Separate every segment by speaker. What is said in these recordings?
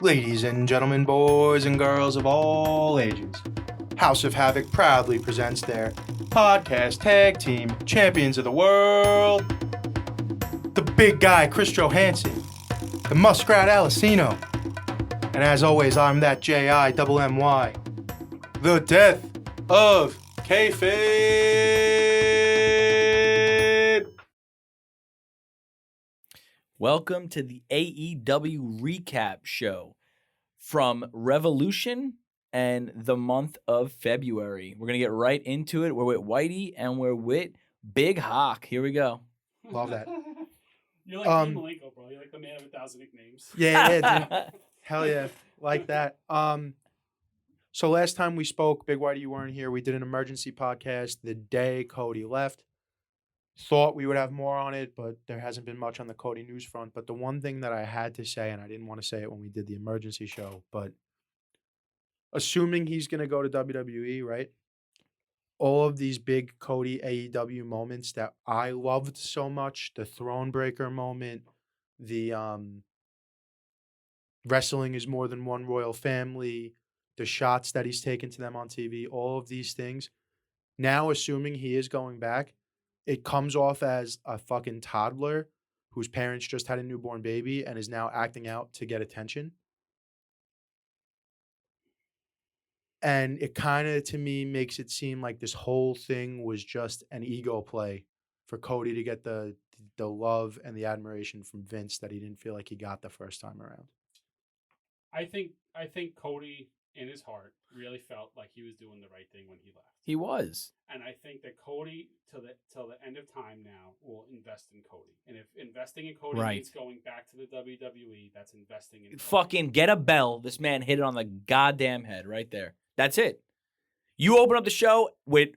Speaker 1: Ladies and gentlemen, boys and girls of all ages, House of Havoc proudly presents their podcast tag team champions of the world. The big guy, Chris Johansson, the muskrat Alicino, and as always, I'm that J-I-double-M-Y, the death of Kayfabe.
Speaker 2: Welcome to the AEW recap show from Revolution and the month of February. We're going to get right into it. We're with Whitey and we're with Big Hawk. Here we go.
Speaker 1: Love that.
Speaker 3: You're like Dean Malenko, bro. You're like the man of 1,000 nicknames.
Speaker 1: Yeah, dude. Hell yeah. Like that. So last time we spoke, Big Whitey, you weren't here. We did an emergency podcast the day Cody left. Thought we would have more on it, but there hasn't been much on the Cody news front. But the one thing that I had to say, and I didn't want to say it when we did the emergency show, but assuming he's going to go to WWE, right? All of these big Cody AEW moments that I loved so much, the Throne Breaker moment, the wrestling is more than one royal family, the shots that he's taken to them on TV, all of these things. Now, assuming he is going back, it comes off as a fucking toddler whose parents just had a newborn baby and is now acting out to get attention. And it kind of, to me, makes it seem like this whole thing was just an ego play for Cody to get the love and the admiration from Vince that he didn't feel like he got the first time around.
Speaker 3: I think Cody, in his heart, really felt like he was doing the right thing when he left.
Speaker 2: He was.
Speaker 3: And I think that Cody, till the end of time now, will invest in Cody. And if investing in Cody means going back to the WWE, that's investing in Cody.
Speaker 2: Fucking get a bell. This man hit it on the goddamn head right there. That's it. You open up the show with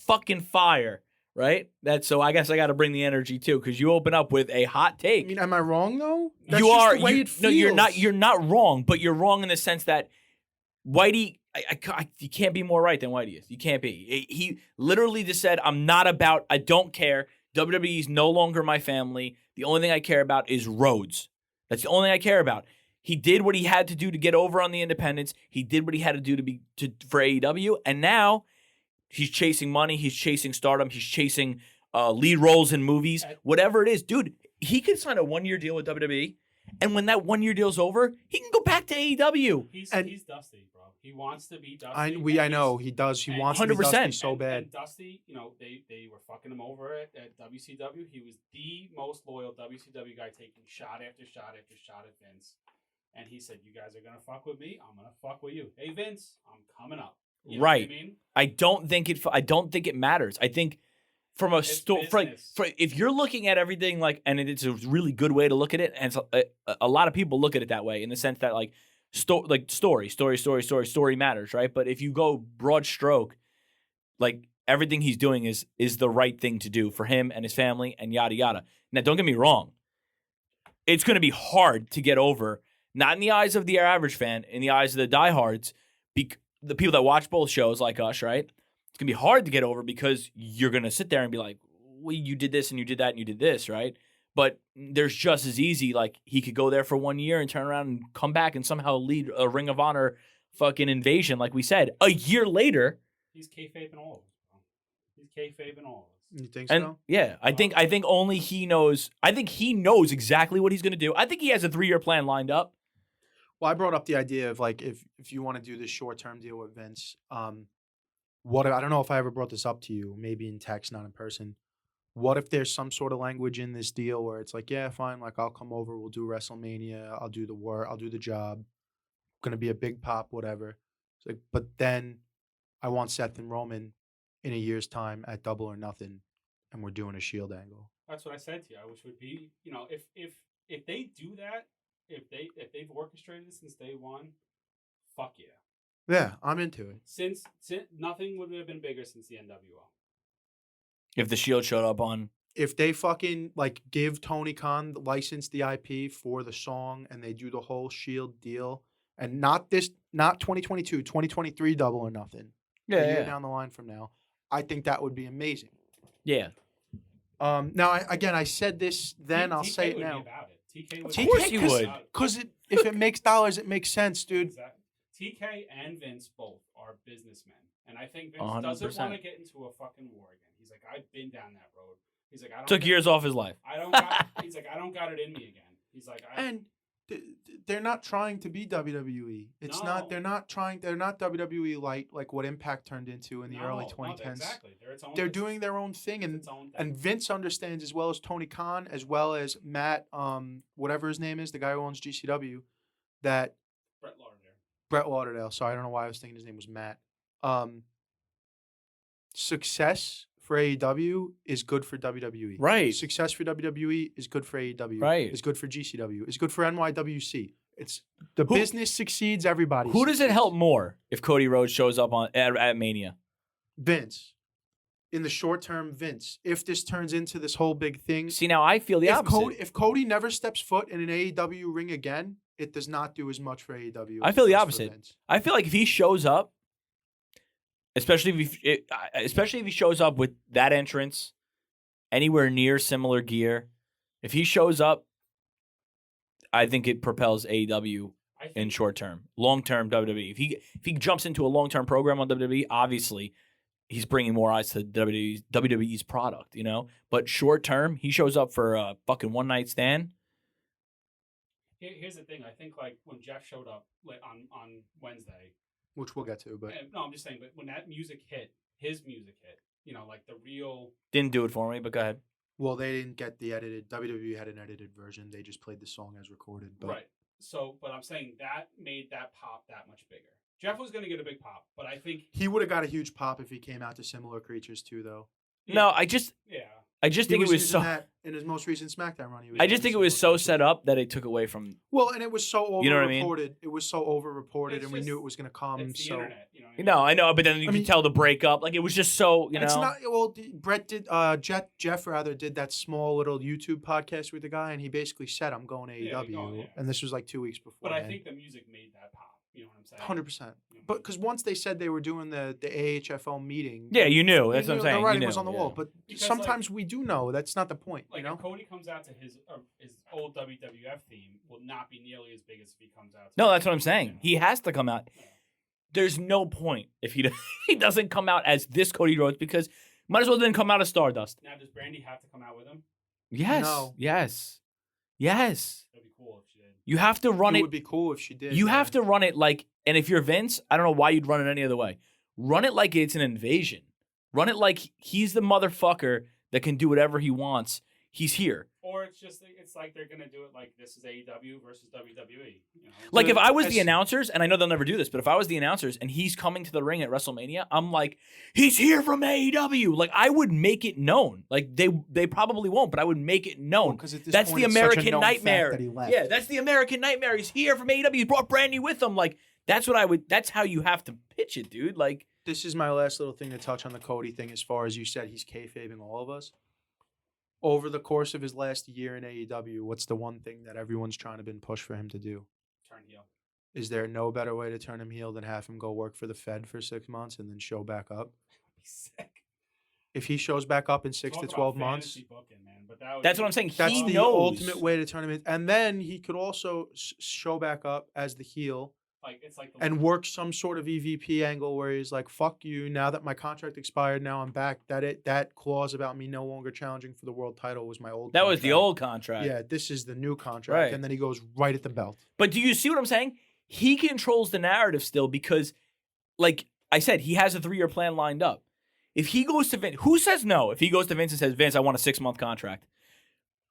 Speaker 2: fucking fire, right? So I guess I got to bring the energy too, because you open up with a hot take.
Speaker 1: I mean, am I wrong though? That's
Speaker 2: you
Speaker 1: just
Speaker 2: are.
Speaker 1: The way it feels.
Speaker 2: No, you're not. You're not wrong, but you're wrong in the sense that Whitey, you can't be more right than Whitey is. You can't be. He literally just said, I don't care. WWE is no longer my family. The only thing I care about is Rhodes. That's the only thing I care about. He did what he had to do to get over on the independents. He did what he had to do for AEW. And now he's chasing money. He's chasing stardom. He's chasing lead roles in movies. Whatever it is. Dude, he could sign a 1-year deal with WWE. And when that 1-year deal's over, he can go back to AEW.
Speaker 3: He's Dusty, bro. He wants to be Dusty.
Speaker 1: I know he does. He wants 100%. To be Dusty so bad.
Speaker 3: And Dusty, they were fucking him over at WCW. He was the most loyal WCW guy, taking shot after shot after shot at Vince. And he said, "You guys are gonna fuck with me. I'm gonna fuck with you. Hey Vince, I'm coming up." You know
Speaker 2: right.
Speaker 3: What I mean? I
Speaker 2: don't think it matters. I think from a if you're looking at everything like, and it's a really good way to look at it, and a lot of people look at it that way in the sense that like story matters, right? But if you go broad stroke, like everything he's doing is the right thing to do for him and his family and yada yada. Now, don't get me wrong. It's going to be hard to get over, not in the eyes of the average fan, in the eyes of the diehards, the people that watch both shows like us, right? It's going to be hard to get over because you're going to sit there and be like, well, you did this and you did that and you did this, right? But there's just as easy, like he could go there for 1 year and turn around and come back and somehow lead a Ring of Honor fucking invasion, like we said. A year later.
Speaker 3: He's kayfabing all of us, bro. He's kayfabing all of us.
Speaker 1: You think so?
Speaker 2: Yeah, I think only he knows. I think he knows exactly what he's going to do. I think he has a 3-year plan lined up.
Speaker 1: Well, I brought up the idea of like if you want to do this short-term deal with Vince, I don't know if I ever brought this up to you, maybe in text, not in person. What if there's some sort of language in this deal where it's like, yeah, fine, like I'll come over, we'll do WrestleMania, I'll do the work, I'll do the job, gonna be a big pop, whatever. It's like, but then I want Seth and Roman in a year's time at Double or Nothing, and we're doing a Shield angle.
Speaker 3: That's what I said to you. Which would be, if they do that, if they've orchestrated it since day one, fuck yeah.
Speaker 1: Yeah, I'm into it.
Speaker 3: Since nothing would have been bigger since the NWO.
Speaker 2: If the Shield showed up on.
Speaker 1: If they fucking like give Tony Khan license the IP for the song and they do the whole Shield deal and not 2022, 2023 Double or Nothing.
Speaker 2: Yeah.
Speaker 1: A year down the line from now, I think that would be amazing.
Speaker 2: Yeah.
Speaker 1: Now I said this then, I'll say it now.
Speaker 3: TK would.
Speaker 2: Of course you would.
Speaker 1: Because if it makes dollars, it makes sense, dude.
Speaker 3: Exactly. TK and Vince both are businessmen, and I think Vince
Speaker 2: 100%.
Speaker 3: doesn't want to get into a fucking war again. He's like, I've been down that road. He's like, I don't
Speaker 2: Took years off his life.
Speaker 3: I don't. Got, he's like, I don't got it in me again. He's like,
Speaker 1: And they're not trying to be WWE. It's not. They're not trying. They're not WWE light like what Impact turned into in the early 2010s.
Speaker 3: Exactly. They're its own.
Speaker 1: They're doing their own thing, and
Speaker 3: its own thing.
Speaker 1: and Vince understands as well as Tony Khan, as well as Matt, whatever his name is, the guy who owns GCW, that Brett Lauderdale. Sorry, I don't know why I was thinking his name was Matt. Success for AEW is good for WWE.
Speaker 2: Right.
Speaker 1: Success for WWE is good for AEW.
Speaker 2: Right.
Speaker 1: Is good for GCW. Is good for NYWC. It's the business succeeds, everybody.
Speaker 2: Who does it help more if Cody Rhodes shows up at Mania?
Speaker 1: Vince. In the short term, Vince. If this turns into this whole big thing.
Speaker 2: See, now I feel the opposite.
Speaker 1: If Cody never steps foot in an AEW ring again, it does not do as much for AEW.
Speaker 2: I feel the opposite. I feel like if he shows up, especially if he shows up with that entrance, anywhere near similar gear, if he shows up, I think it propels AEW in short term. Long term WWE. If he jumps into a long term program on WWE, obviously he's bringing more eyes to WWE's product, you know. But short term, he shows up for a fucking one night stand.
Speaker 3: Here's the thing. I think like when Jeff showed up on Wednesday,
Speaker 1: which we'll get to, but
Speaker 3: no, I'm just saying. But when that music hit, his music hit. You know, like the real.
Speaker 2: Didn't do it for me, but go ahead.
Speaker 1: Well, they didn't get the edited. WWE had an edited version. They just played the song as recorded. But.
Speaker 3: Right. So, but I'm saying that made that pop that much bigger. Jeff was going to get a big pop, but I think
Speaker 1: he would have got a huge pop if he came out to Similar Creatures too, though.
Speaker 2: No, I just think it was so.
Speaker 1: That in his most recent SmackDown run,
Speaker 2: I just think it was so set up that it took away from.
Speaker 1: Well, and it was so over-reported.
Speaker 2: You know what I mean?
Speaker 1: It was so over-reported, and we knew it was going to come.
Speaker 3: It's the internet, you know what I mean?
Speaker 2: No, I know, but then you can tell the breakup. Like it was just so, you know.
Speaker 1: It's not. Well, Brett did. Jeff rather did that small little YouTube podcast with the guy, and he basically said, "I'm going to AEW," and this was like 2 weeks before.
Speaker 3: But I think the music made that pop. You know what I'm saying?
Speaker 1: 100%. But because once they said they were doing the AHFL meeting,
Speaker 2: yeah, you knew. That's what I'm saying.
Speaker 1: The writing
Speaker 2: you knew,
Speaker 1: was on the wall. But
Speaker 3: because,
Speaker 1: sometimes we do know. That's not the point.
Speaker 3: Like
Speaker 1: you know?
Speaker 3: if Cody comes out to his old WWF theme, will not be nearly as big as if he comes out.
Speaker 2: No, that's what I'm saying. He has to come out.
Speaker 3: Yeah.
Speaker 2: There's no point if he doesn't come out as this Cody Rhodes because might as well didn't come out as Stardust.
Speaker 3: Now, does Brandy have to come out with him?
Speaker 2: Yes.
Speaker 1: No.
Speaker 2: Yes.
Speaker 3: That'd be cool if she did.
Speaker 2: You have to run it.
Speaker 1: It would be cool if she did.
Speaker 2: You have to run it like, and if you're Vince, I don't know why you'd run it any other way. Run it like it's an invasion. Run it like he's the motherfucker that can do whatever he wants. He's here.
Speaker 3: Or it's like they're gonna do it like this is AEW versus WWE. You know?
Speaker 2: Like if I was the announcers, and I know they'll never do this, but if I was the announcers and he's coming to the ring at WrestleMania, I'm like, he's here from AEW. Like I would make it known. Like they probably won't, but I would make it known.
Speaker 1: Because
Speaker 2: that's the American nightmare.
Speaker 1: That he left.
Speaker 2: Yeah, that's the American nightmare. He's here from AEW. He brought Brandy with him. Like that's what I would. That's how you have to pitch it, dude. Like
Speaker 1: this is my last little thing to touch on the Cody thing. As far as you said, he's kayfabing all of us. Over the course of his last year in AEW, what's the one thing that everyone's trying to been pushed for him to do?
Speaker 3: Turn heel.
Speaker 1: Is there no better way to turn him heel than have him go work for the Fed for 6 months and then show back up?
Speaker 3: That'd be sick.
Speaker 1: If he shows back up in 6 to 12 months,
Speaker 3: booking, man. But
Speaker 2: that's what I'm saying.
Speaker 1: That's
Speaker 2: he
Speaker 1: the
Speaker 2: knows.
Speaker 1: ultimate way to turn him in. And then he could also show back up as the heel. And work some sort of EVP angle where he's like, "Fuck you! Now that my contract expired, now I'm back." That clause about me no longer challenging for the world title was my old.
Speaker 2: That was the old contract.
Speaker 1: Yeah, this is the new contract,
Speaker 2: Right.
Speaker 1: and then he goes right at the belt.
Speaker 2: But do you see what I'm saying? He controls the narrative still because, like I said, he has a 3-year plan lined up. If he goes to Vince, who says no? If he goes to Vince and says, "Vince, I want a 6-month contract.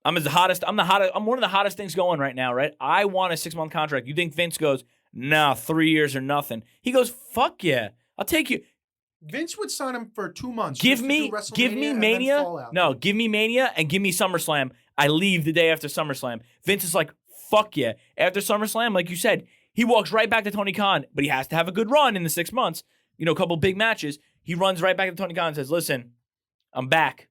Speaker 2: I'm one of the hottest things going right now, right? I want a 6-month contract." You think Vince goes, "No, 3 years or nothing"? He goes, "Fuck yeah, I'll take you."
Speaker 1: Vince would sign him for 2 months.
Speaker 2: Give me Mania. No, give me Mania and give me SummerSlam. I leave the day after SummerSlam. Vince is like, "Fuck yeah." After SummerSlam, like you said, he walks right back to Tony Khan, but he has to have a good run in the 6 months. You know, a couple big matches. He runs right back to Tony Khan and says, "Listen, I'm back.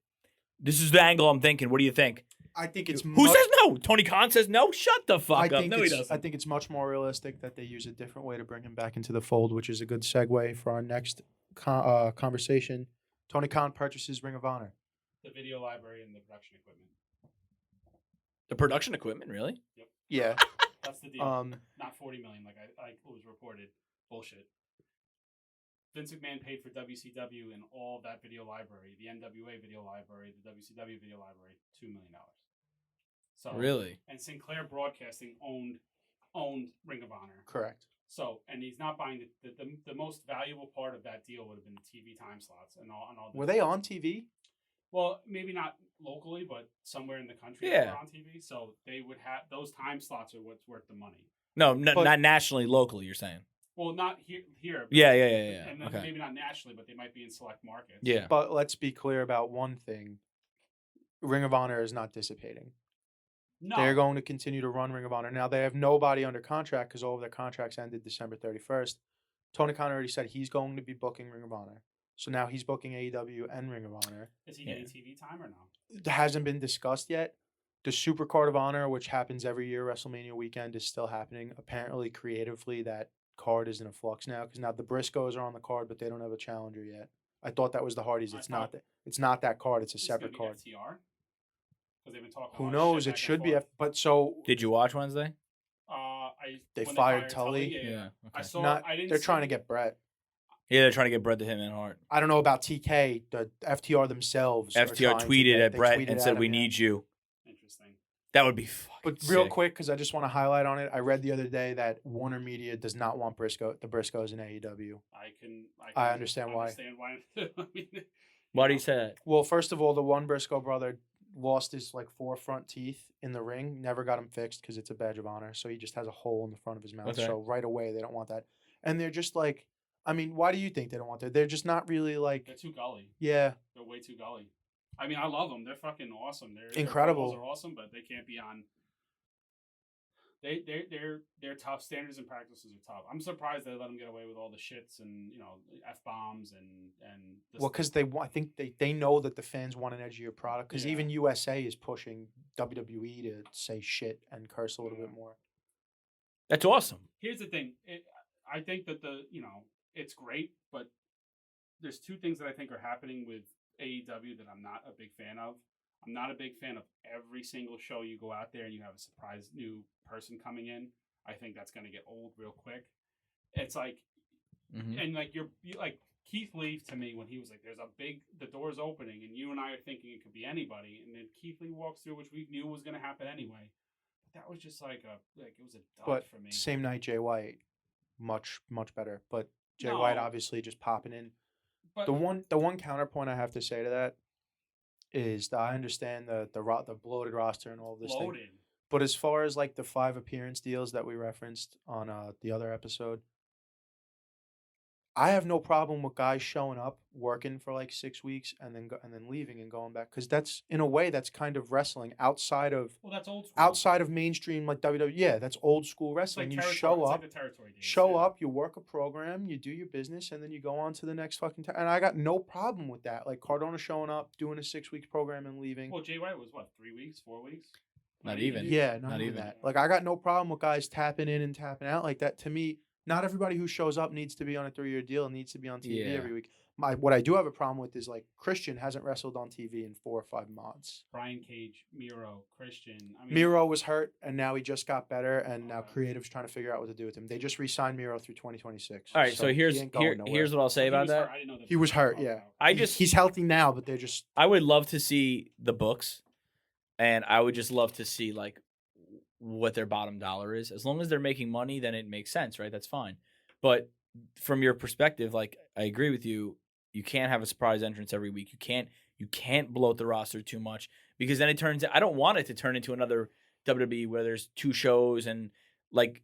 Speaker 2: This is the angle I'm thinking. What do you think?"
Speaker 1: I think it's
Speaker 2: who says no? Tony Khan says no. Shut the fuck up. No, he doesn't.
Speaker 1: I think it's much more realistic that they use a different way to bring him back into the fold, which is a good segue for our next conversation. Tony Khan purchases Ring of Honor.
Speaker 3: The video library and the production equipment.
Speaker 2: The production equipment, really?
Speaker 1: Yeah.
Speaker 3: That's the deal. Not $40 million, like it was reported. Bullshit. Vince McMahon paid for WCW and all that video library, the NWA video library, the WCW video library, $2 million. So
Speaker 2: Really?
Speaker 3: And Sinclair Broadcasting owned Ring of Honor.
Speaker 1: Correct.
Speaker 3: So, and he's not buying the most valuable part of that deal would have been the TV time slots and all.
Speaker 1: Were they on TV?
Speaker 3: Well, maybe not locally, but somewhere in the country
Speaker 2: Yeah.
Speaker 3: they were on TV. So they would have those time slots are what's worth the money.
Speaker 2: No,
Speaker 1: But-
Speaker 2: not nationally, locally. You're saying?
Speaker 3: Well, not here. But
Speaker 2: Yeah.
Speaker 3: And then
Speaker 2: Okay.
Speaker 3: maybe not nationally, but they might be in select markets.
Speaker 2: Yeah.
Speaker 1: But let's be clear about one thing. Ring of Honor is not dissipating.
Speaker 3: No.
Speaker 1: They're going to continue to run Ring of Honor. Now, they have nobody under contract because all of their contracts ended December 31st. Tony Khan already said he's going to be booking Ring of Honor. So now he's booking AEW and Ring of Honor.
Speaker 3: Is he getting TV time or no?
Speaker 1: It hasn't been discussed yet. The Super Card of Honor, which happens every year, WrestleMania weekend, is still happening. Apparently, creatively, that card is in a flux now because now the Briscoes are on the card, but they don't have a challenger yet. I thought that was the Hardys. It's not that. It's not that card. It's a separate card.
Speaker 3: FTR? Because they've been talking.
Speaker 1: Who knows? It should be. But so
Speaker 2: Did you watch Wednesday?
Speaker 1: They
Speaker 3: when
Speaker 1: fired Tully?
Speaker 3: Yeah. I
Speaker 2: Okay.
Speaker 3: saw.
Speaker 1: not.
Speaker 3: I didn't.
Speaker 1: They're
Speaker 3: see
Speaker 1: trying to
Speaker 3: it.
Speaker 1: get Brett.
Speaker 2: Yeah, they're trying to get Brett the Hitman Hart.
Speaker 1: I don't know about TK. The FTR themselves. are
Speaker 2: FTR
Speaker 1: trying to
Speaker 2: tweeted
Speaker 1: get-
Speaker 2: at
Speaker 1: they
Speaker 2: Brett
Speaker 1: tweeted
Speaker 2: and
Speaker 1: at
Speaker 2: said,
Speaker 1: him,
Speaker 2: "We
Speaker 1: yeah.
Speaker 2: need you."
Speaker 3: Interesting.
Speaker 2: That would be fucking
Speaker 1: But real
Speaker 2: sick.
Speaker 1: quick, because I just want to highlight on it, I read the other day that Warner Media does not want the Briscoes in AEW. I understand why.
Speaker 3: I mean,
Speaker 2: Why do you say that?
Speaker 1: Well, first of all, the one Briscoe brother lost his like 4 front teeth in the ring. Never got him fixed because it's a badge of honor. So he just has a hole in the front of his mouth.
Speaker 2: Okay.
Speaker 1: So right away, they don't want that. And they're just like, I mean, why do you think they don't want that? They're just not really like,
Speaker 3: They're too gully.
Speaker 1: yeah.
Speaker 3: They're way too gully. I mean, I love them. They're fucking awesome.
Speaker 1: Incredible.
Speaker 3: Their promos are awesome, but they can't be on. They're tough. Standards and practices are tough. I'm surprised they let them get away with all the shits and F-bombs and.
Speaker 1: Well, because I think they know that the fans want an edgier product. Because
Speaker 3: Yeah.
Speaker 1: even USA is pushing WWE to say shit and curse a little bit more.
Speaker 2: That's awesome.
Speaker 3: Here's the thing. I think that it's great, but there's two things that I think are happening with AEW that I'm not a big fan of. I'm not a big fan of every single show you go out there and you have a surprise new person coming in. I think that's going to get old real quick. It's like,
Speaker 2: Mhm.
Speaker 3: and like you like Keith Lee to me when he was like, the door's opening and you and I are thinking it could be anybody. And then Keith Lee walks through, which we knew was going to happen anyway. But that was just it was a dud
Speaker 1: But
Speaker 3: for me.
Speaker 1: same night, Jay White, much better. But Jay
Speaker 3: No.
Speaker 1: White obviously just popping in.
Speaker 3: But
Speaker 1: The one counterpoint I have to say to that is that I understand the bloated roster and all of this thing.
Speaker 3: loaded.
Speaker 1: But as far as like the 5 appearance deals that we referenced on the other episode, I have no problem with guys showing up, working for like 6 weeks, and then leaving and going back because that's in a way that's kind of wrestling outside of
Speaker 3: Well, that's old school.
Speaker 1: mainstream like WWE. Yeah, that's old school
Speaker 3: It's like
Speaker 1: wrestling. You
Speaker 3: territory-
Speaker 1: show
Speaker 3: it's
Speaker 1: up,
Speaker 3: like the territory days,
Speaker 1: show
Speaker 3: yeah.
Speaker 1: up, you work a program, you do your business, and then you go on to the next fucking time. And I got no problem with that. Like Cardona showing up, doing a 6 week program, and leaving.
Speaker 3: Well, Jay White was what, 3 weeks, 4 weeks?
Speaker 2: Not even.
Speaker 1: Yeah,
Speaker 2: Not
Speaker 1: not even
Speaker 2: even.
Speaker 1: that. Like I got no problem with guys tapping in and tapping out like that. To me, not everybody who shows up needs to be on a 3-year deal and needs to be on TV
Speaker 2: Yeah.
Speaker 1: every week. What I do have a problem with is like Christian hasn't wrestled on TV in 4 or 5 months.
Speaker 3: Brian Cage, Miro, Christian. I mean,
Speaker 1: Miro was hurt and now he just got better and now
Speaker 3: Okay.
Speaker 1: Creative's trying to figure out what to do with him. They just re-signed Miro through 2026.
Speaker 2: All right, so
Speaker 1: he
Speaker 2: here's
Speaker 1: ain't going
Speaker 2: here's
Speaker 1: nowhere.
Speaker 2: what I'll say
Speaker 3: he
Speaker 2: about
Speaker 3: was
Speaker 2: that.
Speaker 3: hurt. I didn't know that
Speaker 1: He was hurt,
Speaker 3: Oh,
Speaker 1: yeah.
Speaker 3: wow.
Speaker 2: I just
Speaker 1: he's healthy now, but they're just
Speaker 2: I would love to see the books, and I would just love to see like what their bottom dollar is. As long as they're making money, then it makes sense, right? That's fine. But from your perspective, like I agree with you. You can't have a surprise entrance every week. You can't bloat the roster too much because then it turns. I don't want it to turn into another WWE where there's 2 shows and like,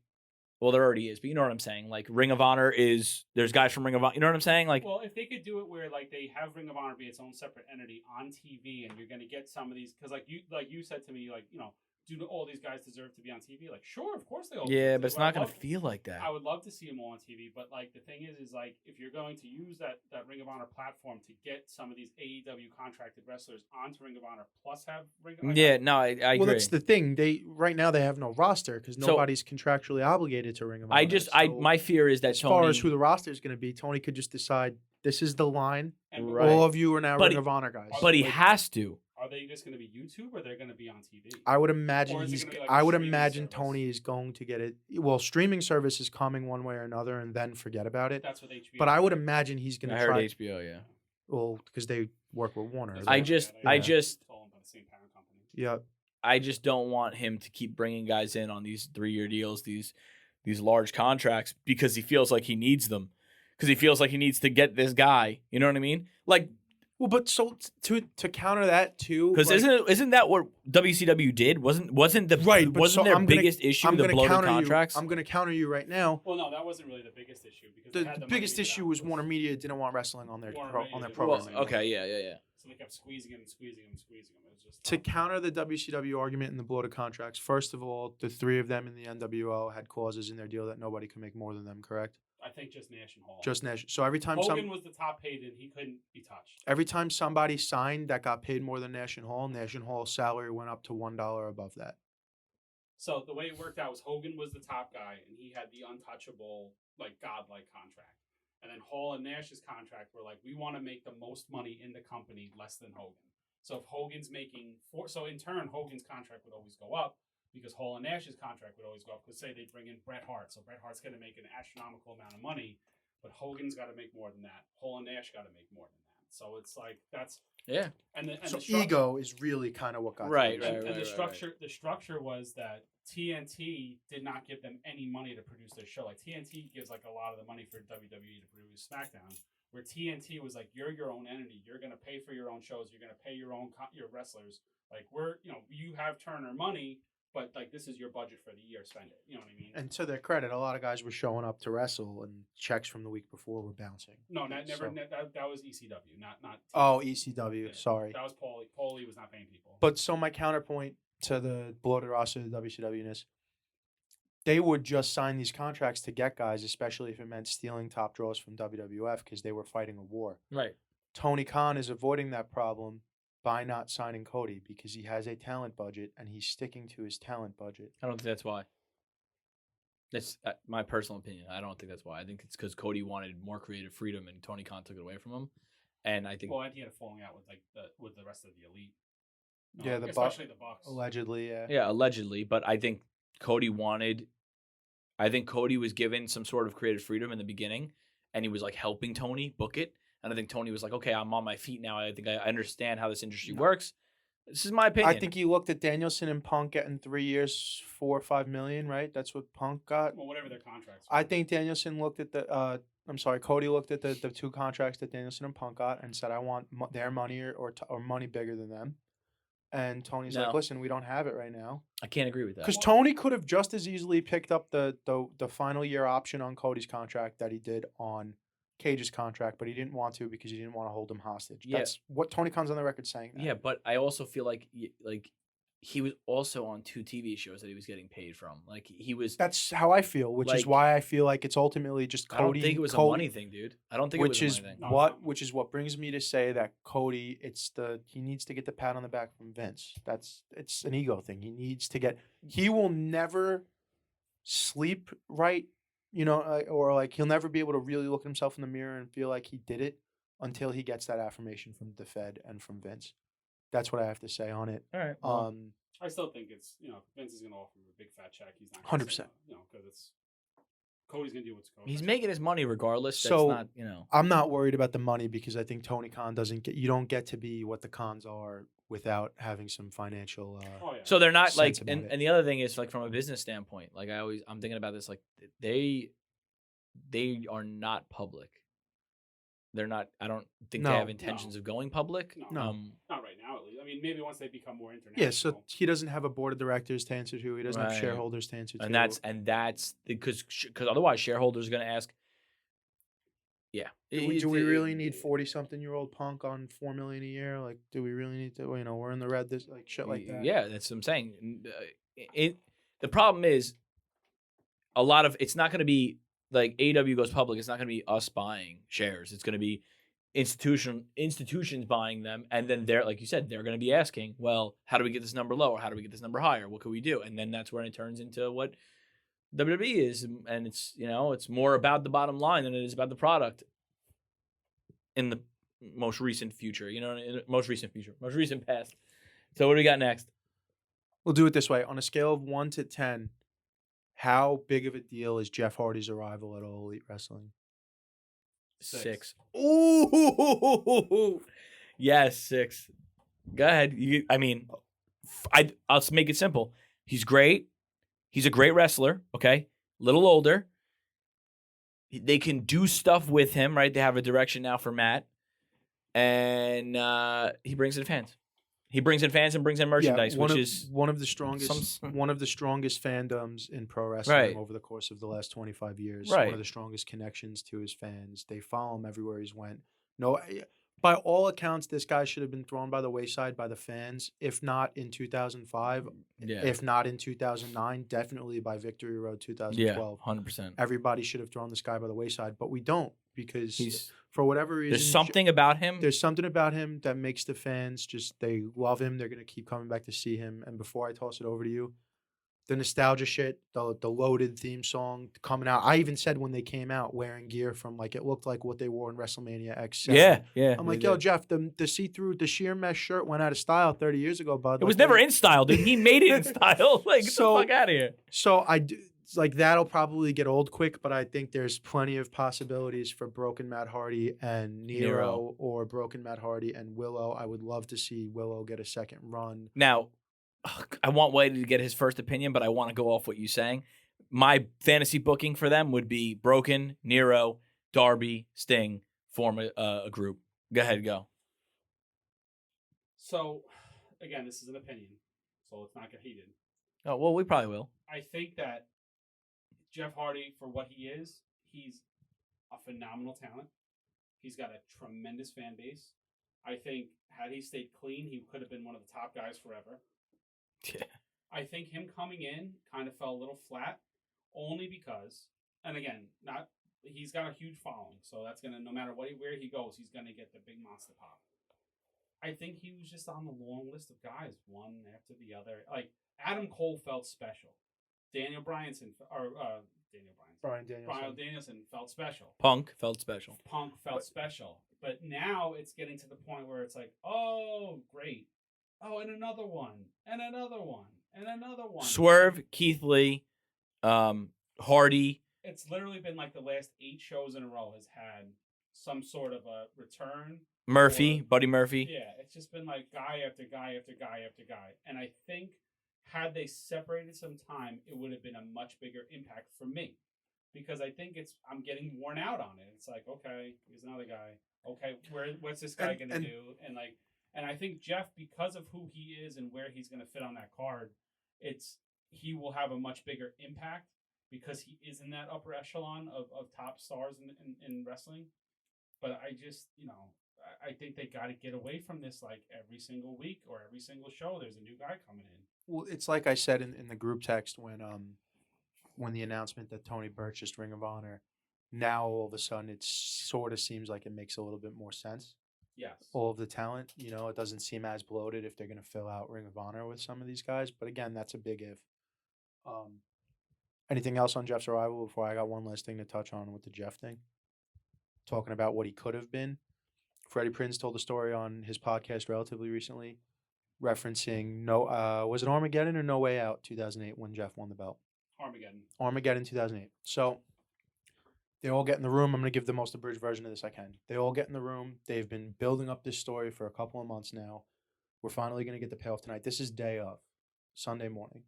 Speaker 2: well, there already is, but you know what I'm saying. Like Ring of Honor there's guys from Ring of Honor. You know what I'm saying? Like,
Speaker 3: Well, if they could do it where like they have Ring of Honor be its own separate entity on TV, and you're going to get some of these because like you said to me, like, do all these guys deserve to be on TV? Like, sure, of course they all.
Speaker 2: yeah,
Speaker 3: deserve
Speaker 2: but it's
Speaker 3: to.
Speaker 2: not gonna feel like that.
Speaker 3: I would love to see them all on TV, but like the thing is like if you're going to use that Ring of Honor platform to get some of these AEW contracted wrestlers onto Ring of Honor, plus have Ring of Honor.
Speaker 2: Yeah, no, I agree.
Speaker 1: well, that's the thing. Right now they have no roster because
Speaker 2: So-
Speaker 1: nobody's contractually obligated to Ring of Honor. So
Speaker 2: My fear is that
Speaker 1: as
Speaker 2: Tony.
Speaker 1: far as who the roster is going to be, Tony could just decide this is the line.
Speaker 3: And
Speaker 2: Right.
Speaker 1: All of you are now
Speaker 2: But
Speaker 1: Ring of Honor guys.
Speaker 2: but he
Speaker 3: Like-
Speaker 2: has to.
Speaker 3: Are are they just going to be YouTube or they're going to be on TV?
Speaker 1: I would imagine
Speaker 3: Or is it
Speaker 1: he's.
Speaker 3: gonna be like
Speaker 1: I
Speaker 3: a
Speaker 1: would
Speaker 3: streaming
Speaker 1: imagine
Speaker 3: service?
Speaker 1: Tony is going to get it. Well, streaming service is coming one way or another, and then forget about it.
Speaker 3: That's what HBO.
Speaker 1: But I would imagine he's going
Speaker 2: I
Speaker 1: to
Speaker 2: heard
Speaker 1: try.
Speaker 2: HBO, yeah.
Speaker 1: Well, because they work with Warner.
Speaker 3: That's
Speaker 1: right?
Speaker 2: I
Speaker 3: what
Speaker 2: just-
Speaker 3: got.
Speaker 2: I
Speaker 3: Yeah.
Speaker 2: just-
Speaker 3: It's all owned by the same parent company.
Speaker 1: Yeah.
Speaker 2: I just don't want him to keep bringing guys in on these 3-year deals, these large contracts, because he feels like he needs them, because he feels like he needs to get this guy. You know what I mean? Like,
Speaker 1: Well, but so to counter that too,
Speaker 2: because
Speaker 1: like,
Speaker 2: isn't that what WCW did? Wasn't the
Speaker 1: Right, but
Speaker 2: wasn't
Speaker 1: so
Speaker 2: their
Speaker 1: I'm gonna-
Speaker 2: biggest issue
Speaker 1: I'm
Speaker 2: the
Speaker 1: going to
Speaker 2: bloated
Speaker 1: counter
Speaker 2: contracts?
Speaker 1: you. I'm going to counter you right now.
Speaker 3: Well, no, that wasn't really the biggest issue because they had
Speaker 1: The
Speaker 3: money
Speaker 1: biggest
Speaker 3: to give
Speaker 1: issue
Speaker 3: out.
Speaker 1: was Warner Media didn't want wrestling on their
Speaker 3: Warner Media
Speaker 1: on their
Speaker 3: didn't
Speaker 1: program.
Speaker 3: want
Speaker 2: Well,
Speaker 3: wrestling.
Speaker 2: okay, yeah.
Speaker 3: So they kept squeezing him and squeezing him and squeezing him. It was just
Speaker 1: To counter the WCW argument and the bloated contracts, first of all, the three of them in the NWO had clauses in their deal that nobody could make more than them. Correct?
Speaker 3: I think just Nash and Hall.
Speaker 1: Just Nash. So every time
Speaker 3: Hogan was the top paid and he couldn't be touched.
Speaker 1: every time somebody signed that got paid more than Nash and Hall's salary went up to $1 above that.
Speaker 3: So the way it worked out was Hogan was the top guy and he had the untouchable, like godlike contract. And then Hall and Nash's contract were like, we want to make the most money in the company less than Hogan. So if Hogan's making so in turn Hogan's contract would always go up because Hall and Nash's contract would always go up. Because say they bring in Bret Hart, so Bret Hart's going to make an astronomical amount of money, but Hogan's got to make more than that. Hall and Nash got to make more than that. So it's like that's
Speaker 2: Yeah.
Speaker 3: and
Speaker 1: So
Speaker 3: the structure,
Speaker 1: ego is really kind of what got
Speaker 2: Right,
Speaker 1: them.
Speaker 3: and the structure was that TNT did not give them any money to produce their show. Like TNT gives like a lot of the money for WWE to produce SmackDown, where TNT was like, you're your own entity. You're gonna pay for your own shows. You're gonna pay your own your wrestlers. Like you have Turner money, but like this is your budget for the year. Spend it. You know what I mean?
Speaker 1: And to their credit, a lot of guys were showing up to wrestle, and checks from the week before were bouncing.
Speaker 3: No, never.
Speaker 1: So-
Speaker 3: That was ECW, not.
Speaker 1: Oh, ECW.
Speaker 3: Yeah.
Speaker 1: Sorry.
Speaker 3: That was Paulie. Paulie was not paying people.
Speaker 1: But so my counterpoint to the bloated roster of the WCW-ness, they would just sign these contracts to get guys, especially if it meant stealing top draws from WWF because they were fighting a war.
Speaker 2: Right.
Speaker 1: Tony Khan is avoiding that problem by not signing Cody because he has a talent budget and he's sticking to his talent budget.
Speaker 2: I don't think that's why. That's my personal opinion. I don't think that's why. I think it's because Cody wanted more creative freedom and Tony Khan took it away from him. And I think
Speaker 3: and he had a falling out with with the rest of the elite.
Speaker 1: Yeah, the
Speaker 3: especially the Bucks.
Speaker 1: Allegedly, yeah.
Speaker 2: yeah, allegedly, but I think Cody was given some sort of creative freedom in the beginning and he was like helping Tony book it. And I think Tony was like, okay, I'm on my feet now. I think I understand how this industry works. This is my opinion.
Speaker 1: I think he looked at Danielson and Punk getting 3 years, $4 or $5 million, right? That's what Punk got.
Speaker 3: Well, whatever their contracts.
Speaker 1: I think Danielson looked at Cody looked at the two contracts that Danielson and Punk got and said, I want their money or money bigger than them. And Tony's
Speaker 2: No.
Speaker 1: like, listen, we don't have it right now.
Speaker 2: I can't agree with that.
Speaker 1: Because Tony could have just as easily picked up the final year option on Cody's contract that he did on Cage's contract, but he didn't want to because he didn't want to hold him hostage.
Speaker 2: Yeah.
Speaker 1: That's what Tony Khan's on the record saying. That.
Speaker 2: Yeah, but I also feel like he was also on 2 TV shows that he was getting paid from. Like he was.
Speaker 1: That's how I feel, which is
Speaker 2: Like-
Speaker 1: why I feel like it's ultimately just Cody.
Speaker 2: I don't think it was
Speaker 1: Cody,
Speaker 2: a money thing, dude. I don't think
Speaker 1: which
Speaker 2: it was
Speaker 1: is
Speaker 2: a money thing.
Speaker 3: No, it's not.
Speaker 1: which is what brings me to say that Cody, he needs to get the pat on the back from Vince. It's an ego thing. He will never sleep right, or like he'll never be able to really look at himself in the mirror and feel like he did it until he gets that affirmation from the Fed and from Vince. That's what I have to say on it.
Speaker 2: All right.
Speaker 3: I still think it's if Vince is going to offer him a big fat check, he's not
Speaker 1: 100%.
Speaker 3: because it's Cody's going to do what's Cody.
Speaker 2: He's making his money regardless.
Speaker 1: So-
Speaker 2: That's not.
Speaker 1: I'm not worried about the money because I think Tony Khan you don't get to be what the Khans are without having some financial.
Speaker 3: Oh yeah.
Speaker 2: So they're not like,
Speaker 1: sense about it.
Speaker 2: and the other thing is like from a business standpoint, like I'm thinking about this, like they are not public. They're not. I don't think they
Speaker 1: No.
Speaker 2: have intentions of going public.
Speaker 3: No.
Speaker 1: No.
Speaker 3: Not right now, at least. I mean, maybe once they become more international.
Speaker 1: Yeah, so he doesn't have a board of directors to answer to. He doesn't have
Speaker 2: Right.
Speaker 1: shareholders to answer to.
Speaker 2: And that's because otherwise shareholders are going to ask. Yeah.
Speaker 1: Do we really need 40-something-year-old Punk on $4 million a year? Like, do we really need to? We're in the red. This like shit like that.
Speaker 2: Yeah, that's what I'm saying. The problem is, a lot of it's not going to be like AEW goes public. It's not going to be us buying shares. It's going to be institutions buying them, and then they're like you said, they're going to be asking, well, how do we get this number lower? How do we get this number higher? What can we do? And then that's when it turns into what WWE is, and it's it's more about the bottom line than it is about the product. In the most recent future, most recent past. So what do we got next?
Speaker 1: We'll do it this way. On a scale of 1 to 10, how big of a deal is Jeff Hardy's arrival at All Elite Wrestling?
Speaker 2: 6. Ooh. Yes, 6. Go ahead. I'll make it simple. He's great. He's a great wrestler, okay? Little older. They can do stuff with him, right? They have a direction now for Matt. And he brings in fans. He brings in fans and brings in merchandise, which is
Speaker 1: one of the strongest fandoms in pro wrestling
Speaker 2: Right.
Speaker 1: over the course of the last 25 years.
Speaker 2: Right.
Speaker 1: One of the strongest connections to his fans. They follow him everywhere he's went. No, by all accounts, this guy should have been thrown by the wayside by the fans. If not in 2005, if not in 2009, definitely by Victory Road 2012.
Speaker 2: Yeah, 100%.
Speaker 1: Everybody should have thrown this guy by the wayside, but we don't because for whatever reason,
Speaker 2: there's something about him.
Speaker 1: There's something about him that makes the fans they love him. They're gonna keep coming back to see him. And before I toss it over to you, the nostalgia shit, the loaded theme song coming out. I even said when they came out wearing gear from it looked like what they wore in WrestleMania X7.
Speaker 2: Yeah.
Speaker 1: I'm like, yo, Jeff, the see-through, the sheer mesh shirt went out of style 30 years ago, bud.
Speaker 2: It was never in style, dude. He made it in style. Get the fuck out of here.
Speaker 1: So that'll probably get old quick, but I think there's plenty of possibilities for Broken Matt Hardy and Nero or Broken Matt Hardy and Willow. I would love to see Willow get a second run.
Speaker 2: Now, I want Whitey to get his first opinion, but I want to go off what you're saying. My fantasy booking for them would be Broken, Nero, Darby, Sting, form a group. Go ahead, go.
Speaker 3: So, again, this is an opinion, so let's not get heated.
Speaker 2: Oh, well, we probably will.
Speaker 3: I think that Jeff Hardy, for what he is, he's a phenomenal talent. He's got a tremendous fan base. I think had he stayed clean, he could have been one of the top guys forever.
Speaker 2: Yeah.
Speaker 3: I think him coming in kind of fell a little flat, only because, and again, he's got a huge following, so that's gonna, no matter where he goes, he's gonna get the big monster pop. I think he was just on the long list of guys, one after the other. Like Adam Cole felt special. Brian Danielson felt special.
Speaker 2: Punk felt special.
Speaker 3: But now it's getting to the point where it's like, oh, great. Oh, and another one. And another one. And another one.
Speaker 2: Swerve, Keith Lee, Hardy.
Speaker 3: It's literally been like the last 8 shows in a row has had some sort of a return.
Speaker 2: Buddy Murphy.
Speaker 3: Yeah, it's just been like guy after guy after guy after guy. And I think had they separated some time, it would have been a much bigger impact for me. Because I think I'm getting worn out on it. It's like, okay, here's another guy. Okay, what's this guy going to do? And I think Jeff, because of who he is and where he's going to fit on that card, he will have a much bigger impact because he is in that upper echelon of top stars in wrestling. But I just, I think they got to get away from this like every single week or every single show. There's a new guy coming in.
Speaker 1: Well, it's like I said in the group text when the announcement that Tony purchased Ring of Honor, now all of a sudden it sort of seems like it makes a little bit more sense.
Speaker 3: Yes.
Speaker 1: All of the talent, it doesn't seem as bloated if they're going to fill out Ring of Honor with some of these guys. But again, that's a big if. Anything else on Jeff's arrival before I got one last thing to touch on with the Jeff thing? Talking about what he could have been. Freddie Prinze told a story on his podcast relatively recently referencing was it Armageddon or No Way Out 2008 when Jeff won the belt? Armageddon 2008. So they all get in the room. I'm going to give the most abridged version of this I can. They all get in the room. They've been building up this story for a couple of months now. We're finally going to get the payoff tonight. This is day of, Sunday morning.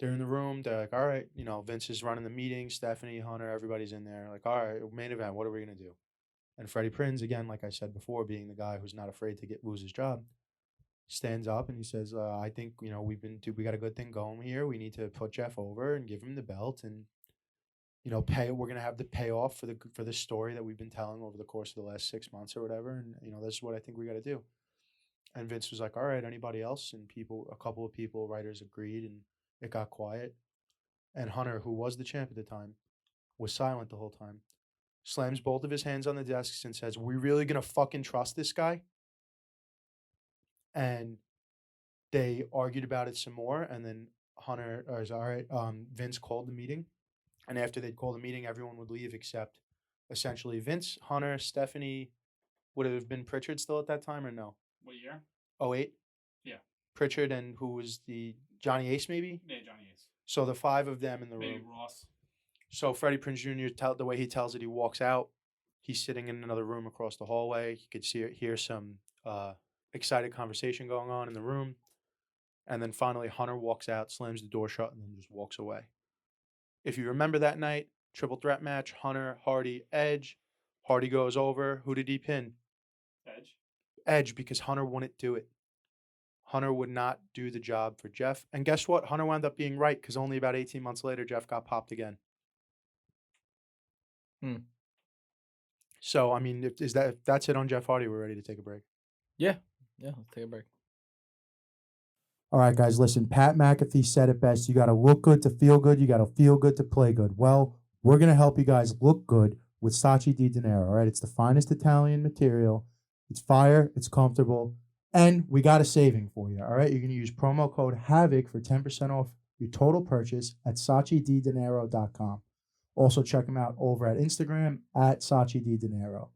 Speaker 1: They're in the room. They're like, all right, Vince is running the meeting. Stephanie, Hunter, everybody's in there. Like, all right, main event. What are we going to do? And Freddie Prinze, again, like I said before, being the guy who's not afraid to lose his job, stands up and he says, I think, we got a good thing going here. We need to put Jeff over and give him the belt and, we're going to have the payoff for the story that we've been telling over the course of the last 6 months or whatever. And, this is what I think we got to do. And Vince was like, all right, anybody else? And a couple of people, writers agreed, and it got quiet. And Hunter, who was the champ at the time, was silent the whole time. Slams both of his hands on the desks and says, we really going to fucking trust this guy? And they argued about it some more. And then Vince called the meeting. And after they'd call the meeting, everyone would leave except essentially Vince, Hunter, Stephanie. Would it have been Pritchard still at that time or no?
Speaker 3: What year?
Speaker 1: 08? Pritchard, and who was the Johnny Ace, maybe?
Speaker 3: Yeah, Johnny Ace.
Speaker 1: So the 5 of them in the
Speaker 3: Maybe
Speaker 1: room.
Speaker 3: Ross.
Speaker 1: So Freddie Prinze Jr., the way he tells it, he walks out. He's sitting in another room across the hallway. You could hear some excited conversation going on in the room. And then finally, Hunter walks out, slams the door shut, and then just walks away. If you remember that night, triple threat match, Hunter, Hardy, Edge. Hardy goes over. Who did he pin?
Speaker 3: Edge.
Speaker 1: Edge, because Hunter wouldn't do it. Hunter would not do the job for Jeff. And guess what? Hunter wound up being right, because only about 18 months later, Jeff got popped again. So, I mean, if that's it on Jeff Hardy, we're ready to take a break.
Speaker 2: Yeah, let's take a break.
Speaker 1: All right, guys, listen. Pat McAfee said it best. You got to look good to feel good. You got to feel good to play good. Well, we're going to help you guys look good with Saatchi di Dinero, all right? It's the finest Italian material. It's fire. It's comfortable. And we got a saving for you, all right? You're going to use promo code HAVOC for 10% off your total purchase at SaatchiDiDinero.com. Also, check them out over at Instagram at Saatchi di Dinero.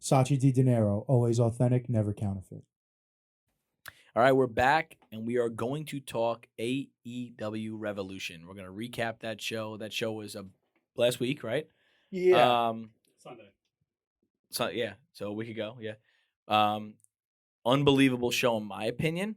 Speaker 1: Saatchi di Dinero, always authentic, never counterfeit.
Speaker 2: All right, we're back, and we are going to talk AEW Revolution. We're going to recap that show. That show was last week, right?
Speaker 1: Yeah.
Speaker 3: Sunday.
Speaker 2: So a week ago, yeah. Unbelievable show, in my opinion.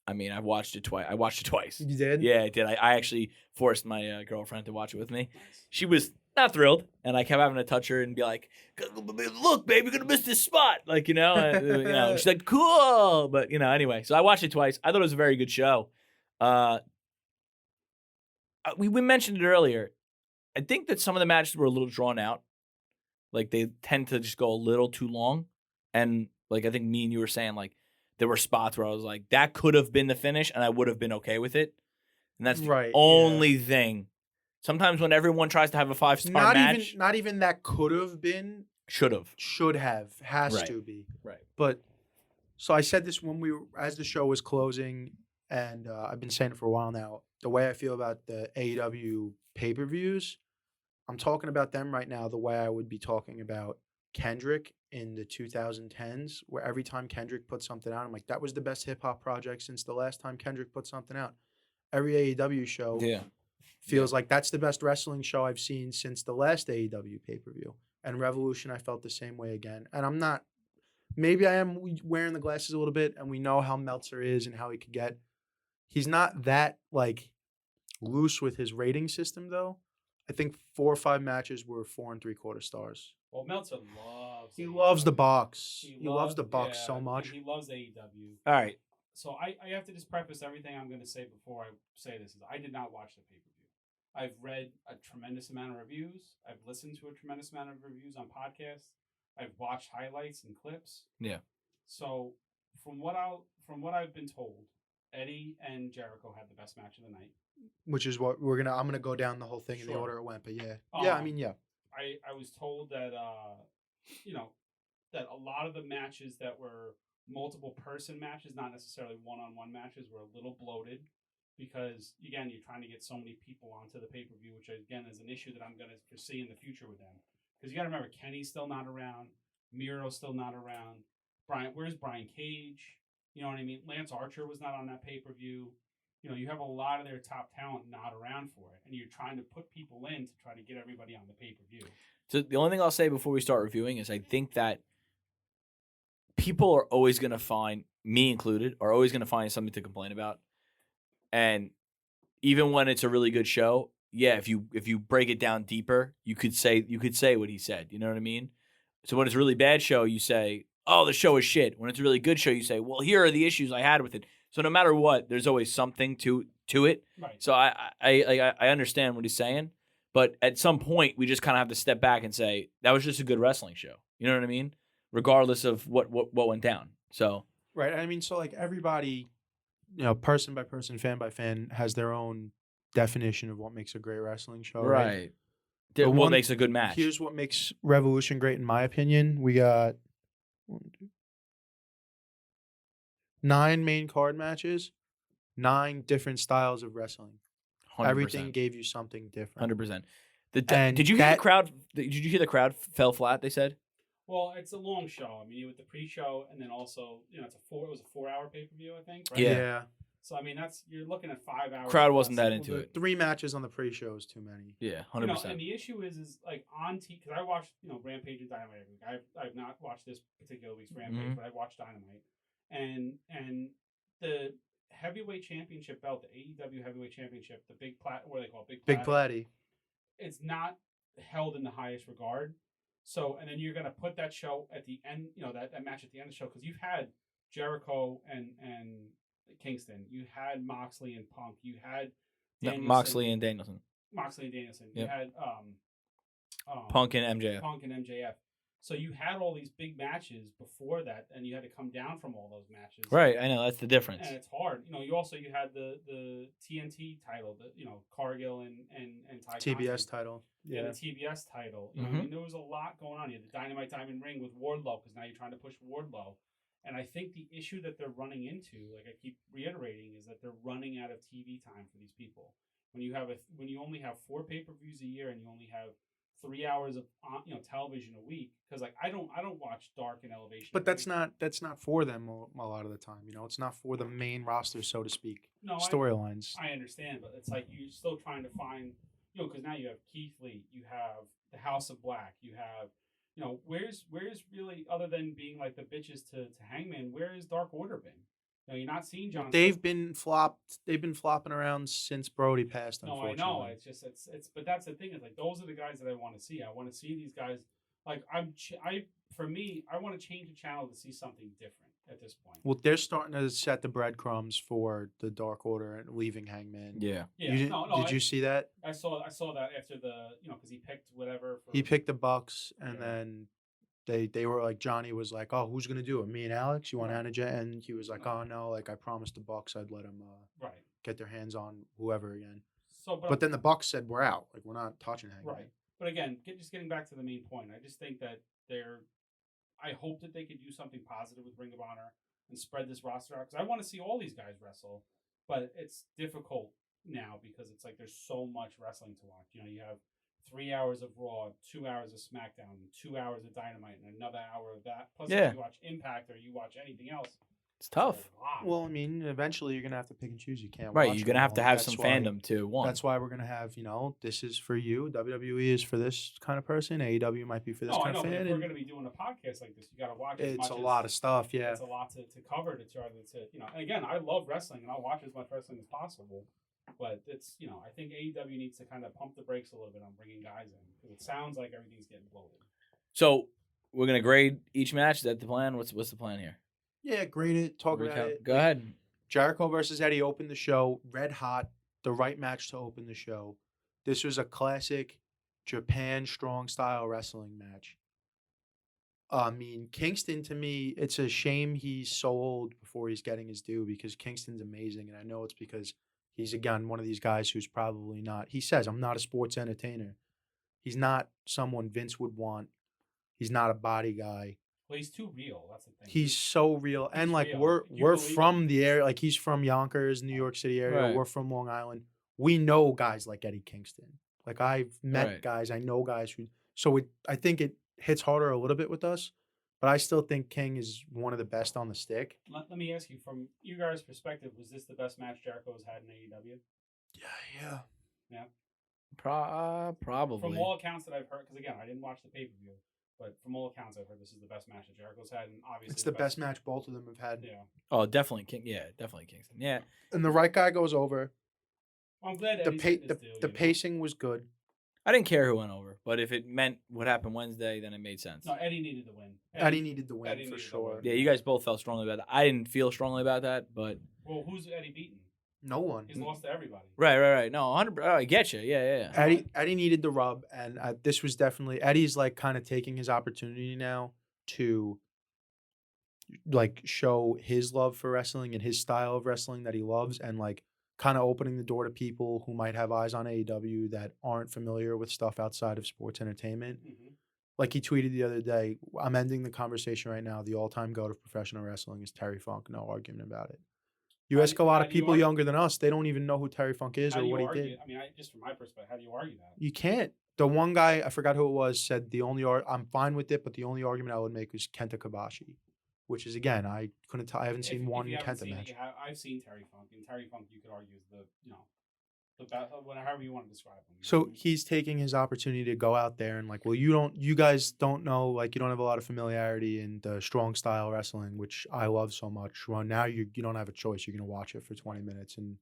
Speaker 2: I mean, I watched it twice.
Speaker 1: You did?
Speaker 2: Yeah, I did. I actually forced my girlfriend to watch it with me.
Speaker 3: Nice.
Speaker 2: She was not thrilled, and I kept having to touch her and be like, "Look, babe, you're gonna miss this spot." Like, she's like, "Cool," but anyway. So I watched it twice. I thought it was a very good show. We mentioned it earlier. I think that some of the matches were a little drawn out. Like, they tend to just go a little too long, and like I think me and you were saying, like, there were spots where I was like, that could have been the finish, and I would have been okay with it. And that's the only thing. Sometimes when everyone tries to have a 5-star match,
Speaker 1: not even that could have been,
Speaker 2: should have,
Speaker 1: has to be.
Speaker 2: Right.
Speaker 1: But so I said this as the show was closing, and I've been saying it for a while now. The way I feel about the AEW pay-per-views, I'm talking about them right now the way I would be talking about Kendrick in the 2010s, where every time Kendrick put something out, I'm like, that was the best hip-hop project since the last time Kendrick put something out. Every AEW show feels like that's the best wrestling show I've seen since the last AEW pay-per-view. And Revolution, I felt the same way again. And I'm not, maybe I am wearing the glasses a little bit, and we know how Meltzer is and how he could get. He's not that, like, loose with his rating system, though. I think 4 or 5 matches were 4 3/4 stars.
Speaker 3: Well, Meltzer loves.
Speaker 1: He loves the box. He loves the Bucks so much.
Speaker 3: He loves AEW.
Speaker 2: All right.
Speaker 3: So I have to just preface everything I'm going to say before I say this. Is I did not watch the pay-per-view. I've read a tremendous amount of reviews. I've listened to a tremendous amount of reviews on podcasts. I've watched highlights and clips.
Speaker 2: Yeah.
Speaker 3: So from what I've been told, Eddie and Jericho had the best match of the night.
Speaker 1: Which is what I'm gonna go down the whole thing in the order it went, but yeah.
Speaker 3: I was told that that a lot of the matches that were multiple person matches, not necessarily one-on-one matches, were a little bloated because again, you're trying to get so many people onto the pay-per-view, which again is an issue that I'm gonna foresee in the future with them. Because you gotta remember, Kenny's still not around, Miro's still not around. Where's Brian Cage? You know what I mean? Lance Archer was not on that pay-per-view. You have a lot of their top talent not around for it, and you're trying to put people in to try to get everybody on the pay-per-view.
Speaker 2: So the only thing I'll say before we start reviewing is I think that people are always going to find, me included, are always going to find something to complain about. And even when it's a really good show, yeah, if you break it down deeper, you could say what he said. You know what I mean? So when it's a really bad show, you say, "Oh, the show is shit." When it's a really good show, you say, "Well, here are the issues I had with it." So no matter what, there's always something to it.
Speaker 3: Right.
Speaker 2: So I understand what he's saying, but at some point we just kind of have to step back and say that was just a good wrestling show. You know what I mean? Regardless of what went down. So
Speaker 1: right. I mean, so like everybody, person by person, fan by fan, has their own definition of what makes a great wrestling show. Right.
Speaker 2: What makes a good match?
Speaker 1: Here's what makes Revolution great, in my opinion. We got 9 main card matches, 9 different styles of wrestling.
Speaker 2: 100%.
Speaker 1: Everything gave you something different.
Speaker 2: 100%. Did you hear the crowd? Did you hear the crowd fell flat? They said.
Speaker 3: Well, it's a long show. I mean, with the pre-show, and then also, it was a 4-hour pay-per-view, I think. Right?
Speaker 2: Yeah.
Speaker 3: So I mean, you're looking at 5 hours.
Speaker 2: Crowd
Speaker 3: of
Speaker 2: wasn't that
Speaker 3: wrestling.
Speaker 2: into
Speaker 1: the
Speaker 2: it.
Speaker 1: 3 matches on the pre-show is too many.
Speaker 2: Yeah,
Speaker 3: You know,
Speaker 2: 100%.
Speaker 3: and the issue is like on TV, because I watched Rampage and Dynamite every week. I've not watched this particular week's Rampage, but I watched Dynamite, and the heavyweight championship belt, the AEW heavyweight championship, the what do they call it?
Speaker 1: Big Platty.
Speaker 3: It's not held in the highest regard. So, and then you're gonna put that show at the end, that match at the end of the show, because you've had Jericho and Kingston, you had Moxley and Punk, you had
Speaker 2: Moxley and Danielson.
Speaker 3: Yep. You had
Speaker 2: Punk and MJF.
Speaker 3: So you had all these big matches before that, and you had to come down from all those matches.
Speaker 2: Right, I know that's the difference.
Speaker 3: And it's hard. You had the TNT title, Cargill and Ty
Speaker 1: TBS
Speaker 3: Conti.
Speaker 1: title.
Speaker 3: Yeah, the TBS title. I mean, there was a lot going on. You had the Dynamite Diamond Ring with Wardlow, because now you're trying to push Wardlow. And I think the issue that they're running into, like I keep reiterating, is that they're running out of TV time for these people. When you only have 4 pay-per-views a year and you only have 3 hours of television a week, because like I don't watch Dark and Elevation.
Speaker 1: But that's not for them a lot of the time. It's not for the main roster, so to speak.
Speaker 3: No,
Speaker 1: storylines.
Speaker 3: I understand, but it's like you're still trying to find, because now you have Keith Lee, you have the House of Black, you have, where's really, other than being like the bitches to Hangman, where has Dark Order been? You're not seeing John.
Speaker 1: They've been flopping around since Brody passed.
Speaker 3: No, I know. It's just but that's the thing. Is like those are the guys that I want to see. I want to see these guys. Like I want to change the channel to see something different at this point.
Speaker 1: Well, they're starting to set the breadcrumbs for the Dark Order and leaving Hangman.
Speaker 2: Yeah.
Speaker 1: Did you see that?
Speaker 3: I saw that after the because he picked whatever.
Speaker 1: He picked the Bucks, and then they were like, Johnny was like, oh, who's gonna do it? Me and Alex? You want Anna? And he was like, oh no, like I promised the Bucks I'd let them get their hands on whoever again.
Speaker 3: So,
Speaker 1: but then the Bucks said we're out, like we're not touching Hangman.
Speaker 3: Right. But again, just getting back to the main point, I just think that I hope that they could do something positive with Ring of Honor and spread this roster out, because I want to see all these guys wrestle, but it's difficult now because it's like there's so much wrestling to watch. You have 3 hours of Raw, 2 hours of SmackDown, 2 hours of Dynamite, and another hour of that. Plus, if you watch Impact or you watch anything else,
Speaker 2: it's tough.
Speaker 1: Well, I mean, eventually you're gonna have to pick and choose. You can't.
Speaker 2: Right,
Speaker 1: watch
Speaker 2: you're gonna have to have some fandom to one.
Speaker 1: That's why we're gonna have, this is for you. WWE is for this kind of person. AEW might be for this kind of fan.
Speaker 3: If we're gonna be doing a podcast like this, you gotta watch.
Speaker 1: It's a lot of stuff. Yeah,
Speaker 3: it's a lot to cover to try to And again, I love wrestling and I'll watch as much wrestling as possible. But it's I think AEW needs to kind of pump the brakes a little bit on bringing guys in, because it sounds like everything's getting bloated.
Speaker 2: So we're gonna grade each match. Is that the plan? What's the plan here?
Speaker 1: Yeah, grade it. Talk about it.
Speaker 2: Go ahead.
Speaker 1: Jericho versus Eddie opened the show. Red hot. The right match to open the show. This was a classic Japan strong style wrestling match. I mean, Kingston, to me, it's a shame he's so old before he's getting his due, because Kingston's amazing. And I know it's because he's, again, one of these guys who's probably not. He says, I'm not a sports entertainer. He's not someone Vince would want. He's not a body guy.
Speaker 3: Well, he's too real. That's the thing.
Speaker 1: He's so real.
Speaker 3: He's
Speaker 1: and, like,
Speaker 3: real.
Speaker 1: we're from the area. Like, he's from Yonkers, New York City area.
Speaker 2: Right.
Speaker 1: We're from Long Island. We know guys like Eddie Kingston. Like, I've met guys. I know guys who. So, I think it hits harder a little bit with us. But I still think King is one of the best on the stick.
Speaker 3: Let me ask you, from you guys' perspective, was this the best match Jericho's had in AEW?
Speaker 1: Yeah.
Speaker 2: Probably.
Speaker 3: From all accounts that I've heard, because again, I didn't watch the pay-per-view, but from all accounts I've heard, this is the best match that Jericho's had, and obviously
Speaker 1: it's the best match both of them have had.
Speaker 3: Yeah.
Speaker 2: Oh, definitely King. Yeah, definitely Kingston. Yeah.
Speaker 1: And the right guy goes over.
Speaker 3: Well, I'm glad
Speaker 1: the pacing was good.
Speaker 2: I didn't care who went over, but if it meant what happened Wednesday, then it made sense.
Speaker 3: No, Eddie needed the win.
Speaker 1: Eddie needed the win for sure.
Speaker 2: Yeah, you guys both felt strongly about that. I didn't feel strongly about that, but
Speaker 3: well, who's Eddie beaten?
Speaker 1: No one.
Speaker 3: He's lost to everybody.
Speaker 2: Right. No, 100. I get you. Yeah.
Speaker 1: Eddie needed the rub, and this was definitely Eddie's like kind of taking his opportunity now to like show his love for wrestling and his style of wrestling that he loves, and like kind of opening the door to people who might have eyes on AEW that aren't familiar with stuff outside of sports entertainment.
Speaker 3: Mm-hmm.
Speaker 1: Like he tweeted the other day, I'm ending the conversation right now. The all-time GOAT of professional wrestling is Terry Funk. No argument about it. You ask a lot of people younger than us, they don't even know who Terry Funk is or what he did.
Speaker 3: I mean, just from my perspective, how do you argue that?
Speaker 1: You can't. The one guy, I forgot who it was, said I'm fine with it, but the only argument I would make was Kenta Kobashi, which is again, I couldn't tell. I haven't seen one
Speaker 3: if you haven't
Speaker 1: Kenta
Speaker 3: seen
Speaker 1: match.
Speaker 3: It, I've seen Terry Funk, and Terry Funk, you could argue is the best, however you want to describe him.
Speaker 1: So he's taking his opportunity to go out there and like, well, you guys don't know, like you don't have a lot of familiarity in the strong style wrestling, which I love so much. Well, now you don't have a choice. You're gonna watch it for 20 minutes, and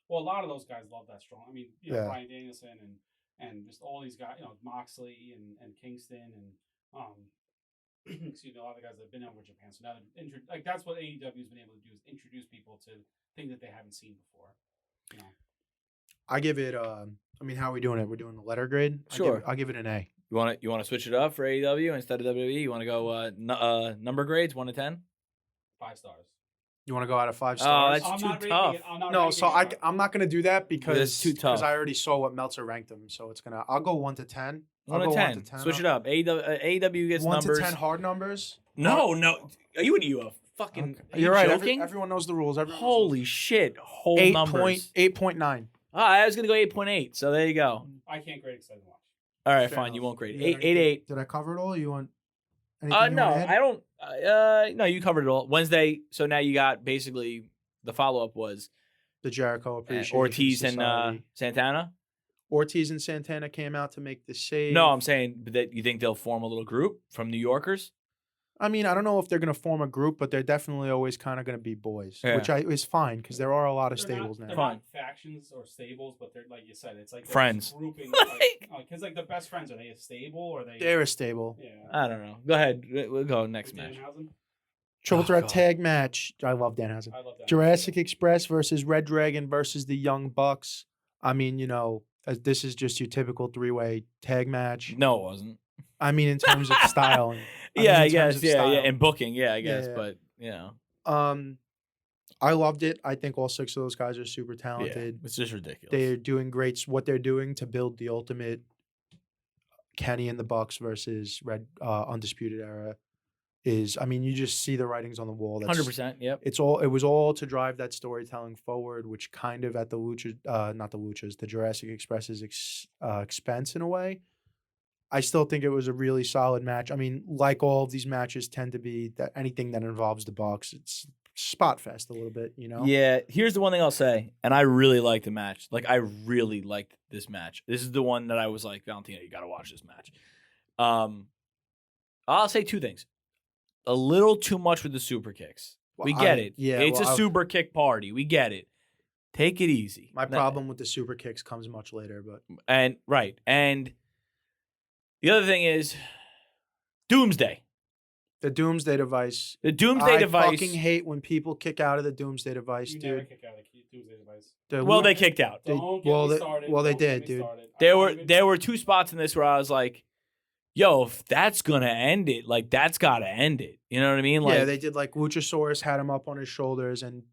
Speaker 3: a lot of those guys love that strong. I mean,
Speaker 1: Yeah.
Speaker 3: Bryan Danielson and just all these guys, Moxley and Kingston and excuse me, a lot of the guys that have been over Japan. So now they're that's what AEW has been able to do is introduce people to things that they haven't seen before.
Speaker 1: I give it. I mean, how are we doing it? We're doing the letter grade.
Speaker 2: Sure.
Speaker 1: I'll give it an A.
Speaker 2: You want to switch it up for AEW instead of WWE? You want to go number grades 1 to 10?
Speaker 3: 5 stars.
Speaker 1: You want to go out of 5
Speaker 2: Oh,
Speaker 1: stars?
Speaker 2: that's
Speaker 3: I'm
Speaker 2: too
Speaker 3: not rating
Speaker 2: tough.
Speaker 3: it. I'm not
Speaker 1: No,
Speaker 3: rating
Speaker 1: so
Speaker 3: it.
Speaker 1: I'm not gonna do that because
Speaker 2: It's too tough.
Speaker 1: I already saw what Meltzer ranked them. So I'll go 1 to 10.
Speaker 2: 1
Speaker 1: I'll
Speaker 2: to
Speaker 1: go
Speaker 2: 10. Switch it up. AEW gets
Speaker 1: 1
Speaker 2: numbers.
Speaker 1: to 10 hard numbers.
Speaker 2: No. Are you a fucking? Are you
Speaker 1: You're right.
Speaker 2: joking?
Speaker 1: Everyone knows the rules.
Speaker 2: Holy shit! Whole
Speaker 1: 8
Speaker 2: numbers.
Speaker 1: 8.9.
Speaker 2: I was gonna go 8.8. So there you go.
Speaker 3: I can't grade because I didn't watch.
Speaker 2: All right,
Speaker 1: Fair
Speaker 2: fine.
Speaker 1: enough.
Speaker 2: You won't grade
Speaker 1: You got
Speaker 2: 8.
Speaker 1: Did I cover it all? You want? Anything you
Speaker 2: No,
Speaker 1: wanna add?
Speaker 2: I don't. No, you covered it all. Wednesday. So now you got basically the follow up was
Speaker 1: The Jericho Appreciation
Speaker 2: Ortiz and
Speaker 1: Society.
Speaker 2: Santana.
Speaker 1: Ortiz and Santana came out to make the save.
Speaker 2: No, I'm saying that you think they'll form a little group from New Yorkers.
Speaker 1: I mean, I don't know if they're going to form a group, but they're definitely always kind of going to be boys,
Speaker 2: Yeah.
Speaker 1: which is fine because there are a lot of
Speaker 3: They're
Speaker 1: stables
Speaker 3: not,
Speaker 1: now.
Speaker 3: They're not factions or stables, but they're like you said, it's like
Speaker 2: Friends.
Speaker 3: grouping. Because like the best friends, are they a stable or are they?
Speaker 1: They're a stable.
Speaker 3: Yeah.
Speaker 2: I don't know. Go ahead. We'll go next
Speaker 3: With
Speaker 2: match.
Speaker 3: Danhausen?
Speaker 1: Triple
Speaker 2: Oh,
Speaker 1: threat
Speaker 2: God.
Speaker 1: tag match. I love Danhausen.
Speaker 3: I love that.
Speaker 1: Jurassic Express versus Red Dragon versus the Young Bucks. I mean, this is just your typical 3-way tag match.
Speaker 2: No, it wasn't.
Speaker 1: I mean, in terms of style.
Speaker 2: I
Speaker 1: in terms
Speaker 2: guess.
Speaker 1: of
Speaker 2: Yeah,
Speaker 1: style.
Speaker 2: and booking. Yeah, I guess.
Speaker 1: Yeah.
Speaker 2: But you know,
Speaker 1: I loved it. I think all 6 of those guys are super
Speaker 2: yeah,
Speaker 1: talented.
Speaker 2: it's just ridiculous.
Speaker 1: They're doing great. What they're doing to build the ultimate Kenny and the Bucks versus Undisputed Era is. I mean, you just see the writings on the wall.
Speaker 2: 100%. Yep.
Speaker 1: It was all to drive that storytelling forward, which kind of at the the Jurassic Express's expense in a way. I still think it was a really solid match. I mean, like all of these matches tend to be, that anything that involves the Bucks, it's spot fest a little bit,
Speaker 2: Yeah, here's the one thing I'll say, and I really liked the match. Like, I really liked this match. This is the one that I was like, Valentino, you got to watch this match. I'll say 2 things. A little too much with the super kicks. We get it.
Speaker 1: Yeah,
Speaker 2: it's a super kick party. We get it. Take it easy.
Speaker 1: My problem with the super kicks comes much later, but
Speaker 2: And the other thing is Doomsday.
Speaker 1: the Doomsday Device.
Speaker 2: The Doomsday
Speaker 1: I
Speaker 2: Device.
Speaker 1: fucking hate when people kick out of the Doomsday Device,
Speaker 3: You never
Speaker 1: dude.
Speaker 3: kick out of the Tuesday device.
Speaker 2: Well, they kicked out.
Speaker 3: Don't get
Speaker 1: well,
Speaker 3: me
Speaker 1: they-
Speaker 3: started.
Speaker 1: well, they
Speaker 3: Don't get
Speaker 1: did,
Speaker 3: me
Speaker 1: dude.
Speaker 3: started.
Speaker 2: There were 2 spots in this where I was like, yo, if that's gonna end it, like that's gotta end it. You know what I mean? Like,
Speaker 1: Yeah, they did like Luchasaurus had him up on his shoulders, and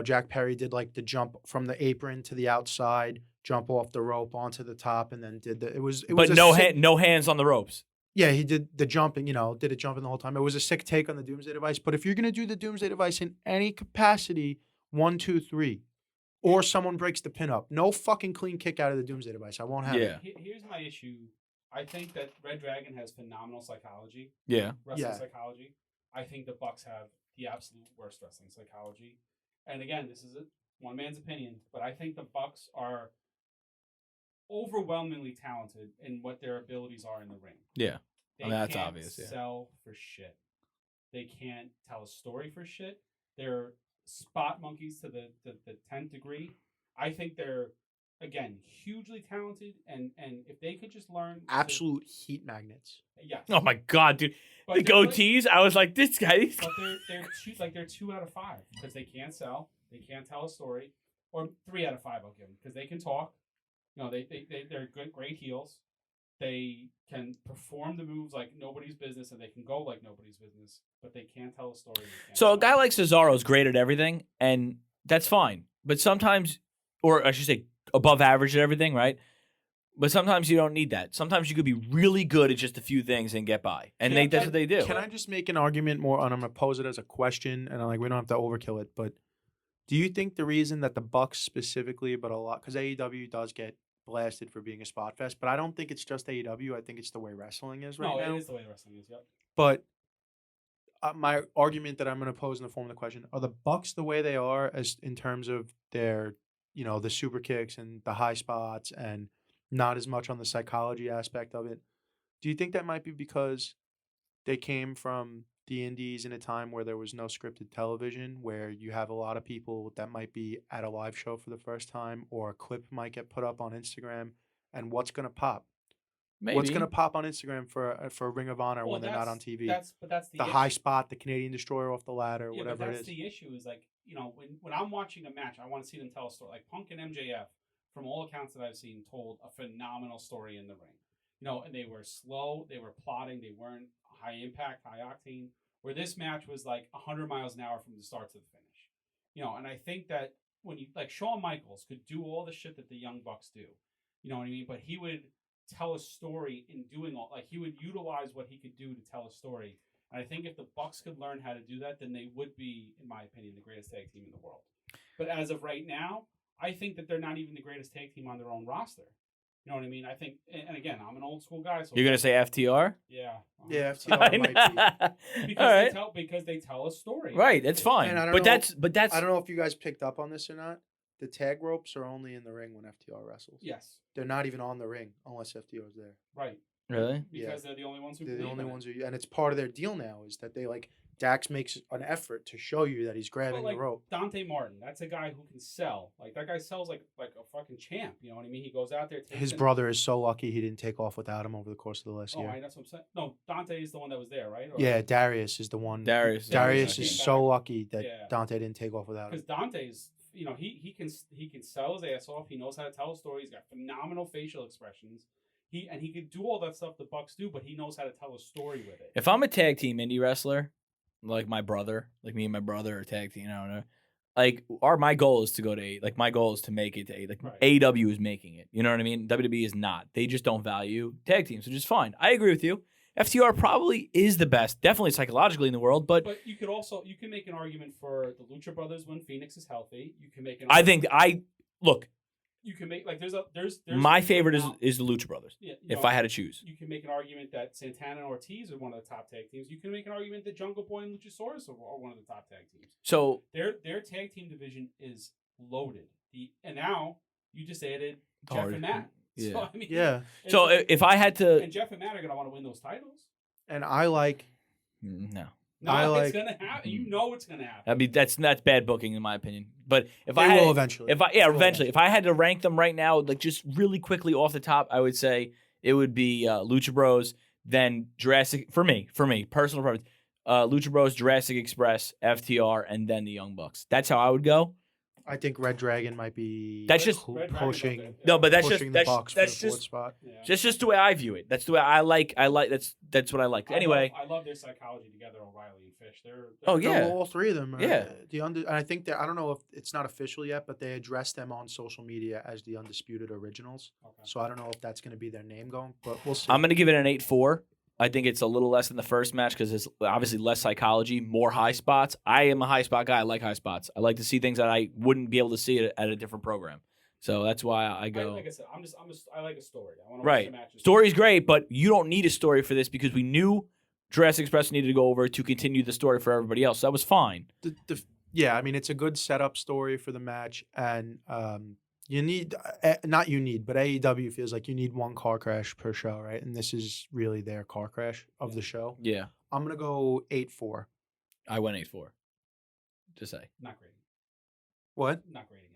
Speaker 1: Jack Perry did like the jump from the apron to the outside, jump off the rope onto the top, and then did the. It was
Speaker 2: but
Speaker 1: a
Speaker 2: no
Speaker 1: sick-
Speaker 2: no hands on the ropes.
Speaker 1: Yeah, he did the jumping. Did it jumping the whole time. It was a sick take on the Doomsday Device. But if you're gonna do the Doomsday Device in any capacity, 1, 2, 3, or someone breaks the pin up, no fucking clean kick out of the Doomsday Device. I won't have it.
Speaker 3: Here's my issue. I think that Red Dragon has phenomenal psychology,
Speaker 2: Yeah.
Speaker 3: wrestling
Speaker 1: Yeah.
Speaker 3: psychology. I think the Bucks have the absolute worst wrestling psychology. And again, this is one man's opinion, but I think the Bucks are overwhelmingly talented in what their abilities are in the ring.
Speaker 2: Yeah.
Speaker 3: They
Speaker 2: I mean, that's
Speaker 3: can't
Speaker 2: obvious, yeah.
Speaker 3: sell for shit. They can't tell a story for shit. They're spot monkeys to the 10th degree. I think they're, again, hugely talented, and if they could just learn
Speaker 1: Absolute heat magnets.
Speaker 3: yes.
Speaker 2: Oh my god, dude.
Speaker 3: But
Speaker 2: The
Speaker 3: they're like-
Speaker 2: goatees, I was like, this guy.
Speaker 3: but they're 2 out of 5 because they can't sell, they can't tell a story, or 3 out of 5 I'll give them because they can talk. They're great heels. They can perform the moves like nobody's business, and they can go like nobody's business, but they can't tell a story. They can't
Speaker 2: So a
Speaker 3: sell.
Speaker 2: guy like Cesaro's great at everything, and that's fine. But sometimes, or I should say, above average at everything, right? But sometimes you don't need that. Sometimes you could be really good at just a few things and get by, and
Speaker 3: Yeah,
Speaker 2: that's what they do.
Speaker 1: Can I just make an argument more? And I'm gonna pose it as a question, and we don't have to overkill it. But do you think the reason that the Bucks specifically, but a lot, because AEW does get blasted for being a spot fest. But I don't think it's just AEW. I think it's the way wrestling is right now.
Speaker 3: it is the way wrestling is. Yep.
Speaker 1: But my argument that I'm going to pose in the form of the question: are the Bucks the way they are as in terms of their, the super kicks and the high spots and not as much on the psychology aspect of it? Do you think that might be because they came from the indies in a time where there was no scripted television, where you have a lot of people that might be at a live show for the first time, or a clip might get put up on Instagram, and what's going to pop?
Speaker 2: Maybe.
Speaker 1: What's going to pop on Instagram for Ring of Honor when they're not on TV?
Speaker 3: That's
Speaker 1: the high spot, the Canadian Destroyer off the ladder,
Speaker 3: yeah,
Speaker 1: whatever
Speaker 3: but
Speaker 1: it
Speaker 3: that's
Speaker 1: is.
Speaker 3: the issue is like, when I'm watching a match, I want to see them tell a story. Like Punk and MJF, from all accounts that I've seen, told a phenomenal story in the ring. And they were slow, they were plotting, they weren't high impact, high octane. Where this match was like 100 miles an hour from the start to the finish. And I think that when you like Shawn Michaels could do all the shit that the Young Bucks do. You know what I mean? But he would tell a story in doing he would utilize what he could do to tell a story. And I think if the Bucks could learn how to do that, then they would be, in my opinion, the greatest tag team in the world. But as of right now, I think that they're not even the greatest tag team on their own roster. You know what I mean? I think, and again, I'm an old school guy. So
Speaker 2: You're gonna say FTR?
Speaker 3: Yeah.
Speaker 1: Yeah, FTR might be.
Speaker 3: Because they tell a story.
Speaker 2: Right, that's fine. But that's
Speaker 1: I don't know if you guys picked up on this or not. The tag ropes are only in the ring when FTR wrestles.
Speaker 3: Yes.
Speaker 1: They're not even on the ring unless FTR is there.
Speaker 3: Right.
Speaker 2: Really?
Speaker 3: Because they're the only ones who
Speaker 1: They're the only ones who, and it's part of their deal now is that they Dax makes an effort to show you that he's grabbing the rope.
Speaker 3: Dante Martin, that's a guy who can sell. Like that guy sells like a fucking champ. You know what I mean? He goes out there.
Speaker 1: His brother is so lucky he didn't take off without him over the course of the last year.
Speaker 3: Right, that's what I'm saying. No, Dante is the one that was there, right?
Speaker 1: Yeah, Darius is the one.
Speaker 2: Darius
Speaker 1: is so lucky that Dante didn't take off without him.
Speaker 3: Because Dante's, he can sell his ass off. He knows how to tell a story. He's got phenomenal facial expressions. He can do all that stuff the Bucks do, but he knows how to tell a story with it.
Speaker 2: If I'm a tag team indie wrestler, like my brother, like me and my brother are tag team, I don't know. Like my goal is to go to my goal is to make it to
Speaker 3: right.
Speaker 2: AEW is making it. You know what I mean? WWE is not. They just don't value tag teams, which is fine. I agree with you. FTR probably is the best, definitely psychologically in the world, but
Speaker 3: you can make an argument for the Lucha Brothers when Phoenix is healthy. You can make an
Speaker 2: look.
Speaker 3: You can make there's
Speaker 2: my favorite is the Lucha Brothers.
Speaker 3: Yeah,
Speaker 2: if I had to choose,
Speaker 3: you can make an argument that Santana and Ortiz are one of the top tag teams. You can make an argument that Jungle Boy and Luchasaurus are one of the top tag teams.
Speaker 2: So
Speaker 3: their tag team division is loaded. And now you just added Jeff and Matt.
Speaker 2: Yeah.
Speaker 3: So, I mean,
Speaker 2: yeah. So if I had to,
Speaker 3: and Jeff and Matt are gonna want to win those titles.
Speaker 1: And I like
Speaker 2: no.
Speaker 3: It's gonna happen. You know it's gonna happen.
Speaker 2: I mean, that's bad booking in my opinion. But if
Speaker 1: they will eventually.
Speaker 2: Eventually. If I had to rank them right now, like just really quickly off the top, I would say it would be Lucha Bros, then Jurassic for me, personal preference. Lucha Bros, Jurassic Express, FTR, and then the Young Bucks. That's how I would go.
Speaker 1: I think Red Dragon might be.
Speaker 2: That's just
Speaker 1: pushing.
Speaker 2: No, but that's
Speaker 1: just
Speaker 2: spot. Yeah. Just the way I view it. That's the way I like. That's what I like. Anyway,
Speaker 3: I love their psychology together. O'Reilly and Fish.
Speaker 2: They're
Speaker 1: all three of them.
Speaker 2: Yeah.
Speaker 1: And I think that I don't know if it's not official yet, but they addressed them on social media as the Undisputed Originals. Okay. So I don't know if that's going to be their name going, but we'll see.
Speaker 2: I'm going to give it an 8-4. I think it's a little less than the first match because it's obviously less psychology, more high spots. I am a high spot guy. I like high spots. I like to see things that I wouldn't be able to see at a different program. So that's why I go.
Speaker 3: Like I said, I like a story. I want to
Speaker 2: watch the matches. Story's great, but you don't need a story for this because we knew Jurassic Express needed to go over to continue the story for everybody else. So that was fine.
Speaker 1: Yeah, I mean, it's a good setup story for the match, and you need not you need, but AEW feels like you need one car crash per show, right? And this is really their car crash of the show.
Speaker 2: Yeah,
Speaker 1: I'm gonna go 8-4.
Speaker 2: I went 8-4. To say,
Speaker 3: not grading.
Speaker 1: What?
Speaker 3: Not grading it.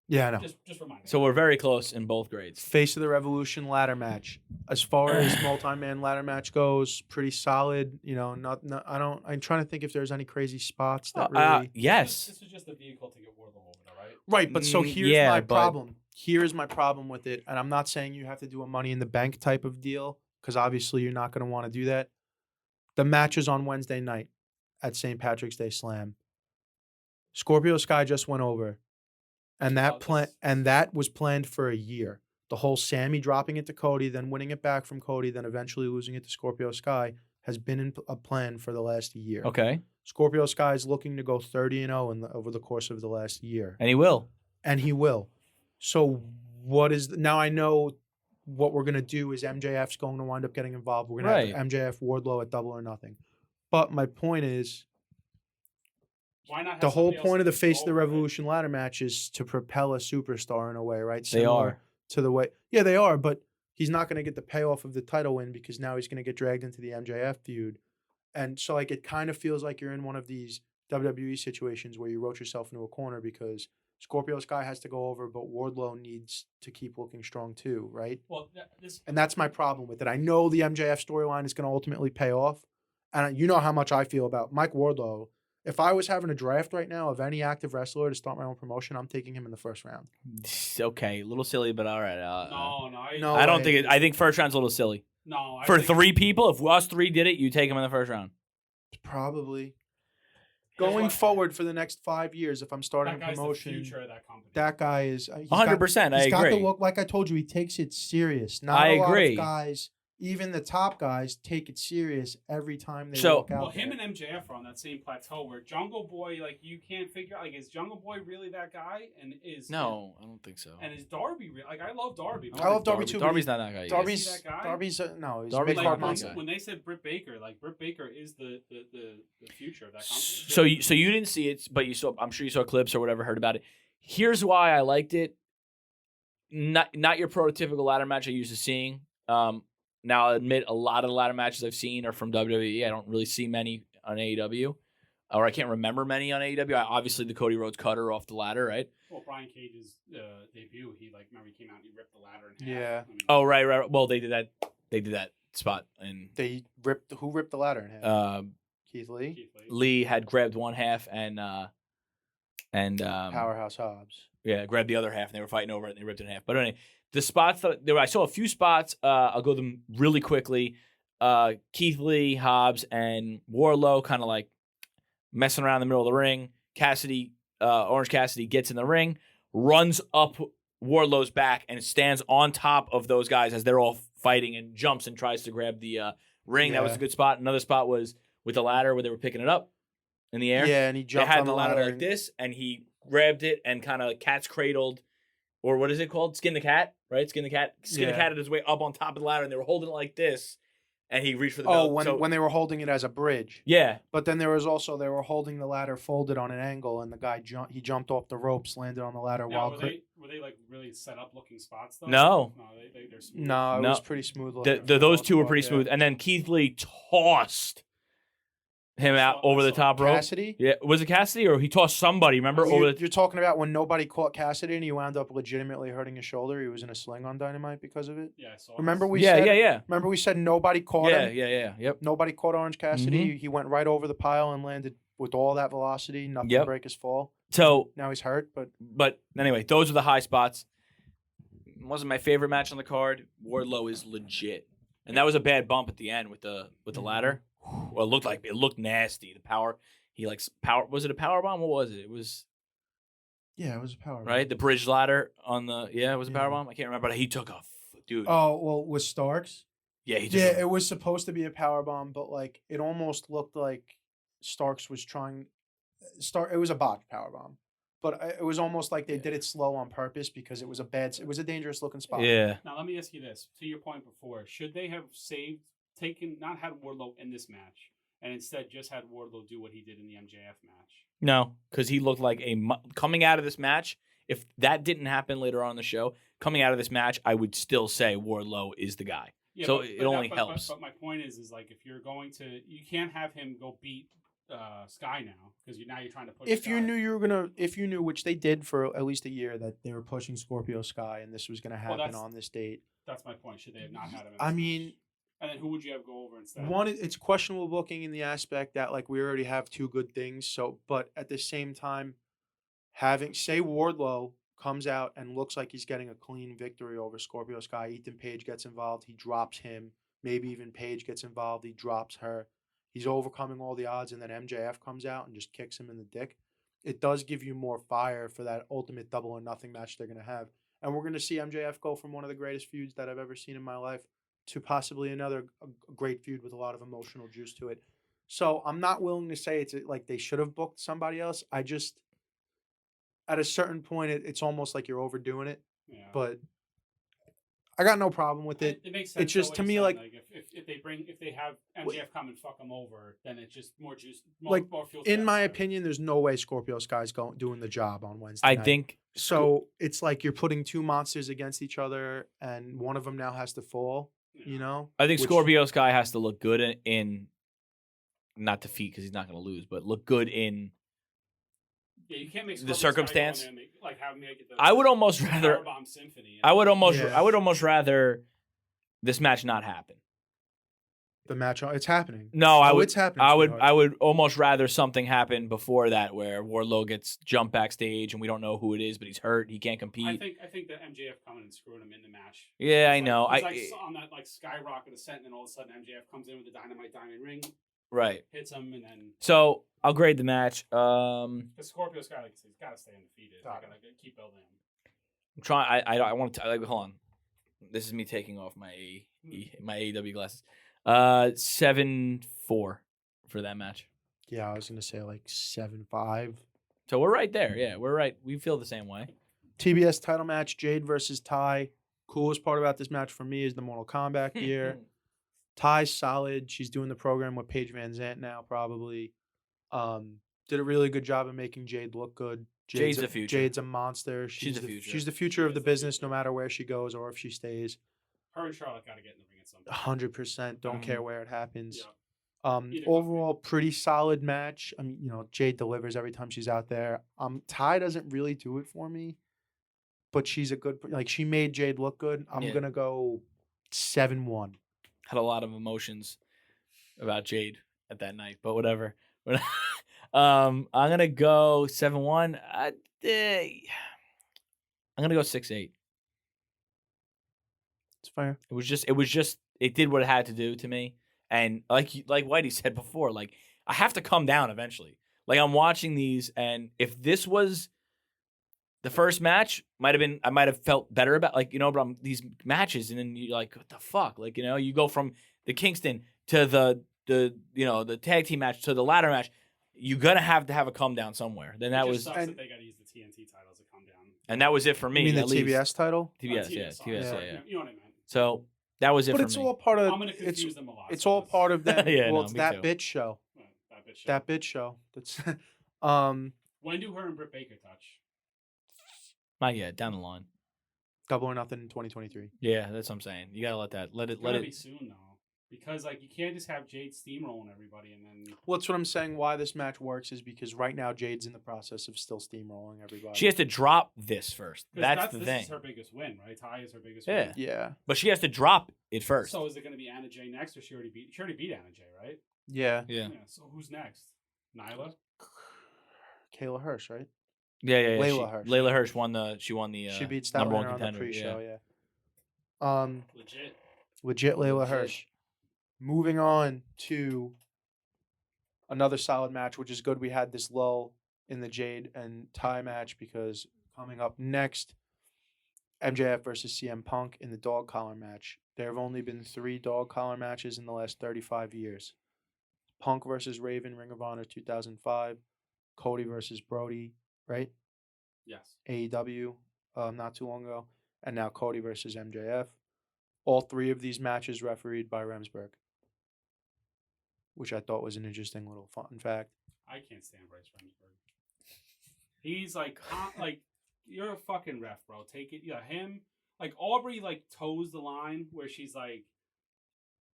Speaker 1: Yeah, I know.
Speaker 3: Just remind me.
Speaker 2: So we're very close in both grades.
Speaker 1: Face of the Revolution ladder match. As far as multi-man ladder match goes, pretty solid. I'm trying to think if there's any crazy spots that really.
Speaker 2: Yes.
Speaker 3: This was just a vehicle to get Wardlow over there, right?
Speaker 1: Right, but so here's my problem. Here's my problem with it, and I'm not saying you have to do a Money in the Bank type of deal because obviously you're not going to want to do that. The match is on Wednesday night at St. Patrick's Day Slam. Scorpio Sky just went over. And that was planned for a year. The whole Sammy dropping it to Cody, then winning it back from Cody, then eventually losing it to Scorpio Sky has been in a plan for the last year.
Speaker 2: Okay.
Speaker 1: Scorpio Sky is looking to go 30-0 over the course of the last year.
Speaker 2: And he will.
Speaker 1: So now I know what we're gonna do is MJF's going to wind up getting involved. We're gonna have MJF Wardlow at Double or Nothing. But my point is,
Speaker 3: why not have
Speaker 1: the whole
Speaker 3: somebody else
Speaker 1: point of the
Speaker 3: take
Speaker 1: Face of the
Speaker 3: over, right?
Speaker 1: Revolution ladder match is to propel a superstar in a way, right?
Speaker 2: They
Speaker 1: Similar
Speaker 2: are.
Speaker 1: to the way, yeah, they are. But he's not gonna get the payoff of the title win because now he's gonna get dragged into the MJF feud, and so like it kind of feels like you're in one of these WWE situations where you wrote yourself into a corner because Scorpio Sky has to go over, but Wardlow needs to keep looking strong too, right?
Speaker 3: Well,
Speaker 1: And that's my problem with it. I know the MJF storyline is going to ultimately pay off, and you know how much I feel about Mike Wardlow. If I was having a draft right now of any active wrestler to start my own promotion, I'm taking him in the first round.
Speaker 2: Okay, a little silly, but all right.
Speaker 3: no,
Speaker 2: I don't
Speaker 1: way.
Speaker 2: think it. I think first round's a little silly.
Speaker 3: No,
Speaker 2: For 3 people, if us 3 did it, you take them in the first round.
Speaker 1: Probably.
Speaker 3: Here's
Speaker 1: Going
Speaker 3: what-
Speaker 1: forward for the next 5 years, if I'm starting
Speaker 3: that
Speaker 1: a
Speaker 3: guy's
Speaker 1: promotion,
Speaker 3: the future of that company.
Speaker 1: that guy is
Speaker 2: 100%. I
Speaker 1: He's got the
Speaker 2: agree.
Speaker 1: look, like I told you, he takes it serious. Not
Speaker 2: I
Speaker 1: a lot
Speaker 2: agree.
Speaker 1: of guys, even the top guys, take it serious every time they
Speaker 2: So-
Speaker 1: walk out
Speaker 3: Well, him
Speaker 1: there.
Speaker 3: and MJF are on that same plateau where Jungle Boy, like, you can't figure out, like, is Jungle Boy really that guy? And is
Speaker 2: No, I don't think so.
Speaker 3: And is Darby real? Like, I love Darby.
Speaker 1: I love Darby too, but
Speaker 2: Darby's not that guy.
Speaker 1: Darby's
Speaker 3: that guy?
Speaker 1: Darby's no, he's
Speaker 2: Darby's
Speaker 1: mid
Speaker 2: not
Speaker 1: card
Speaker 2: that
Speaker 1: monster.
Speaker 2: guy.
Speaker 3: when they said Britt Baker, like, Britt Baker is the future of that company.
Speaker 2: So you didn't see it, but you saw. I'm sure you saw clips or whatever, heard about it. Here's why I liked it. Not your prototypical ladder match I used to seeing. Now I'll admit a lot of the ladder matches I've seen are from WWE. I don't really see many on AEW, or I can't remember many on AEW. Obviously, the Cody Rhodes cutter off the ladder, right?
Speaker 3: Well, Brian Cage's debut, remember he came out and he ripped the ladder in half.
Speaker 1: Yeah.
Speaker 3: I mean,
Speaker 2: Oh, right. Well, they did that. They did that spot, and
Speaker 1: Who ripped the ladder in half? Keith Lee,
Speaker 3: Keith Lee.
Speaker 2: Lee had grabbed one half and
Speaker 1: Powerhouse Hobbs.
Speaker 2: yeah, grabbed the other half, and they were fighting over it, and they ripped it in half. But anyway, the spots I saw a few spots. I'll go them really quickly. Keith Lee, Hobbs, and Wardlow kind of like messing around in the middle of the ring. Orange Cassidy gets in the ring, runs up Wardlow's back, and stands on top of those guys as they're all fighting, and jumps and tries to grab the ring. That was a good spot. Another spot was with the ladder where they were picking it up in the air.
Speaker 1: Yeah, and he
Speaker 2: They
Speaker 1: jumped
Speaker 2: had
Speaker 1: on
Speaker 2: the ladder like
Speaker 1: and-
Speaker 2: this, and he grabbed it and kind of cat's cradled, or what is it called? Skin the cat, right? Skin the cat
Speaker 1: Yeah.
Speaker 2: had his way up on top of the ladder, and they were holding it like this, and he reached for the
Speaker 1: Oh,
Speaker 2: belt.
Speaker 1: when they were holding it as a bridge.
Speaker 2: Yeah,
Speaker 1: But then there was also they were holding the ladder folded on an angle, and the guy jumped off the ropes, landed on the ladder
Speaker 3: Now,
Speaker 1: while.
Speaker 3: were they like really set up looking spots though?
Speaker 2: No.
Speaker 3: They're smooth.
Speaker 1: No, it
Speaker 2: No.
Speaker 1: was pretty smooth. looking for the
Speaker 2: those
Speaker 1: most
Speaker 2: two were
Speaker 1: part,
Speaker 2: pretty
Speaker 1: yeah.
Speaker 2: smooth, and then Keith Lee tossed him out over the top rope.
Speaker 1: Cassidy.
Speaker 2: Yeah, was it Cassidy or he tossed somebody? Remember over the
Speaker 1: You're talking about when nobody caught Cassidy and he wound up legitimately hurting his shoulder. He was in a sling on Dynamite because of it.
Speaker 3: Yeah, I saw
Speaker 1: Remember
Speaker 3: this.
Speaker 1: we
Speaker 2: yeah,
Speaker 1: said.
Speaker 2: yeah, yeah,
Speaker 1: Remember we said nobody caught
Speaker 2: yeah,
Speaker 1: him.
Speaker 2: yeah, yep.
Speaker 1: Nobody caught Orange Cassidy.
Speaker 2: Mm-hmm.
Speaker 1: He went right over the pile and landed with all that velocity. Nothing to
Speaker 2: Yep.
Speaker 1: break his fall.
Speaker 2: So,
Speaker 1: Now he's hurt,
Speaker 2: but anyway, those are the high spots. Wasn't my favorite match on the card. Wardlow is legit, and that was a bad bump at the end with the ladder. Well, it looked nasty. The power, was it a power bomb? What was it? It was
Speaker 1: yeah, it was a power.
Speaker 2: right. The bridge ladder on the it was a
Speaker 1: Yeah.
Speaker 2: power bomb. I can't remember, but he took dude.
Speaker 1: Oh well, with Starks.
Speaker 2: Yeah, he took
Speaker 1: Yeah, it was supposed to be a power bomb, but like it almost looked like Starks was trying. It was a botched power bomb, but it was almost like they did it slow on purpose because it was a dangerous looking spot.
Speaker 2: Yeah.
Speaker 3: Now let me ask you this: to your point before, should they have not had Wardlow in this match, and instead just had Wardlow do what he did in the MJF match?
Speaker 2: No, because he looked like coming out of this match. If that didn't happen later on in the show, coming out of this match, I would still say Wardlow is the guy.
Speaker 3: Yeah,
Speaker 2: So it only helps.
Speaker 3: But my point is like if you're going to, you can't have him go beat Sky now because now you're trying to push.
Speaker 1: If you
Speaker 3: Sky.
Speaker 1: knew, which they did for at least a year, that they were pushing Scorpio Sky and this was going to happen
Speaker 3: that's-
Speaker 1: on this date.
Speaker 3: That's my point. Should they have not had him? In
Speaker 1: I
Speaker 3: this
Speaker 1: mean,
Speaker 3: match? And then who would you have go over instead?
Speaker 1: one, it's questionable booking in the aspect that like we already have two good things. So, but at the same time, say Wardlow comes out and looks like he's getting a clean victory over Scorpio Sky. Ethan Page gets involved. He drops him. Maybe even Page gets involved. He drops her. He's overcoming all the odds, and then MJF comes out and just kicks him in the dick. It does give you more fire for that ultimate double or nothing match they're going to have. And we're going to see MJF go from one of the greatest feuds that I've ever seen in my life to possibly another great feud with a lot of emotional juice to it. So I'm not willing to say it's like they should have booked somebody else. I just, at a certain point, it's almost like you're overdoing it.
Speaker 3: Yeah.
Speaker 1: But I got no problem with it.
Speaker 3: It makes sense.
Speaker 1: It's just
Speaker 3: though,
Speaker 1: to
Speaker 3: what
Speaker 1: me
Speaker 3: you're
Speaker 1: like
Speaker 3: saying. If they have MJF come and fuck them over, then it's just more juice,
Speaker 1: like
Speaker 3: more fuel.
Speaker 1: in my opinion, there's no way Scorpio Sky's doing the job on Wednesday
Speaker 2: I
Speaker 1: night.
Speaker 2: think
Speaker 1: So it's like you're putting two monsters against each other, and one of them now has to fall. You know,
Speaker 2: I think
Speaker 1: Which-
Speaker 2: Scorpio Sky has to look good in not defeat because he's not going to lose, but look good in.
Speaker 3: Yeah, you can't make
Speaker 2: The
Speaker 3: Scorpio Sky go in
Speaker 2: circumstance.
Speaker 3: there and have him make it.
Speaker 2: I would almost
Speaker 3: the
Speaker 2: rather.
Speaker 3: Powerbomb Symphony.
Speaker 2: I would almost.
Speaker 1: Yeah.
Speaker 2: I would almost rather this match not happen.
Speaker 1: the match, it's happening.
Speaker 2: No, I would.
Speaker 1: It's happening.
Speaker 2: I would.
Speaker 1: sweetheart.
Speaker 2: I would almost rather something happen before that, where Wardlow gets jumped backstage and we don't know who it is, but he's hurt. He can't compete.
Speaker 3: I think that MJF coming and screwing him in the match.
Speaker 2: Yeah, I
Speaker 3: It's
Speaker 2: know.
Speaker 3: He's like on that like skyrocket ascent, and then all of a sudden MJF comes in with the Dynamite Diamond Ring,
Speaker 2: Right.
Speaker 3: hits him, and then
Speaker 2: So I'll grade the match.
Speaker 3: the Scorpio Sky, like I said, he's got to stay undefeated. They're gonna keep building him.
Speaker 2: I'm trying. I want to. Hold on. This is me taking off my my AEW glasses. 7-4 for that match.
Speaker 1: Yeah, I was gonna say like 7-5.
Speaker 2: So we're right there. Yeah, we're right. We feel the same way.
Speaker 1: TBS title match: Jade versus Ty. Coolest part about this match for me is the Mortal Kombat gear. Ty's solid. She's doing the program with Paige Van Zant now, probably. Did a really good job of making Jade look good.
Speaker 2: Jade's the future.
Speaker 1: Jade's a monster.
Speaker 2: She's the future.
Speaker 1: She's the future of the business, no matter where she goes or if she stays.
Speaker 3: Her and Charlotte got to get in the ring at some point.
Speaker 1: 100%. Don't care where it happens.
Speaker 3: Yeah. Either
Speaker 1: Overall, pretty solid match. I mean, Jade delivers every time she's out there. Ty doesn't really do it for me, but she's a good. Like she made Jade look good. I'm
Speaker 2: Yeah.
Speaker 1: gonna go 7-1.
Speaker 2: Had a lot of emotions about Jade at that night, but whatever. I'm gonna go 7-1. I'm gonna go 6-8.
Speaker 1: It's fair.
Speaker 2: It was just it did what it had to do to me. And like Whitey said before, like I have to come down eventually. Like I'm watching these, and if this was the first match, I might have felt better about but these matches, and then you're like, what the fuck? Like, you go from the Kingston to the tag team match to the ladder match. You're gonna have to have a come down somewhere. Then that
Speaker 3: It
Speaker 2: was
Speaker 3: just sucks that they got to use the TNT titles to come down.
Speaker 2: and that was it for me.
Speaker 1: You mean the
Speaker 2: at least.
Speaker 1: TBS title?
Speaker 2: TBS,
Speaker 3: TBS,
Speaker 2: yeah,
Speaker 3: sorry.
Speaker 2: yeah.
Speaker 3: You know what I meant.
Speaker 2: So that was it
Speaker 1: But
Speaker 2: for
Speaker 1: it's
Speaker 2: me.
Speaker 1: all part of.
Speaker 3: I'm gonna confuse them a lot.
Speaker 1: It's
Speaker 3: so
Speaker 1: all part of them.
Speaker 2: Yeah,
Speaker 1: well,
Speaker 2: no,
Speaker 1: it's
Speaker 2: me
Speaker 1: that
Speaker 2: too.
Speaker 1: bitch show.
Speaker 3: That bitch show.
Speaker 1: That bitch show. That's.
Speaker 3: When do her and Britt Baker touch?
Speaker 2: Not yet, down the line.
Speaker 1: Double or nothing in 2023.
Speaker 2: Yeah, that's what I'm saying. You gotta let
Speaker 3: It's gonna be soon though, because like you can't just have Jade steamrolling everybody and then.
Speaker 1: Well, that's what I'm saying. Why this match works is because right now Jade's in the process of still steamrolling everybody.
Speaker 2: She has to drop this first.
Speaker 3: 'Cause
Speaker 2: That's the
Speaker 3: this
Speaker 2: thing.
Speaker 3: is her biggest win, right? Ty is her biggest
Speaker 2: Yeah.
Speaker 3: win.
Speaker 1: Yeah.
Speaker 2: But she has to drop it first.
Speaker 3: So is it going to be Anna Jay next, or she already beat Anna Jay, right?
Speaker 1: Yeah.
Speaker 2: yeah.
Speaker 3: So who's next? Nyla.
Speaker 1: Kayla Hirsch, right?
Speaker 2: Yeah.
Speaker 1: Layla Hirsch.
Speaker 2: Layla Hirsch won the. She won the.
Speaker 1: She beat
Speaker 2: number
Speaker 1: Statlander
Speaker 2: one
Speaker 1: on the
Speaker 2: contender.
Speaker 1: pre-show.
Speaker 2: Yeah.
Speaker 1: Yeah. Legit Layla
Speaker 2: Legit.
Speaker 1: Hirsch. Moving on to another solid match, which is good. We had this lull in the Jade and Ty match because coming up next, MJF versus CM Punk in the dog collar match. There have only been 3 dog collar matches in the last 35 years. Punk versus Raven, Ring of Honor 2005. Cody versus Brody, right?
Speaker 3: Yes.
Speaker 1: AEW not too long ago. And now Cody versus MJF. All 3 of these matches refereed by Remsburg, which I thought was an interesting little fun fact.
Speaker 3: I can't stand Bryce Remsburg. He's like, you're a fucking ref, bro. Take it. Yeah, him. Like Aubrey, toes the line where she's like,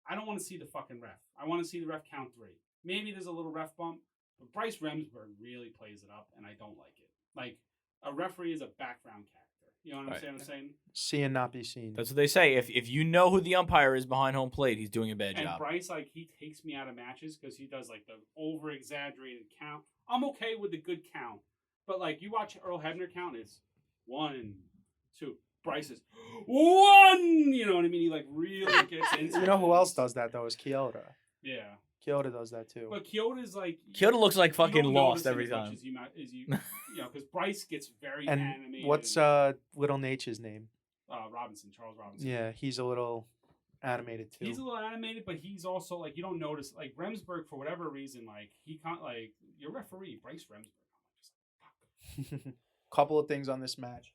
Speaker 3: I don't want to see the fucking ref. I want to see the ref count 3. Maybe there's a little ref bump, but Bryce Remsburg really plays it up, and I don't like it. Like a referee is a background character. You know what I'm saying?
Speaker 1: See and not be seen.
Speaker 2: That's what they say. If you know who the umpire is behind home plate, he's doing a bad
Speaker 3: And
Speaker 2: job.
Speaker 3: Bryce, he takes me out of matches because he does the over exaggerated count. I'm okay with the good count, but you watch Earl Hebner count, it's 1, 2. Bryce is 1. You know what I mean? He really gets into.
Speaker 1: You know who else does that though is Kyoto.
Speaker 3: Yeah,
Speaker 1: Kyoto does that too.
Speaker 3: but Kyoto's
Speaker 2: Kyoto looks like
Speaker 3: you
Speaker 2: fucking
Speaker 3: don't
Speaker 2: lost
Speaker 3: notice it
Speaker 2: every
Speaker 3: as much
Speaker 2: time.
Speaker 3: as you because Bryce gets very
Speaker 1: And
Speaker 3: animated.
Speaker 1: what's Little Nature's name?
Speaker 3: Robinson, Charles Robinson.
Speaker 1: Yeah, he's a little animated too.
Speaker 3: He's a little animated, but he's also you don't notice Remsburg for whatever reason he can't your referee Bryce Remsburg. I'm just fuck.
Speaker 1: Couple of things on this match.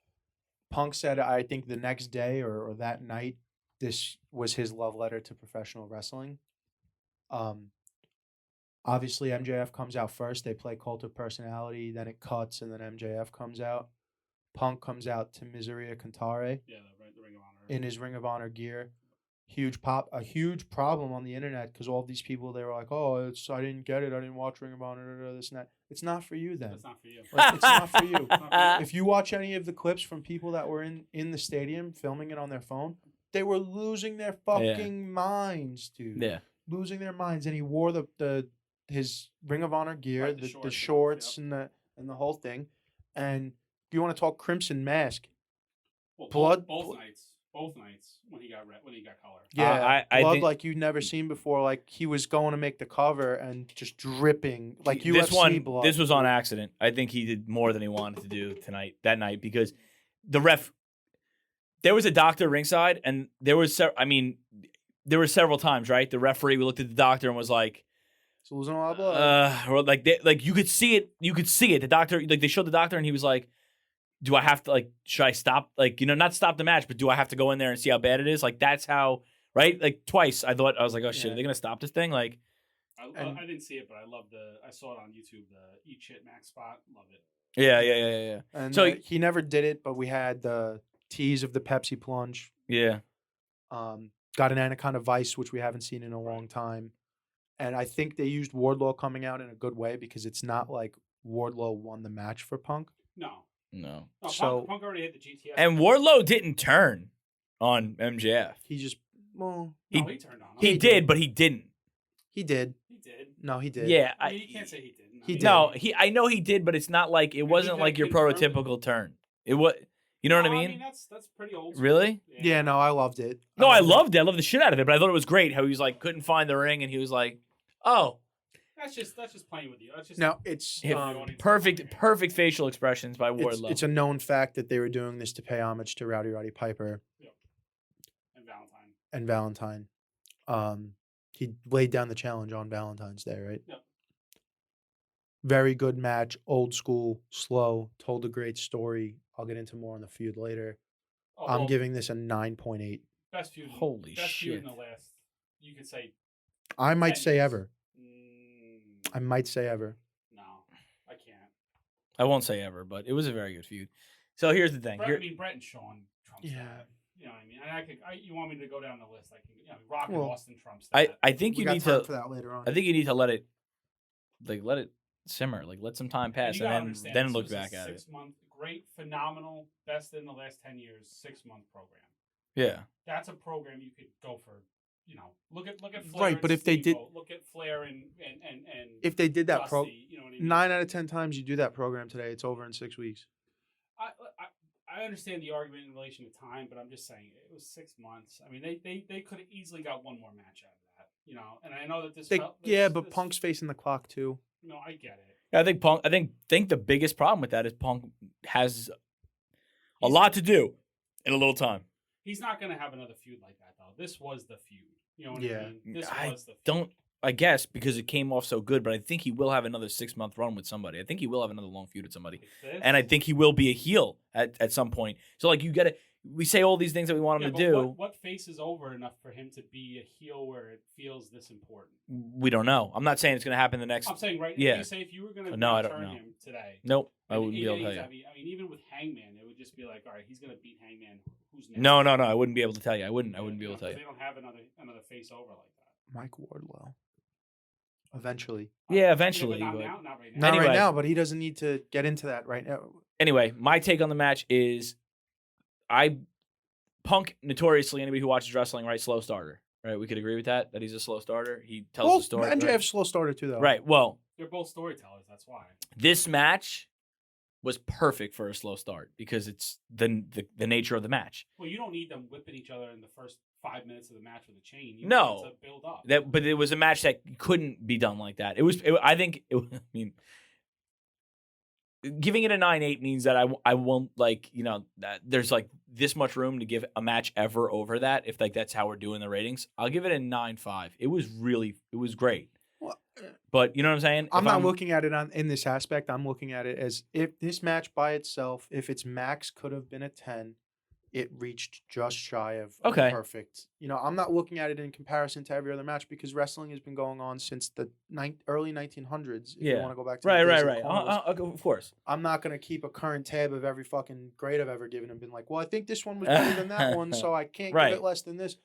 Speaker 1: Punk said, I think the next day or that night, this was his love letter to professional wrestling. Obviously, MJF comes out first. They play Cult of Personality. Then it cuts, and then MJF comes out. Punk comes out to Miseria Cantare
Speaker 3: Yeah, the Ring of Honor.
Speaker 1: in his Ring of Honor gear. Huge pop, a huge problem on the internet because all these people, they were like, "Oh, I didn't get it. I didn't watch Ring of Honor. This and that." It's not for you then.
Speaker 3: That's not for you.
Speaker 1: Like, it's not for you.
Speaker 3: It's not for you.
Speaker 1: If you watch any of the clips from people that were in the stadium filming it on their phone, they were losing their fucking minds, dude.
Speaker 2: Yeah.
Speaker 1: Losing their minds. And he wore his Ring of Honor gear,
Speaker 3: Right,
Speaker 1: the shorts and the whole thing. And do you want to talk Crimson Mask?
Speaker 3: Well,
Speaker 1: Blood-
Speaker 3: both nights when he got color.
Speaker 1: Yeah,
Speaker 2: I
Speaker 1: blood
Speaker 2: think-
Speaker 1: like you'd never seen before. Like he was going to make the cover and just dripping like UFC
Speaker 2: this one,
Speaker 1: blood.
Speaker 2: this was on accident. I think he did more than he wanted to do that night, because the ref. There was a doctor ringside, and there was there were several times, right? The referee looked at the doctor and was like,
Speaker 1: So losing a lot of blood.
Speaker 2: or like you could see it. You could see it. The doctor, like they showed the doctor, and he was like, "Do I have to should I stop? Not stop the match, but do I have to go in there and see how bad it is?" Like that's how, right? Like twice, I was like, "Oh shit,
Speaker 1: Yeah.
Speaker 2: are they gonna stop this thing?" Like,
Speaker 3: I didn't see it, but I saw it on YouTube. The Eat Shit Max spot, love it.
Speaker 2: yeah.
Speaker 1: And
Speaker 2: So-
Speaker 1: he never did it, but we had the tease of the Pepsi plunge.
Speaker 2: Yeah.
Speaker 1: Got an Anaconda Vice, which we haven't seen in a long time. And I think they used Wardlow coming out in a good way because it's not like Wardlow won the match for Punk.
Speaker 3: No,
Speaker 1: So-
Speaker 3: Punk already hit the GTS.
Speaker 2: And Wardlow didn't turn on MJF.
Speaker 1: He just,
Speaker 3: no, he turned on him.
Speaker 2: He did, but he didn't.
Speaker 1: he did.
Speaker 3: He did.
Speaker 1: No, he did.
Speaker 2: Yeah.
Speaker 3: I mean, you can't say he didn't.
Speaker 1: He did.
Speaker 2: No, I know he did, but it's not like it
Speaker 3: mean,
Speaker 2: wasn't
Speaker 3: he
Speaker 2: like your
Speaker 3: confirmed it.
Speaker 2: prototypical turn. It was, you know what I
Speaker 3: No,
Speaker 2: mean?
Speaker 3: that's pretty old. school.
Speaker 2: Really?
Speaker 1: Yeah, no, I loved it.
Speaker 2: No, I loved it. I loved the shit out of it, but I thought it was great how he was like couldn't find the ring, and he was like, "Oh,
Speaker 3: That's just playing with you. That's just
Speaker 1: No, it's
Speaker 2: perfect facial expressions by Wardlow."
Speaker 1: it's a known fact that they were doing this to pay homage to Roddy Piper
Speaker 3: and Valentine.
Speaker 1: and Valentine. He laid down the challenge on Valentine's Day, right?
Speaker 3: Yep.
Speaker 1: Very good match, old school, slow, told a great story. I'll get into more on the feud later.
Speaker 3: Oh,
Speaker 1: I'm
Speaker 3: well,
Speaker 1: giving this a 9.8.
Speaker 3: best feud.
Speaker 2: Holy
Speaker 3: best feud in
Speaker 2: shit.
Speaker 3: the last. You could say.
Speaker 1: I might
Speaker 3: 10
Speaker 1: say
Speaker 3: years.
Speaker 1: ever. I might say ever.
Speaker 3: No, I can't.
Speaker 2: I won't say ever, but it was a very good feud. So here's the thing.
Speaker 3: Brett and Shawn trumps
Speaker 1: Yeah.
Speaker 3: that. You know what I mean? And you want me to go down the list? I can. Rock and
Speaker 1: Well,
Speaker 3: Austin trumps that.
Speaker 2: I think
Speaker 1: We
Speaker 2: you
Speaker 1: got
Speaker 2: need
Speaker 1: time
Speaker 2: to.
Speaker 1: for that later on.
Speaker 2: I think you need to let it simmer. Like let some time pass,
Speaker 3: you gotta
Speaker 2: and
Speaker 3: understand,
Speaker 2: then
Speaker 3: this
Speaker 2: look
Speaker 3: was a
Speaker 2: back at it.
Speaker 3: 6-month, great, phenomenal, best in the last 10 years, 6-month program.
Speaker 2: Yeah.
Speaker 3: That's a program you could go for. Look at Flair.
Speaker 1: Right,
Speaker 3: and
Speaker 1: but if they did-
Speaker 3: Steve-O. Look at Flair and
Speaker 1: If they did that
Speaker 3: Dusty, you know what I mean?
Speaker 1: 9 out of 10 times you do that program today, it's over in 6 weeks.
Speaker 3: I understand the argument in relation to time, but I'm just saying it was 6 months. I mean, they could have easily got one more match out of that, And I know that this.
Speaker 1: But Punk's facing the clock too.
Speaker 3: No, I get it.
Speaker 2: I think Punk. I think the biggest problem with that is Punk has a lot to do in a little time.
Speaker 3: He's not going to have another feud like that, though. This was the feud. You know what
Speaker 1: Yeah.
Speaker 3: I mean? This
Speaker 2: I
Speaker 3: was the feud.
Speaker 2: Don't. I guess because it came off so good, but I think he will have another 6-month run with somebody. I think he will have another long feud with somebody,
Speaker 3: Like this.
Speaker 2: and I think he will be a heel at some point. So like you got to. We say all these things that we want him
Speaker 3: Yeah,
Speaker 2: to
Speaker 3: but
Speaker 2: do.
Speaker 3: What face is over enough for him to be a heel where it feels this important?
Speaker 2: We don't know. I'm not saying it's going to happen the next.
Speaker 3: I'm saying right
Speaker 2: Yeah.
Speaker 3: now, if you were going to
Speaker 2: No, I don't
Speaker 3: turn
Speaker 2: know.
Speaker 3: him today.
Speaker 2: Nope. I
Speaker 3: and
Speaker 2: wouldn't be able to tell you.
Speaker 3: I mean, even with Hangman, it would just be like, all right, he's going to beat Hangman. Who's next?
Speaker 2: No. I wouldn't be able to tell you. I wouldn't be able to tell you.
Speaker 3: They don't have another face over like that.
Speaker 1: Mike Wardlow. Eventually.
Speaker 2: Yeah, eventually.
Speaker 3: Not,
Speaker 2: but-
Speaker 3: now, not right now.
Speaker 1: Not
Speaker 2: Anyway.
Speaker 1: right now, but he doesn't need to get into that right now.
Speaker 2: Anyway, my take on the match is, Punk notoriously, anybody who watches wrestling, right, slow starter, right? We could agree with that he's a slow starter. He tells the story.
Speaker 1: MJF's
Speaker 2: right?
Speaker 1: slow starter too, though.
Speaker 2: Right. Well,
Speaker 3: They're both storytellers. That's why.
Speaker 2: this match was perfect for a slow start because it's the nature of the match.
Speaker 3: Well, you don't need them whipping each other in the first 5 minutes of the match with a chain. You
Speaker 2: No.
Speaker 3: need to build up.
Speaker 2: But it was a match that couldn't be done like that. I think. I mean, giving it a 9.8 means that I won't that there's like this much room to give a match ever over that if like that's how we're doing the ratings. I'll give it a 9.5. It was great.
Speaker 1: Well,
Speaker 2: But you know what I'm saying?
Speaker 1: I'm not looking at it in this aspect. I'm looking at it as if this match by itself, if its max could have been a 10, it reached just shy of perfect. You know, I'm not looking at it in comparison to every other match because wrestling has been going on since the early 1900s. If you want to go back to the days of the carnivals.
Speaker 2: Of course.
Speaker 1: I'm not going to keep a current tab of every fucking grade I've ever given and been like, well, I think this one was better than that one, so I can't give it less than this.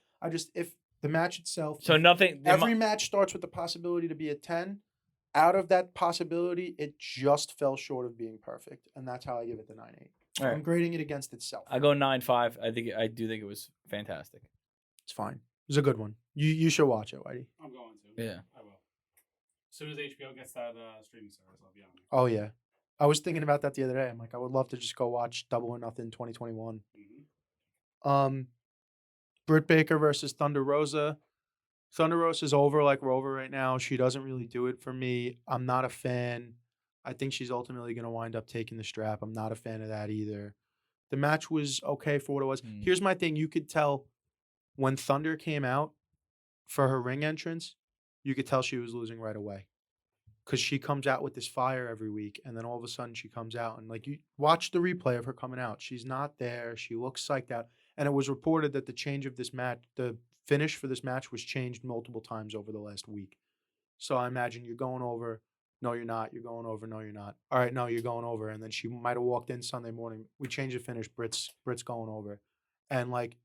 Speaker 1: If the match itself, every match starts with the possibility to be a 10. Out of that possibility, it just fell short of being perfect, and that's how I give it the 9.8. Right. I'm grading it against itself.
Speaker 2: I go 9.5. I do think it was fantastic.
Speaker 1: It's fine. It was a good one. You should watch it, Whitey.
Speaker 3: I'm going to.
Speaker 2: Yeah,
Speaker 3: I will. As soon as HBO gets that streaming service, I'll be on it.
Speaker 1: Oh yeah, I was thinking about that the other day. I'm like, I would love to just go watch Double or Nothing 2021. Mm-hmm. Britt Baker versus Thunder Rosa. Thunder Rosa's over like Rover right now. She doesn't really do it for me. I'm not a fan. I think she's ultimately going to wind up taking the strap. I'm not a fan of that either. The match was okay for what it was. Here's my thing. You could tell when Thunder came out for her ring entrance, you could tell she was losing right away. Because she comes out with this fire every week, and then all of a sudden she comes out. And, like, you watch the replay of her coming out. She's not there. She looks psyched out. And it was reported that the change of this match, the finish for this match was changed multiple times over the last week. So I imagine you're going over. No, you're not. You're going over. No, you're not. All right, no, you're going over. And then she might have walked in Sunday morning. We changed the finish. Britt's going over. And, like,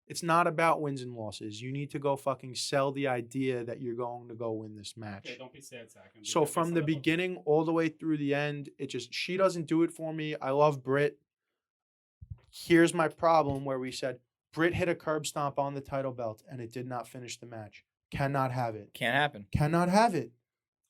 Speaker 1: it's not about wins and losses. You need to go fucking sell the idea that you're going to go win this match.
Speaker 3: Okay, don't be sad, Zach.
Speaker 1: So from the beginning all the way through the end, she doesn't do it for me. I love Britt. Here's my problem where we said Britt hit a curb stomp on the title belt and it did not finish the match. Cannot have it.
Speaker 2: Can't happen.
Speaker 1: Cannot have it.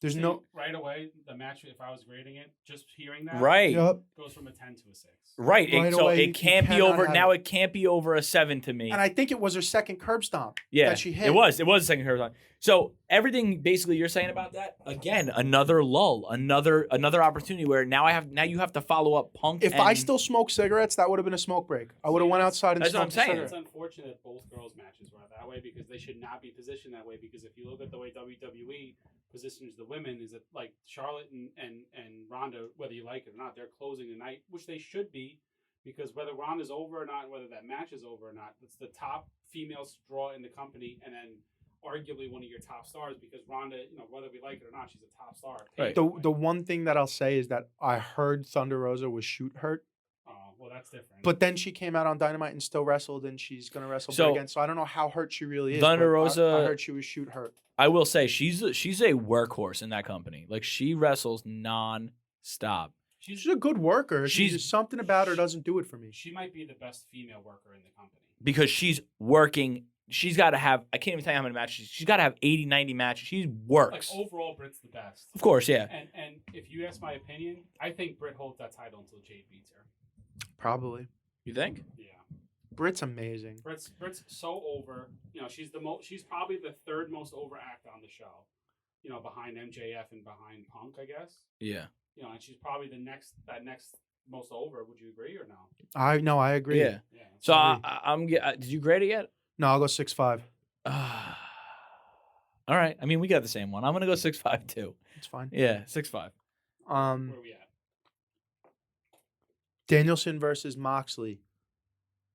Speaker 1: There's
Speaker 3: right away, the match, if I was grading it, just hearing that goes from a 10 to a 6.
Speaker 2: Right. So it can't be over. Now it can't be over a 7 to me.
Speaker 1: And I think it was her second curb stomp that she hit.
Speaker 2: It was a second curb stomp. So everything basically you're saying about that, again, another lull, another opportunity where now you have to follow up Punk.
Speaker 1: If I still smoked cigarettes, that would have been a smoke break. I would have went outside and smoked cigarettes.
Speaker 3: It's unfortunate both girls' matches were that way because they should not be positioned that way because if you look at the way WWE positions the women is that like Charlotte and Ronda, whether you like it or not, they're closing the night, which they should be, because whether Ronda's over or not, whether that match is over or not, it's the top female draw in the company, and then arguably one of your top stars because Ronda, whether we like it or not, she's a top star.
Speaker 1: Right. The one thing that I'll say is that I heard Thunder Rosa was shoot hurt.
Speaker 3: Oh, well, that's different.
Speaker 1: But then she came out on Dynamite and still wrestled, and she's going to wrestle again. So I don't know how hurt she really is.
Speaker 2: Thunder Rosa,
Speaker 1: I heard she was shoot hurt.
Speaker 2: I will say she's a workhorse in that company. Like she wrestles non-stop.
Speaker 1: She's a good worker. She's just something about her doesn't do it for me.
Speaker 3: She might be the best female worker in the company
Speaker 2: because she's working. She's got to have. I can't even tell you how many matches. She's got to have 80, 90 matches. She works.
Speaker 3: Like overall, Britt's the best.
Speaker 2: Of course, yeah.
Speaker 3: And if you ask my opinion, I think Britt holds that title until Jade beats her.
Speaker 1: Probably.
Speaker 2: You think?
Speaker 3: Yeah.
Speaker 1: Britt's amazing.
Speaker 3: Britt's so over. She's probably the third most over act on the show. Behind MJF and behind Punk, I guess.
Speaker 2: Yeah.
Speaker 3: And she's probably the next most over. Would you agree or no?
Speaker 1: I agree.
Speaker 2: Yeah. So I'm. Did you grade it yet?
Speaker 1: No, I'll go 6.5.
Speaker 2: All right. I mean, we got the same one. I'm gonna go 6.5 too.
Speaker 1: It's fine.
Speaker 2: Yeah, 6.5.
Speaker 3: Where are we at?
Speaker 1: Danielson versus Moxley.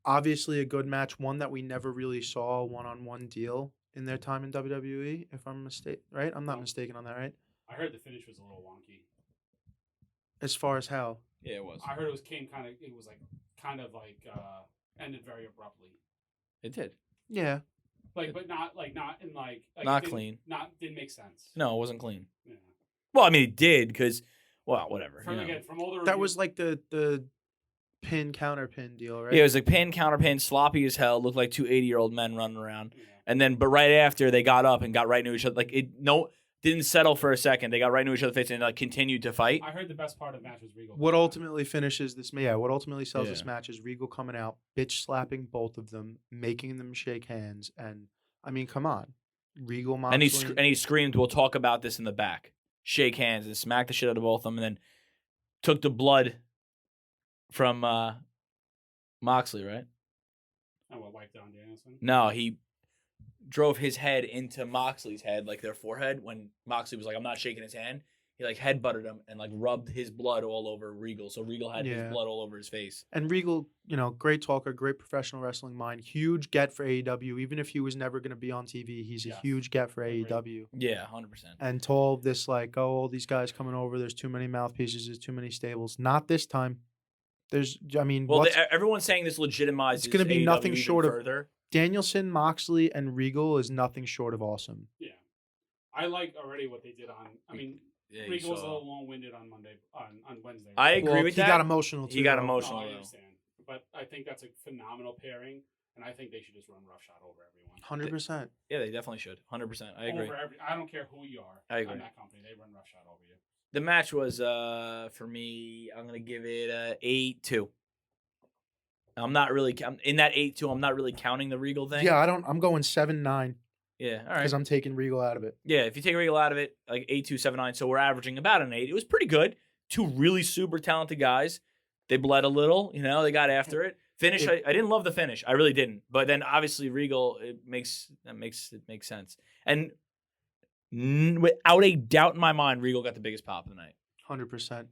Speaker 1: Obviously a good match, one that we never really saw a one-on-one deal in their time in WWE, if I'm mistaken, right? I'm not mistaken on that, right?
Speaker 3: I heard the finish was a little wonky.
Speaker 1: As far as how?
Speaker 3: Yeah, it was. I heard it was ended very abruptly.
Speaker 2: It did.
Speaker 1: Yeah.
Speaker 3: But not
Speaker 2: clean.
Speaker 3: Didn't make sense.
Speaker 2: No, it wasn't clean.
Speaker 3: Yeah.
Speaker 2: Well, I mean, it did because, whatever.
Speaker 3: From all the reviews,
Speaker 1: that was like the pin counter pin deal, right?
Speaker 2: Yeah, it was like pin counter pin, sloppy as hell. Looked like two 80-year-old men running around. Yeah. And then, but right after they got up and got right into each other, like didn't settle for a second. They got right into each other's face and continued to fight.
Speaker 3: I heard the best part of the match was Regal.
Speaker 1: What ultimately finishes this? Yeah, what ultimately sells this match is Regal coming out, bitch slapping both of them, making them shake hands, and I mean, come on, Regal. Moxley,
Speaker 2: and he screamed, "We'll talk about this in the back." Shake hands and smack the shit out of both of them, and then took the blood from Moxley, right?
Speaker 3: And what, wiped down Danielson?
Speaker 2: No, he drove his head into Moxley's head, like their forehead, when Moxley was like, I'm not shaking his hand. He like headbutted him and like rubbed his blood all over Regal. So Regal had his blood all over his face.
Speaker 1: And Regal, great talker, great professional wrestling mind, huge get for AEW. Even if he was never going to be on TV, he's a huge get for AEW.
Speaker 2: Yeah, 100%.
Speaker 1: And told this like, oh, all these guys coming over, there's too many mouthpieces, there's too many stables. Not this time.
Speaker 2: Everyone's saying this legitimizes.
Speaker 1: It's going to be
Speaker 2: AEW
Speaker 1: nothing short
Speaker 2: further.
Speaker 1: of Danielson, Moxley, and Regal is nothing short of awesome.
Speaker 3: Yeah, I like already what they did on. I mean.
Speaker 2: Yeah,
Speaker 3: Regal was a little long-winded on Wednesday.
Speaker 2: I agree with that.
Speaker 1: He got emotional too.
Speaker 2: He got emotional.
Speaker 3: I understand, but I think that's a phenomenal pairing, and I think they should just run roughshod over everyone.
Speaker 1: 100%.
Speaker 2: Yeah, they definitely should. 100%. I agree.
Speaker 3: I don't care who you are.
Speaker 2: I agree.
Speaker 3: On that company, they run roughshod over you.
Speaker 2: The match was for me. I'm gonna give it 8-2. I'm not really in that 8-2. I'm not really counting the Regal thing.
Speaker 1: Yeah, I'm going 7-9.
Speaker 2: Yeah, all right.
Speaker 1: Because I'm taking Regal out of it.
Speaker 2: Yeah, if you take Regal out of it, like 8-2, 7-9, so we're averaging about an 8. It was pretty good. Two really super talented guys. They bled a little, they got after it. Finish, I didn't love the finish. I really didn't. But then obviously Regal, it makes sense. And without a doubt in my mind, Regal got the biggest pop of the night.
Speaker 1: 100%.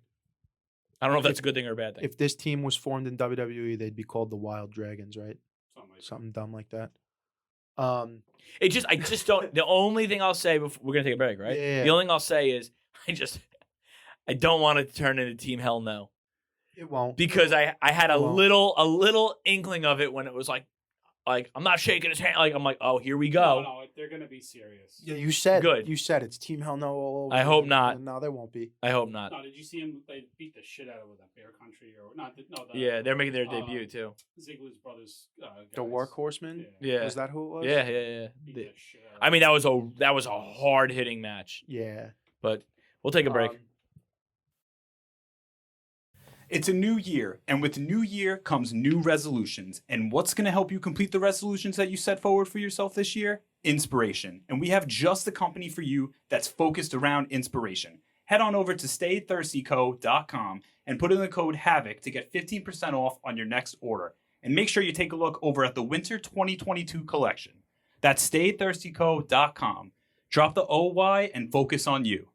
Speaker 2: I don't know if that's a good thing or a bad thing.
Speaker 1: If this team was formed in WWE, they'd be called the Wild Dragons, right? Something dumb like that.
Speaker 2: I just don't. The only thing I'll say before we're gonna take a break, right?
Speaker 1: Yeah.
Speaker 2: The only thing I'll say is I don't want it to turn into Team Hell No.
Speaker 1: It won't,
Speaker 2: because I had a little inkling of it when it was like I'm not shaking his hand. Like I'm like, oh, here we go.
Speaker 3: No, they're gonna be serious.
Speaker 1: Yeah, you said
Speaker 2: good.
Speaker 1: You said it's Team Hell No all over.
Speaker 2: I hope not.
Speaker 1: No, there won't be.
Speaker 2: I hope not.
Speaker 3: No, did you see him? They beat the shit out of with that Bear Country or not?
Speaker 2: Yeah, they're making their debut too.
Speaker 3: Ziggler's brothers.
Speaker 1: The Workhorsemen.
Speaker 2: Yeah.
Speaker 1: Is that who it was?
Speaker 2: Yeah. I mean, that was a hard hitting match.
Speaker 1: Yeah.
Speaker 2: But we'll take a break.
Speaker 4: It's a new year, and with the new year comes new resolutions. And what's going to help you complete the resolutions that you set forward for yourself this year? Inspiration. And we have just the company for you that's focused around inspiration. Head on over to staythirstyco.com and put in the code HAVOC to get 15% off on your next order. And make sure you take a look over at the Winter 2022 collection. That's staythirstyco.com. Drop the OY and focus on you.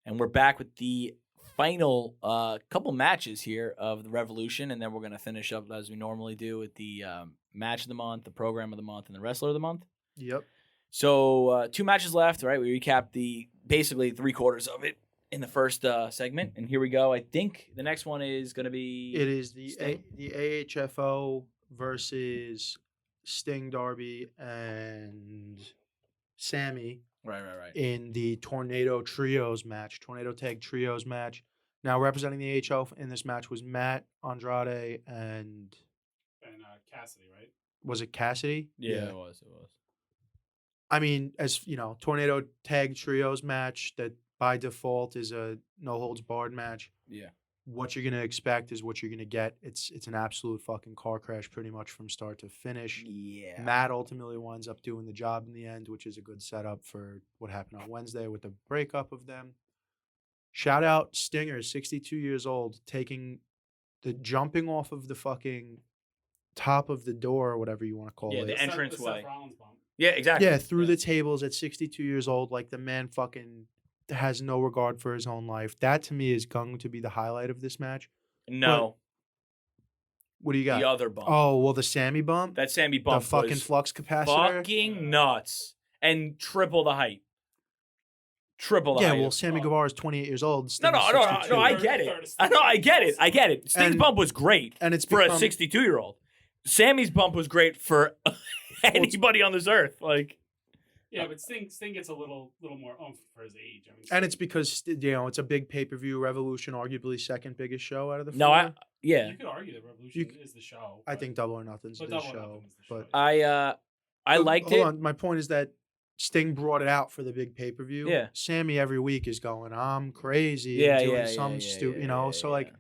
Speaker 2: And we're back with the final couple matches here of the Revolution, and then we're going to finish up as we normally do with the match of the month, the program of the month, and the wrestler of the month.
Speaker 1: Yep.
Speaker 2: So 2 matches left, right? We recapped basically 3/4 of it in the first segment, and here we go. I think the next one is going to be...
Speaker 1: It is the AHFO versus Sting, Darby, and Sammy.
Speaker 2: Right.
Speaker 1: In the Tornado Tag Trios match. Now, representing the AHL in this match was Matt, Andrade, and
Speaker 3: Cassidy, right?
Speaker 1: Was it Cassidy?
Speaker 2: Yeah, it was.
Speaker 1: I mean, as you know, Tornado Tag Trios match that by default is a no holds barred match.
Speaker 2: Yeah.
Speaker 1: What you're gonna expect is what you're gonna get. It's an absolute fucking car crash, pretty much from start to finish.
Speaker 2: Yeah.
Speaker 1: Matt ultimately winds up doing the job in the end, which is a good setup for what happened on Wednesday with the breakup of them. Shout out Stinger, 62 years old, jumping off of the fucking top of the door or whatever you want to call it.
Speaker 2: Yeah, the entranceway.
Speaker 3: Seth Rollins bump.
Speaker 2: Yeah, exactly.
Speaker 1: Yeah, through the tables at 62 years old, like the man fucking has no regard for his own life. That to me is going to be the highlight of this match.
Speaker 2: No.
Speaker 1: What do you got?
Speaker 2: The other bump.
Speaker 1: Oh, well, the Sammy bump?
Speaker 2: That Sammy bump
Speaker 1: the fucking
Speaker 2: was
Speaker 1: flux capacitor?
Speaker 2: fucking nuts. And triple the height. Triple the height.
Speaker 1: Yeah, well, Sammy Guevara is 28 years old.
Speaker 2: No, I get it. I get it. Sting's bump was great
Speaker 1: and it's
Speaker 2: for a 62-year-old. Sammy's bump was great for anybody on this earth. Like...
Speaker 3: Yeah, but Sting gets a little more oomph for his age. I mean,
Speaker 1: and it's because it's a big pay-per-view. Revolution, arguably second biggest show out of the four.
Speaker 3: No, you could argue that Revolution is the show.
Speaker 1: I think Double or Nothing's the show. But
Speaker 2: I liked it.
Speaker 1: Hold on, my point is that Sting brought it out for the big pay-per-view.
Speaker 2: Yeah.
Speaker 1: Sammy every week is going, I'm crazy.
Speaker 2: Yeah,
Speaker 1: doing
Speaker 2: yeah,
Speaker 1: so like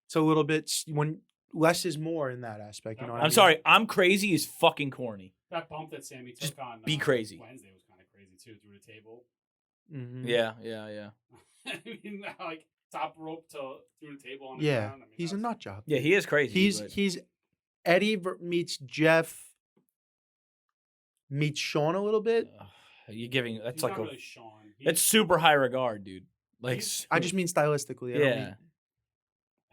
Speaker 1: it's a little bit when less is more in that aspect. You know what I mean?
Speaker 2: Sorry, I'm crazy is fucking corny.
Speaker 3: That bump that Sammy took
Speaker 2: Just
Speaker 3: on
Speaker 2: be crazy.
Speaker 3: Wednesday was kind of crazy too, through the table.
Speaker 1: Mm-hmm.
Speaker 2: Yeah.
Speaker 3: I mean, like top rope to through the table on the
Speaker 1: ground.
Speaker 3: I mean,
Speaker 1: he's a nut job.
Speaker 2: Yeah, he is crazy.
Speaker 1: He's Eddie meets Jeff meets Sean a little bit.
Speaker 2: You're giving that's
Speaker 3: He's
Speaker 2: like
Speaker 3: not
Speaker 2: a
Speaker 3: really Sean.
Speaker 2: that's super high regard, dude. Like
Speaker 1: I just mean stylistically. I don't
Speaker 2: yeah.
Speaker 1: mean,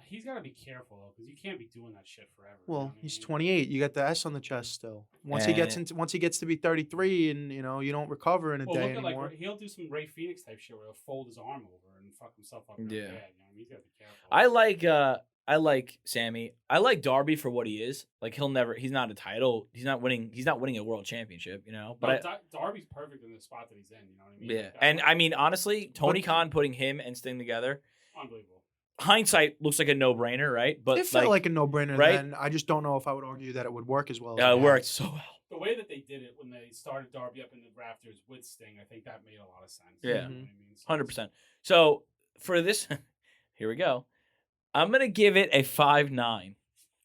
Speaker 3: He's got to be careful though, because you can't be doing that shit forever. you know
Speaker 1: well,
Speaker 3: what I
Speaker 1: he's
Speaker 3: mean?
Speaker 1: 28. You got the S on the chest still. Once he gets to be 33, and you don't recover in a
Speaker 3: Well,
Speaker 1: day
Speaker 3: look at
Speaker 1: anymore.
Speaker 3: like he'll do some Ray Phoenix type shit where he'll fold his arm over and fuck himself up. Really
Speaker 2: Yeah.
Speaker 3: bad, you know? He's got to be careful.
Speaker 2: I like Sammy. I like Darby for what he is. Like he's not winning a world championship, But
Speaker 3: Darby's perfect in the spot that he's in. You know what I mean?
Speaker 2: yeah.
Speaker 3: Like,
Speaker 2: And I mean honestly, Tony Khan putting him and Sting together,
Speaker 3: unbelievable.
Speaker 2: hindsight looks like a no-brainer, right? But
Speaker 1: It felt like a no-brainer
Speaker 2: right?
Speaker 1: then. I just don't know if I would argue that it would work as well. As
Speaker 2: it
Speaker 1: it
Speaker 2: worked
Speaker 1: has.
Speaker 2: so well.
Speaker 3: The way that they did it when they started Darby up in the rafters with Sting, I think that made a lot of sense.
Speaker 2: Yeah.
Speaker 3: You know what I mean? So
Speaker 2: 100%. So for this, here we go. I'm gonna give it a 5-9.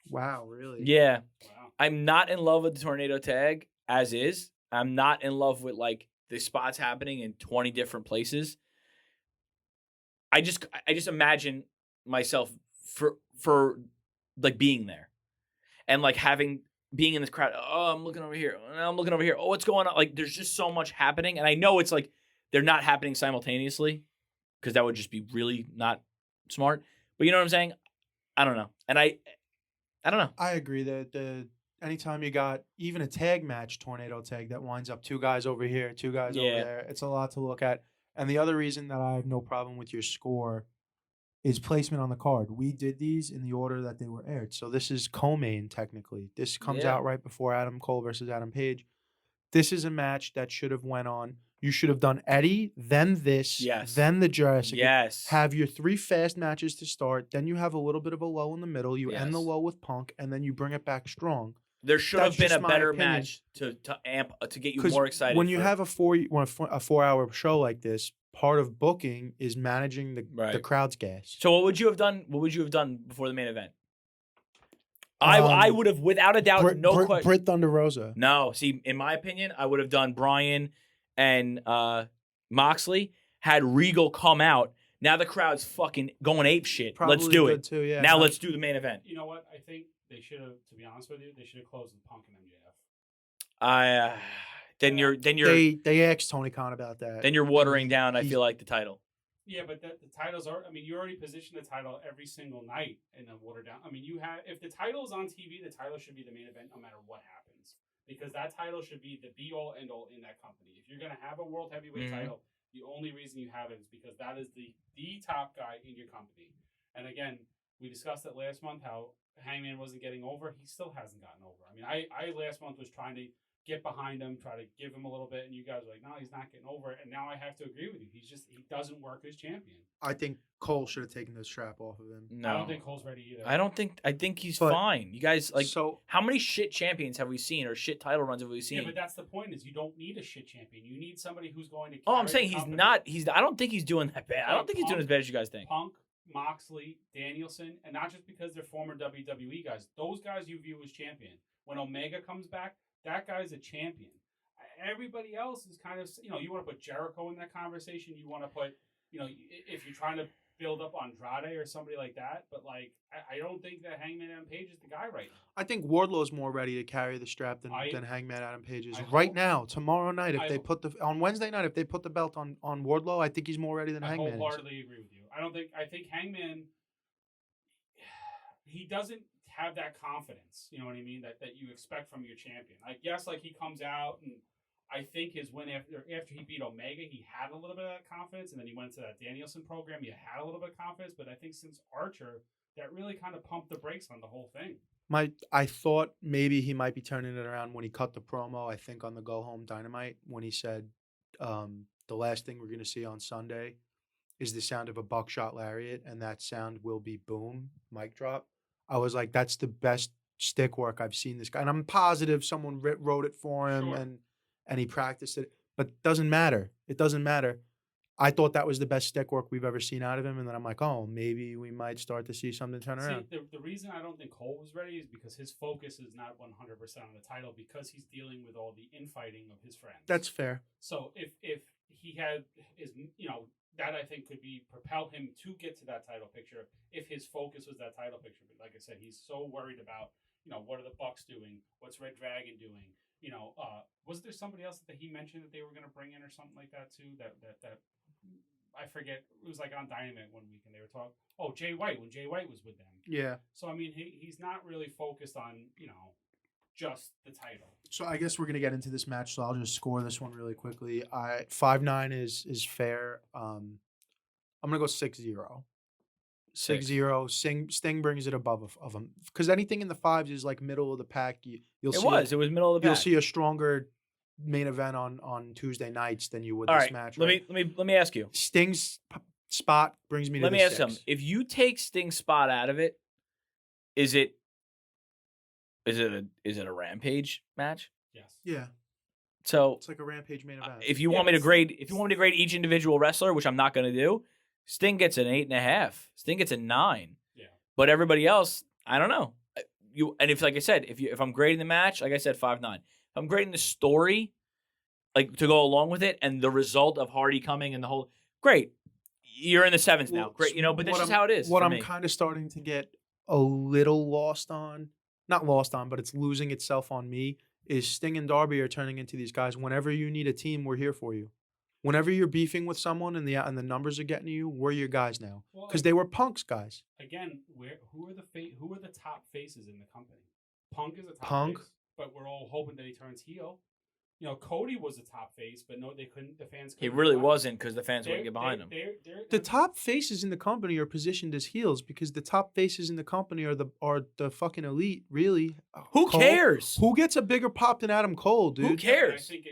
Speaker 1: Wow, really?
Speaker 2: Yeah,
Speaker 3: Wow.
Speaker 2: I'm not in love with the tornado tag as is. I'm not in love with like the spots happening in 20 different places. I just imagine myself for like being there and like being in this crowd. Oh, I'm looking over here. I'm looking over here. Oh, what's going on? Like there's just so much happening, and I know it's like they're not happening simultaneously because that would just be really not smart. But you know what I'm saying? I don't know. And I don't know.
Speaker 1: I agree that anytime you got even a tag match, tornado tag, that winds up two guys over here, two guys over
Speaker 2: Yeah.
Speaker 1: there, it's a lot to look at. And the other reason that I have no problem with your score is placement on the card. We did these in the order that they were aired. So this is co-main technically. This comes
Speaker 2: Yeah.
Speaker 1: out right before Adam Cole versus Adam Page. This is a match that should have went on. You should have done Eddie, then this,
Speaker 2: Yes.
Speaker 1: then the Jurassic.
Speaker 2: Yes.
Speaker 1: Have your 3 fast matches to start. Then you have a little bit of a lull in the middle. You end the
Speaker 2: Yes.
Speaker 1: lull with Punk, and then you bring it back strong.
Speaker 2: There should
Speaker 1: That's
Speaker 2: have been
Speaker 1: just
Speaker 2: a
Speaker 1: my
Speaker 2: better
Speaker 1: opinion.
Speaker 2: match to amp to get you
Speaker 1: 'Cause
Speaker 2: more excited.
Speaker 1: when you
Speaker 2: for-
Speaker 1: have a 4-hour show like this, part of booking is managing the
Speaker 2: Right.
Speaker 1: crowd's gas.
Speaker 2: So what would you have done? What would you have done before the main event? I would have, without a doubt, question.
Speaker 1: Britt Thunder Rosa.
Speaker 2: No, see, in my opinion, I would have done Bryan and Moxley. Had Regal come out. Now the crowd's fucking going ape shit.
Speaker 1: Probably
Speaker 2: Let's do
Speaker 1: good
Speaker 2: it.
Speaker 1: too. Yeah.
Speaker 2: Now let's do the main event.
Speaker 3: You know what? I think they should have. To be honest with you, they should have closed with Punk and MJF.
Speaker 2: Then you're
Speaker 1: They asked Tony Khan about that.
Speaker 2: then you're watering down. I
Speaker 1: He's-
Speaker 2: feel like the title.
Speaker 3: Yeah, but the titles are. I mean, you already positioned the title every single night in the watered down. I mean, if the title is on TV, the title should be the main event no matter what happens, because that title should be the be all end all in that company. If you're gonna have a world heavyweight
Speaker 2: Mhm.
Speaker 3: title, the only reason you have it is because that is the top guy in your company. And again, we discussed it last month how Hangman wasn't getting over. He still hasn't gotten over. I mean, I last month was trying to get behind him, try to give him a little bit, and you guys were like, no, he's not getting over it. And now I have to agree with you. He doesn't work as champion.
Speaker 1: I think Cole should have taken the strap off of him.
Speaker 2: No,
Speaker 3: I don't think Cole's ready either.
Speaker 2: I think he's
Speaker 1: But-
Speaker 2: fine. You guys like
Speaker 1: so
Speaker 2: how many shit champions have we seen or shit title runs have we seen?
Speaker 3: Yeah, but that's the point. Is you don't need a shit champion. You need somebody who's going to.
Speaker 2: Oh, I'm
Speaker 3: carry
Speaker 2: saying
Speaker 3: the
Speaker 2: he's
Speaker 3: company.
Speaker 2: not. I don't think he's doing that bad. I don't think he's doing as bad as you guys think.
Speaker 3: Punk, Moxley, Danielson, and not just because they're former WWE guys. Those guys you view as champion. When Omega comes back, that guy's a champion. Everybody else is kind of, you want to put Jericho in that conversation. You want to put, if you're trying to build up Andrade or somebody like that. But like, I don't think that Hangman Adam Page is the guy right now.
Speaker 1: I think Wardlow's more ready to carry the strap than Hangman Adam Page is right
Speaker 3: hope-
Speaker 1: now. Tomorrow night, if
Speaker 3: I
Speaker 1: they
Speaker 3: hope-
Speaker 1: put on Wednesday night, if they put the belt on Wardlow, I think he's more ready than
Speaker 3: I
Speaker 1: Hangman is.
Speaker 3: wholeheartedly agree with you. I think Hangman, he doesn't have that confidence, you know what I mean, that you expect from your champion. I guess like he comes out and I think his win after he beat Omega, he had a little bit of that confidence, and then he went to that Danielson program, he had a little bit of confidence, but I think since Archer, that really kind of pumped the brakes on the whole thing.
Speaker 1: I thought maybe he might be turning it around when he cut the promo, I think on the Go Home Dynamite, when he said the last thing we're going to see on Sunday is the sound of a buckshot lariat, and that sound will be boom, mic drop. I was like, that's the best stick work I've seen this guy. And I'm positive someone wrote it for him
Speaker 3: Sure.
Speaker 1: and he practiced it. But it doesn't matter. It doesn't matter. I thought that was the best stick work we've ever seen out of him. And then I'm like, oh, maybe we might start to see something turn around.
Speaker 3: See, the reason I don't think Cole was ready is because his focus is not 100% on the title because he's dealing with all the infighting of his friends.
Speaker 1: That's fair.
Speaker 3: So if he had his, that I think could propel him to get to that title picture if his focus was that title picture. But like I said, he's so worried about, what are the Bucks doing? What's Red Dragon doing? Was there somebody else that he mentioned that they were going to bring in or something like that too? That I forget. It was like on Dynamite one week, and they were talking. Oh, Jay White, when Jay White was with them.
Speaker 1: Yeah.
Speaker 3: So I mean, he's not really focused on just the title.
Speaker 1: So I guess we're gonna get into this match. So I'll just score this one really quickly. 5-9 is fair. I'm gonna go 6-0. 6-0. Sting brings it above of him because anything in the fives is like middle of the pack. You'll see
Speaker 2: It was middle of the
Speaker 1: you'll
Speaker 2: pack.
Speaker 1: see a stronger main event on Tuesday nights than you would
Speaker 2: All
Speaker 1: this
Speaker 2: right,
Speaker 1: match.
Speaker 2: let me ask you.
Speaker 1: Sting's spot brings me to
Speaker 2: Let
Speaker 1: the
Speaker 2: me ask
Speaker 1: 6.
Speaker 2: something. If you take Sting's spot out of it, is it a Rampage match?
Speaker 3: Yes.
Speaker 1: Yeah,
Speaker 2: So
Speaker 1: it's like a Rampage main event.
Speaker 2: if you want me to grade each individual wrestler, which I'm not going to do, Sting gets an 8.5. Sting gets a 9.
Speaker 3: Yeah.
Speaker 2: But everybody else, I don't know. Like I said, if I'm grading the match, like I said, 5-9. If I'm grading the story, like to go along with it, and the result of Hardy coming and the whole, great. You're in the 7s now. Great, but that's just how it is.
Speaker 1: What
Speaker 2: for
Speaker 1: I'm
Speaker 2: me.
Speaker 1: kind of starting to get a little lost on, not lost on, but it's losing itself on me, is Sting and Darby are turning into these guys. Whenever you need a team, we're here for you. Whenever you're beefing with someone and the numbers are getting to you, we're your guys now. Because they were Punk's guys.
Speaker 3: Again, who are the top faces in the company? Punk is a top
Speaker 1: Punk.
Speaker 3: face, but we're all hoping that he turns heel. Cody was a top face, but no, they couldn't. The fans.
Speaker 2: He
Speaker 3: couldn't
Speaker 2: really
Speaker 3: get behind him.
Speaker 2: wasn't because the fans wouldn't get behind him.
Speaker 1: The top faces in the company are positioned as heels because the top faces in the company are the fucking elite. Really,
Speaker 2: Who cares?
Speaker 1: Who gets a bigger pop than Adam Cole, dude?
Speaker 2: Who cares?
Speaker 3: I think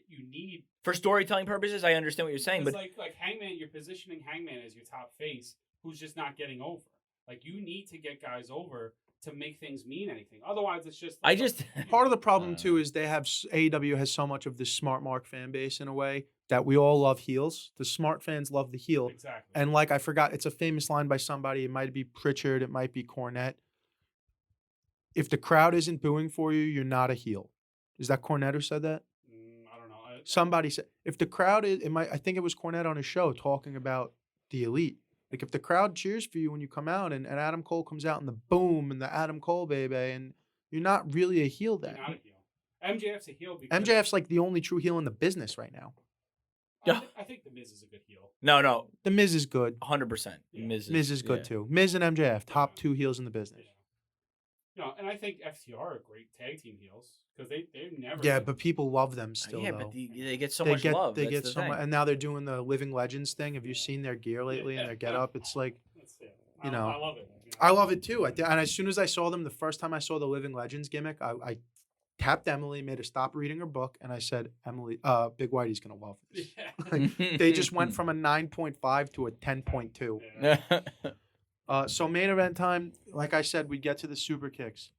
Speaker 3: you need
Speaker 2: For storytelling purposes, I understand what you're saying, but
Speaker 3: like Hangman, you're positioning Hangman as your top face, who's just not getting over. Like you need to get guys over to make things mean anything. Otherwise, it's just. Like,
Speaker 1: Part of the problem too is they have AEW has so much of this smart mark fan base in a way that we all love heels. The smart fans love the heel.
Speaker 3: Exactly.
Speaker 1: And like I forgot, it's a famous line by somebody. It might be Pritchard. It might be Cornette. If the crowd isn't booing for you, you're not a heel. Is that Cornette who said that?
Speaker 3: I don't know.
Speaker 1: Somebody said if the crowd is. I think it was Cornette on his show talking about the elite. Like if the crowd cheers for you when you come out and Adam Cole comes out and the boom and the Adam Cole baby and you're not really a heel then.
Speaker 3: You're not a heel. MJF's a heel because
Speaker 1: MJF's like the only true heel in the business right now.
Speaker 3: I think the Miz is a good heel.
Speaker 2: No,
Speaker 1: The Miz is good.
Speaker 2: 100%.
Speaker 3: Yeah.
Speaker 2: Miz
Speaker 1: Miz is good too. Miz and MJF, top 2 heels in the business.
Speaker 3: And I think FTR are great tag team heels because they've never.
Speaker 1: Yeah, but people love them still.
Speaker 2: Yeah,
Speaker 1: though.
Speaker 2: but they get so much love.
Speaker 1: They
Speaker 2: That's
Speaker 1: get
Speaker 2: the
Speaker 1: so
Speaker 2: thing.
Speaker 1: much, and now they're doing the Living Legends thing. Have you seen their gear lately and their get up? It's like,
Speaker 3: I love it.
Speaker 1: I love it too. And as soon as I saw them, the first time I saw the Living Legends gimmick, I tapped Emily, made her stop reading her book, and I said, Emily, Big Whitey's gonna love this.
Speaker 3: Yeah.
Speaker 1: They just went from a 9.5 to a 10.2.
Speaker 3: Yeah.
Speaker 1: So main event time, like I said, we get to the super kicks.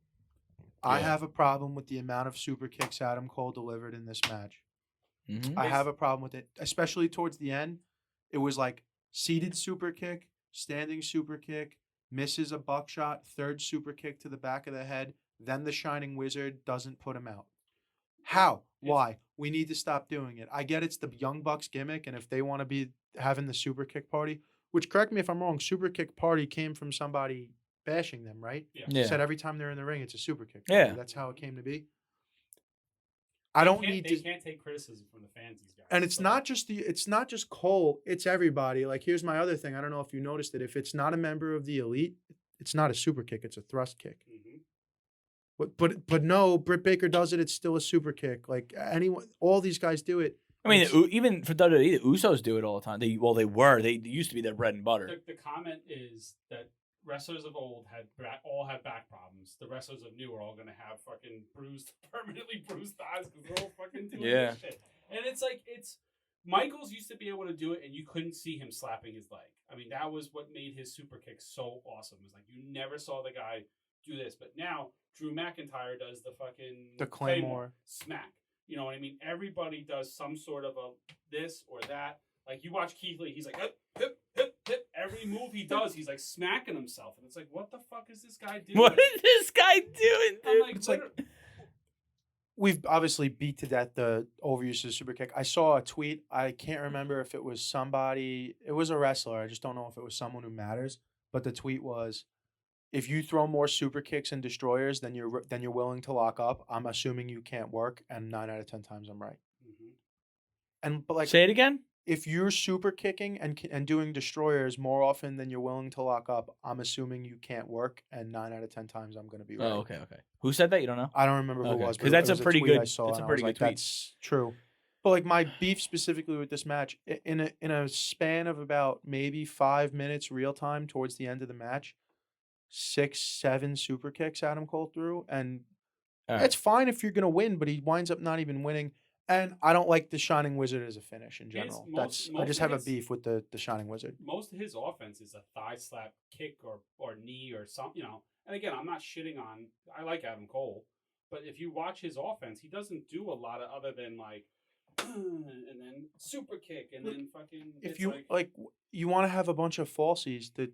Speaker 1: I have a problem with the amount of super kicks Adam Cole delivered in this match.
Speaker 2: Mhm.
Speaker 1: I have a problem with it, especially towards the end. It was like seated super kick, standing super kick, misses a buckshot, third super kick to the back of the head, then the Shining Wizard doesn't put him out. How? Why? We need to stop doing it. I get it's the Young Bucks gimmick, and if they want to be having the super kick party, which correct me if I'm wrong, super kick party came from somebody bashing them, right?
Speaker 2: Yeah.
Speaker 1: Said every time they're in the ring, it's a super kick.
Speaker 2: Yeah.
Speaker 1: That's how it came to be. I don't need
Speaker 3: They
Speaker 1: to.
Speaker 3: can't take criticism from the fans. These guys.
Speaker 1: And it's not just Cole. It's everybody. Like here's my other thing. I don't know if you noticed it. If it's not a member of the elite, it's not a super kick. It's a thrust kick.
Speaker 3: Mm-hmm.
Speaker 1: But no, Britt Baker does it. It's still a super kick. Like anyone, all these guys do it.
Speaker 2: I mean, even for WWE, the Usos do it all the time. They used to be their bread and butter.
Speaker 3: The comment is that wrestlers of old all had back problems. The wrestlers of new are all going to have fucking permanently bruised thighs because they're all fucking doing this shit. And it's Michaels used to be able to do it, and you couldn't see him slapping his leg. I mean, that was what made his super kick so awesome. It was like you never saw the guy do this, but now Drew McIntyre does the Claymore smack. You know what I mean? Everybody does some sort of a this or that. Like you watch Keith Lee, he's like hip, hip, hip, hip. Every move he does, he's like smacking himself, and it's like, what the fuck is this guy doing?
Speaker 2: What is this guy doing, dude?
Speaker 3: I'm like,
Speaker 1: It's like we've obviously beat to death the overuse of the super kick. I saw a tweet. I can't remember if it was somebody. It was a wrestler. I just don't know if it was someone who matters. But the tweet was, if you throw more super kicks and destroyers than you're willing to lock up, I'm assuming you can't work, and 9 out of 10 times I'm right. But like,
Speaker 2: Say it again.
Speaker 1: if you're super kicking and doing destroyers more often than you're willing to lock up, I'm assuming you can't work, and 9 out of 10 times I'm going to be right.
Speaker 2: Oh, okay. Who said that? You don't know?
Speaker 1: I don't remember who it was,
Speaker 2: Because
Speaker 1: but
Speaker 2: that's
Speaker 1: it
Speaker 2: a
Speaker 1: was
Speaker 2: pretty
Speaker 1: tweet
Speaker 2: good.
Speaker 1: I saw,
Speaker 2: That's a
Speaker 1: and I
Speaker 2: pretty
Speaker 1: was
Speaker 2: good
Speaker 1: like,
Speaker 2: tweet.
Speaker 1: that's true. But like my beef specifically with this match, in a span of about maybe 5 minutes real time towards the end of the match, 6, 7 super kicks Adam Cole threw, and
Speaker 2: All right.
Speaker 1: it's fine if you're gonna win, but he winds up not even winning. And I don't like the Shining Wizard as a finish in general. I just have a beef with the Shining Wizard.
Speaker 3: Most of his offense is a thigh slap kick or knee or something, And again, I'm not shitting on. I like Adam Cole, but if you watch his offense, he doesn't do a lot of other than like, and then super kick, and then fucking.
Speaker 1: If you you want to have a bunch of falsies, the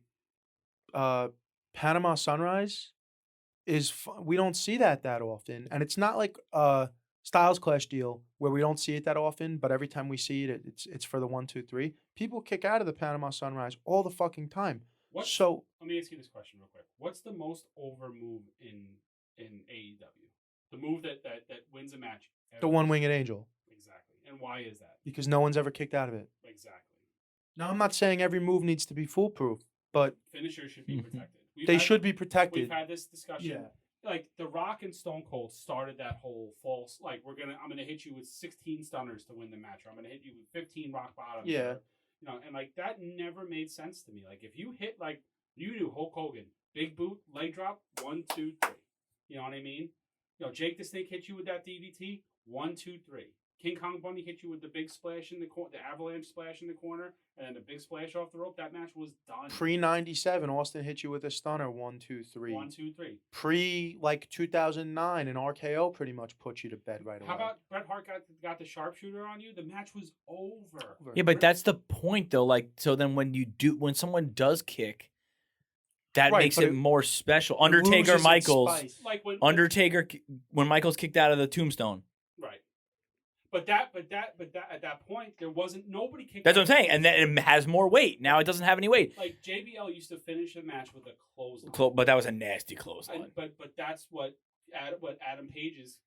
Speaker 1: Panama Sunrise we don't see that often, and it's not like Styles Clash deal where we don't see it that often, but every time we see it, it's for the 1, 2, 3. People kick out of the Panama Sunrise all the fucking time.
Speaker 3: Let me ask you this question real quick. What's the most over move in AEW? The move that wins a match.
Speaker 1: The one-winged angel.
Speaker 3: Exactly. And why is that?
Speaker 1: Because no one's ever kicked out of it.
Speaker 3: Exactly.
Speaker 1: Now, I'm not saying every move needs to be foolproof, but
Speaker 3: finishers should be protected.
Speaker 1: They should be protected.
Speaker 3: We've had this discussion.
Speaker 1: Yeah.
Speaker 3: Like The Rock and Stone Cold started that whole false, like I'm gonna hit you with 16 stunners to win the match, or I'm gonna hit you with 15 rock bottoms.
Speaker 1: Yeah.
Speaker 3: Or, and like that never made sense to me. Like if you hit like you do Hulk Hogan, big boot, leg drop, 1, 2, 3. You know what I mean? Jake the Snake hit you with that DDT, 1, 2, 3. King Kong Bundy hit you with the big splash in the corner, the avalanche splash in the corner, and then the big splash off the rope. That match was done.
Speaker 1: Pre-97, Austin hit you with a stunner, 1, 2, 3.
Speaker 3: 1, 2, 3.
Speaker 1: Pre 2009, an RKO pretty much put you to bed right away.
Speaker 3: How about Bret Hart got the sharpshooter on you? The match was over.
Speaker 2: Yeah, but that's the point though. Like, so then when someone does kick, that makes it more special. Undertaker, Michaels,
Speaker 3: like
Speaker 2: when Michaels kicked out of the tombstone.
Speaker 3: Right. But at that point, there wasn't nobody kicked.
Speaker 2: That's what I'm saying, and then it has more weight. Now it doesn't have any weight.
Speaker 3: Like JBL used to finish a match with a clothesline,
Speaker 2: but that was a nasty clothesline.
Speaker 3: But that's what Adam Page's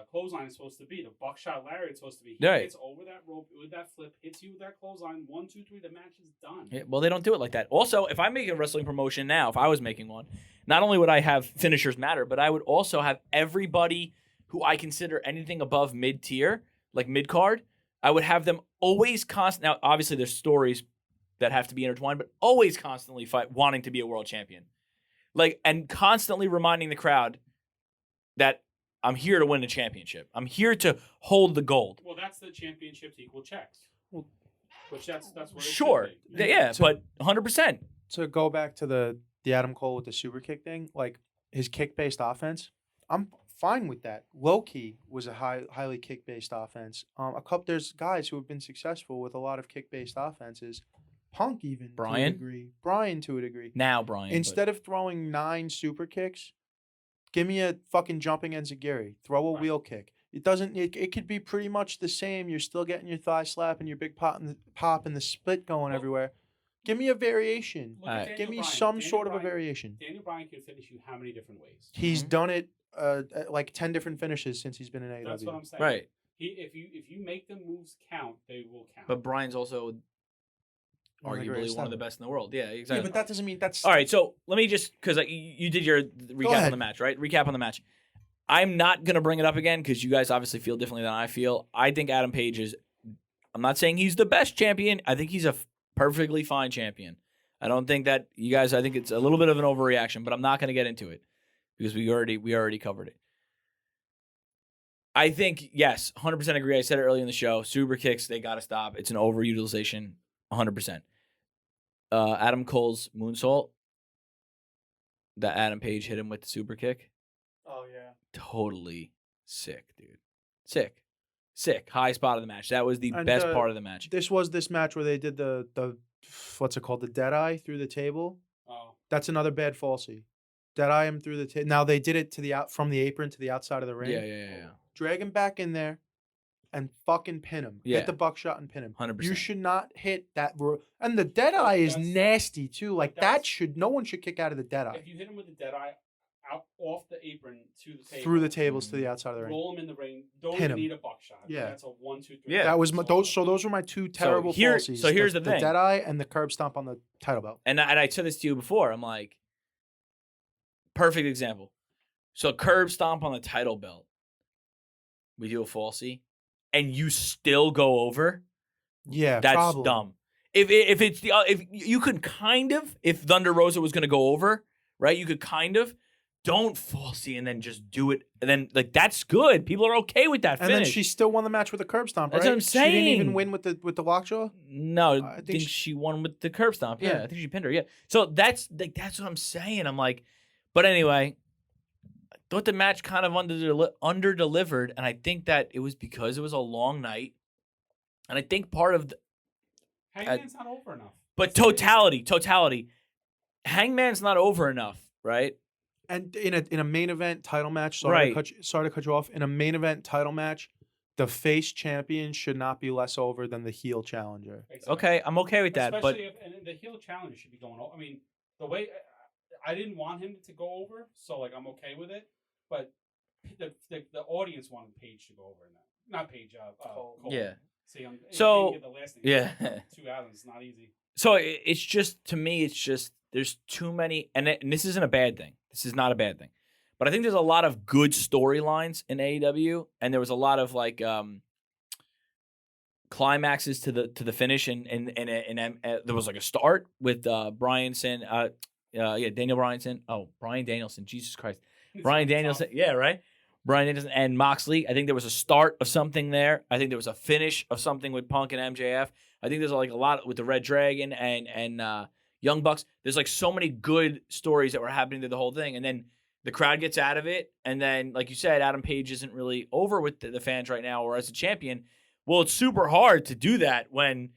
Speaker 3: clothesline is supposed to be. The buckshot lariat is supposed to be. He gets over that rope with that flip, hits you with that clothesline. 1, 2, 3. The match is done.
Speaker 2: Yeah, well, they don't do it like that. Also, if I make a wrestling promotion now, if I was making one, not only would I have finishers matter, but I would also have everybody who I consider anything above mid-tier, like mid-card, I would have them always Now, obviously, there's stories that have to be intertwined, but always constantly wanting to be a world champion. And constantly reminding the crowd that I'm here to win a championship. I'm here to hold the gold.
Speaker 3: Well, that's the championship equal checks. Well, which that's what it
Speaker 2: sure.
Speaker 3: should be.
Speaker 2: Yeah, but 100%.
Speaker 1: To go back to the Adam Cole with the super kick thing, like his kick-based offense, I'm fine with that. Low-key was a highly kick-based offense. There's guys who have been successful with a lot of kick-based offenses. Punk even
Speaker 2: Brian?
Speaker 1: to a degree. Brian to a degree.
Speaker 2: Now Brian.
Speaker 1: Instead of throwing 9 super kicks, give me a fucking jumping enziguri. Throw a wheel kick. It could be pretty much the same. You're still getting your thigh slap and your big pop and the split going everywhere. Give me a variation. Give me some sort of a variation.
Speaker 3: Daniel Bryan can finish you how many different ways?
Speaker 1: He's done it like 10 different finishes since he's been in AEW.
Speaker 3: That's what I'm saying.
Speaker 2: Right.
Speaker 3: If you make the moves count, they will count.
Speaker 2: But Brian's also arguably one of the best in the world. Yeah, exactly.
Speaker 1: Yeah, but that doesn't mean that's...
Speaker 2: All right, so let me just, because you did your recap on the match, right? Recap on the match. I'm not going to bring it up again because you guys obviously feel differently than I feel. I think Adam Page is, I'm not saying he's the best champion. I think he's a perfectly fine champion. I don't think that you guys, I think it's a little bit of an overreaction, but I'm not going to get into it because we already covered it. I think, yes, 100% agree. I said it earlier in the show. Super kicks, they got to stop. It's an overutilization, 100%. Adam Cole's moonsault that Adam Page hit him with the super kick.
Speaker 1: Oh, yeah.
Speaker 2: Totally sick, dude. Sick. High spot of the match. That was the best part of the match.
Speaker 1: This was this match where they did the what's it called? The Deadeye through the table.
Speaker 3: Oh.
Speaker 1: That's another bad falsie. Deadeye him through the table. Now they did it from the apron to the outside of the ring.
Speaker 2: Yeah.
Speaker 1: Drag him back in there. and fucking pin him.
Speaker 2: Yeah.
Speaker 1: Hit the buckshot and pin him.
Speaker 2: 100%.
Speaker 1: You should not hit that. And the dead eye is
Speaker 3: that's-
Speaker 1: nasty too. Like
Speaker 3: that's-
Speaker 1: no one should kick out of the dead eye.
Speaker 3: If you hit him with the dead eye, out off the apron to the table,
Speaker 1: Through the tables to the outside of the ring.
Speaker 3: roll him in the ring. Don't
Speaker 1: Pin
Speaker 3: even
Speaker 1: him.
Speaker 3: need a buckshot.
Speaker 1: Yeah.
Speaker 3: That's a 1, 2, 3.
Speaker 2: Yeah.
Speaker 1: That was those were my two terrible falsies.
Speaker 2: so here's the thing.
Speaker 1: dead eye and the curb stomp on the title belt.
Speaker 2: And I said this to you before. I'm like, perfect example. So curb stomp on the title belt. We do a falsie, and you still go over.
Speaker 1: Yeah,
Speaker 2: That's
Speaker 1: probably.
Speaker 2: dumb. If it's the if you could kind of, if Thunder Rosa was going to go over, right? You could kind of. Don't falsy and then just do it. And then, like, that's good. People are okay with that
Speaker 1: And
Speaker 2: finish.
Speaker 1: then she still won the match with a curb stomp, right?
Speaker 2: That's what I'm
Speaker 1: She didn't even
Speaker 2: saying.
Speaker 1: win with the lockjaw?
Speaker 2: No,
Speaker 1: I
Speaker 2: I
Speaker 1: think
Speaker 2: think
Speaker 1: she-
Speaker 2: she won with the curb stomp. Yeah,
Speaker 1: Yeah.
Speaker 2: I think she pinned her. Yeah. So that's what I'm saying. I'm like, but anyway, I thought the match kind of under delivered, and I think that it was because it was a long night, and I think part of
Speaker 3: Hangman's not over enough.
Speaker 2: but totality, Hangman's not over enough, right?
Speaker 1: And in a main event title match,
Speaker 2: Right.
Speaker 1: sorry to cut you off. In a main event title match, the face champion should not be less over than the heel challenger.
Speaker 3: Exactly.
Speaker 2: Okay, I'm okay with that,
Speaker 3: Especially if and the heel challenger should be going over. I mean, the way I didn't want him to go over, so like I'm okay with it. But the audience wanted Paige to go over in that. Not Paige. Cole.
Speaker 2: Yeah.
Speaker 3: See,
Speaker 2: So,
Speaker 3: get the last name.
Speaker 2: yeah.
Speaker 3: 2 Adams. It's not easy.
Speaker 2: So it's just, to me, it's just, there's too many, and this isn't a bad thing. This is not a bad thing. But I think there's a lot of good storylines in AEW, and there was a lot of, like, climaxes to the finish, and there was, like, a start with Bryanson, Daniel Bryanson. Oh, Bryan Danielson, Jesus Christ. Bryan Danielson, yeah, right? Bryan Danielson and Moxley. I think there was a start of something there. I think there was a finish of something with Punk and MJF. I think there's like a lot with the Red Dragon and Young Bucks. There's like so many good stories that were happening to the whole thing. And then the crowd gets out of it. And then, like you said, Adam Page isn't really over with the fans right now or as a champion. Well, it's super hard to do that when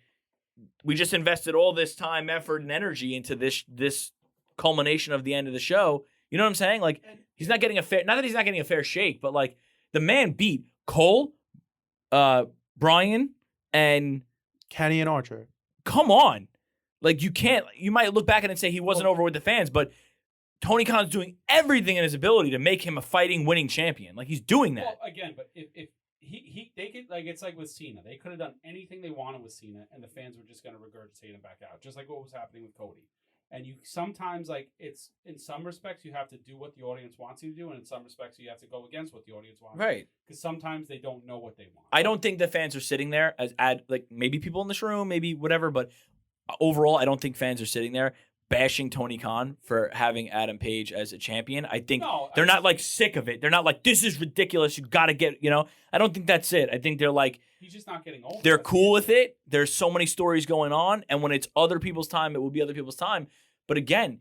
Speaker 2: we just invested all this time, effort, and energy into this culmination of the end of the show. You know what I'm saying? Like, he's not getting not that he's not getting a fair shake, but like the man beat Cole, Bryan, and
Speaker 1: Kenny and Archer.
Speaker 2: come on. Like, you might look back and say he wasn't over with the fans, but Tony Khan's doing everything in his ability to make him a fighting, winning champion. Like, he's doing that.
Speaker 3: Well, again, but if they could, like, it's like with Cena. They could have done anything they wanted with Cena, and the fans were just going to regurgitate him back out, just like what was happening with Cody. And you sometimes, like, it's in some respects you have to do what the audience wants you to do, and in some respects you have to go against what the audience wants.
Speaker 2: Right.
Speaker 3: Because sometimes they don't know what they want.
Speaker 2: I don't think the fans are sitting there like maybe people in this room, maybe whatever, but overall, I don't think fans are sitting there bashing Tony Khan for having Adam Page as a champion. I think they're not like sick of it. They're not like, this is ridiculous. You got to get, I don't think that's it. I think they're like,
Speaker 3: he's just not getting old.
Speaker 2: they're cool with it. There's so many stories going on. And when it's other people's time, it will be other people's time. But again,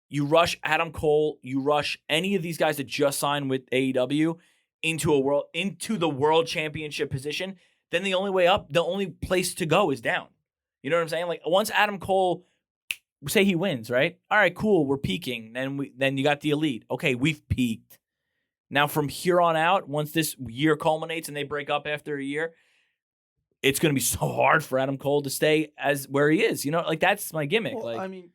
Speaker 2: you rush Adam Cole, you rush any of these guys that just signed with AEW into the world championship position, then the only place to go is down. You know what I'm saying? Like, once Adam Cole, say he wins, right? All right, cool, we're peaking. Then you got the Elite. Okay, we've peaked. Now from here on out, once this year culminates and they break up after a year, it's going to be so hard for Adam Cole to stay as where he is. Like, that's my gimmick.
Speaker 1: Well,
Speaker 2: like,
Speaker 1: I mean,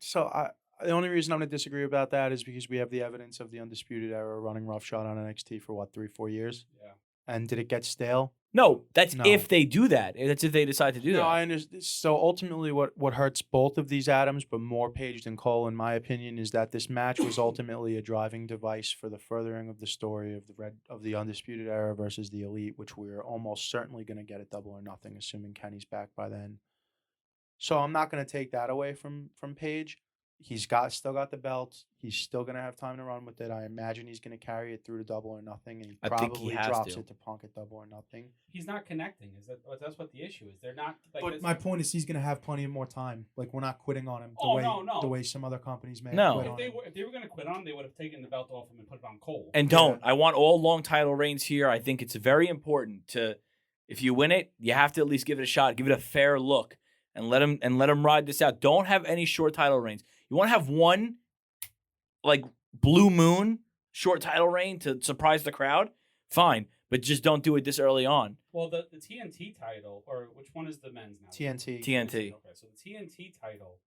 Speaker 1: the only reason I'm going to disagree about that is because we have the evidence of the Undisputed Era running roughshod on NXT for 3-4 years.
Speaker 3: Yeah.
Speaker 1: And did it get stale?
Speaker 2: no, that's
Speaker 1: No.
Speaker 2: if they do that. That's if they decide to do
Speaker 1: No,
Speaker 2: that.
Speaker 1: I understand. So ultimately, what hurts both of these Adams, but more Page than Cole, in my opinion, is that this match was ultimately a driving device for the furthering of the story of the Undisputed Era versus the Elite, which we're almost certainly going to get at Double or Nothing, assuming Kenny's back by then. So I'm not going to take that away from Page. He's still got the belt. He's still going to have time to run with it. I imagine he's going to carry it through to Double or Nothing, and he
Speaker 2: I think he
Speaker 1: probably
Speaker 2: has
Speaker 1: drops
Speaker 2: to.
Speaker 1: it to Punk at Double or Nothing.
Speaker 3: He's not connecting. That's what the issue is. They're not. Like,
Speaker 1: But my point is, he's going to have plenty of more time. Like, we're not quitting on him the way some other companies may
Speaker 2: No.
Speaker 1: quit
Speaker 3: If
Speaker 1: on
Speaker 3: they
Speaker 1: him.
Speaker 3: were going to quit on him, they would have taken the belt off him and put it on Cole.
Speaker 2: And don't. I want all long title reigns here. I think it's very important to, if you win it, you have to at least give it a shot. Give it a fair look and let him ride this out. Don't have any short title reigns. You want to have one, like, Blue Moon short title reign to surprise the crowd? Fine. but just don't do it this early on.
Speaker 3: Well, the TNT title, or which one is the men's now?
Speaker 1: TNT.
Speaker 2: TNT.
Speaker 3: Okay, so the TNT title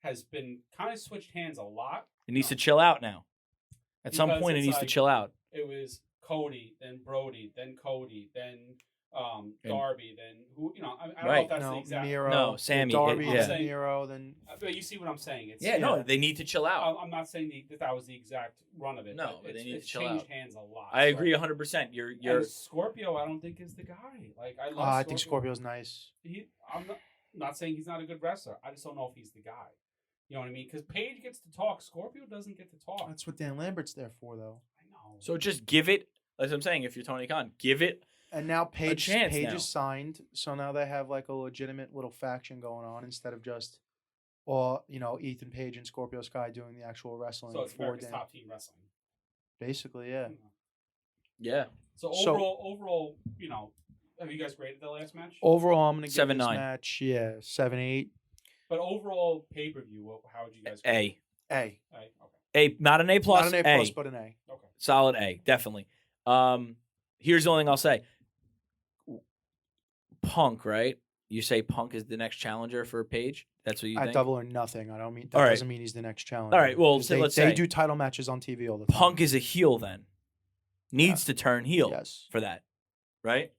Speaker 3: has been kind of switched hands a lot.
Speaker 2: It needs to chill out now. At some
Speaker 3: Because
Speaker 2: point, it
Speaker 3: it's
Speaker 2: needs to
Speaker 3: like-
Speaker 2: chill out.
Speaker 3: It was Cody, then Brody, then Cody, then Darby, then who? I don't know
Speaker 2: Right.
Speaker 3: if that's the
Speaker 1: No,
Speaker 3: exact.
Speaker 1: Miro.
Speaker 2: No, Sammy,
Speaker 1: Darby,
Speaker 3: yeah.
Speaker 1: then Miro, then
Speaker 3: But you see what I'm saying? It's,
Speaker 2: No, they need to chill out.
Speaker 3: I'm not saying that was the exact run of it.
Speaker 2: No,
Speaker 3: but
Speaker 2: they need to
Speaker 3: it's
Speaker 2: chill
Speaker 3: changed
Speaker 2: out.
Speaker 3: hands a lot.
Speaker 2: I
Speaker 3: So-
Speaker 2: agree 100%. You're
Speaker 3: And Scorpio, I don't think is the guy. Like I love.
Speaker 1: I think Scorpio's nice.
Speaker 3: I'm not saying he's not a good wrestler. I just don't know if he's the guy. You know what I mean? Because Paige gets to talk. Scorpio doesn't get to talk.
Speaker 1: That's what Dan Lambert's there for, though.
Speaker 3: I know.
Speaker 2: so just give it. As I'm saying, if you're Tony Khan, give it.
Speaker 1: And now Paige
Speaker 2: chance
Speaker 1: Paige
Speaker 2: now.
Speaker 1: is signed, so now they have like a legitimate little faction going on instead of just, or Ethan Page and Scorpio Sky doing the actual wrestling
Speaker 3: So it's
Speaker 1: for
Speaker 3: America's
Speaker 1: Dan.
Speaker 3: top team wrestling.
Speaker 1: Basically, yeah.
Speaker 2: Yeah.
Speaker 3: So
Speaker 1: So-
Speaker 3: overall, have you guys graded the last match?
Speaker 1: Overall, I'm gonna give
Speaker 2: 7-9.
Speaker 1: this match, 7-8.
Speaker 3: But overall pay per view, how would you guys?
Speaker 2: A.
Speaker 1: A.
Speaker 3: Okay.
Speaker 2: Not an A plus.
Speaker 1: Not an A plus, but an A.
Speaker 3: Okay.
Speaker 2: Solid A, definitely. Here's the only thing I'll say. Punk, right? You say Punk is the next challenger for Paige? That's what you
Speaker 1: At
Speaker 2: think?
Speaker 1: Double or Nothing. I don't mean that
Speaker 2: All right.
Speaker 1: doesn't mean he's the next challenger.
Speaker 2: All right, well,
Speaker 1: 'Cause
Speaker 2: let's
Speaker 1: they
Speaker 2: say-
Speaker 1: do title matches on TV all the time.
Speaker 2: Punk is a heel then. Needs to turn heel
Speaker 1: Yes.
Speaker 2: for that. Right?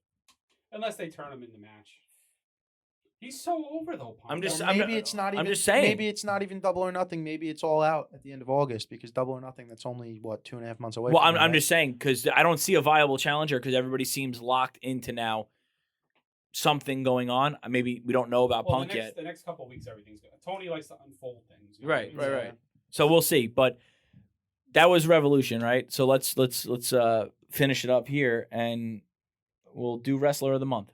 Speaker 3: Unless they turn him in the match. He's so over though. Punk.
Speaker 2: I'm just-
Speaker 1: Or
Speaker 2: I'm
Speaker 1: maybe
Speaker 2: not-
Speaker 1: it's not even.
Speaker 2: I'm just saying.
Speaker 1: Maybe it's not even Double or Nothing. Maybe it's All Out at the end of August because Double or Nothing. That's only 2.5 months away.
Speaker 2: Well,
Speaker 1: from
Speaker 2: I'm
Speaker 1: now,
Speaker 2: just saying because I don't see a viable challenger because everybody seems locked into now something going on. Maybe we don't know about
Speaker 3: Well,
Speaker 2: Punk yet.
Speaker 3: The next couple of weeks, everything's good. Tony likes to unfold things. you know
Speaker 2: Right,
Speaker 3: what I mean?
Speaker 2: right. So we'll see. But that was Revolution, right? So let's finish it up here and we'll do Wrestler of the Month.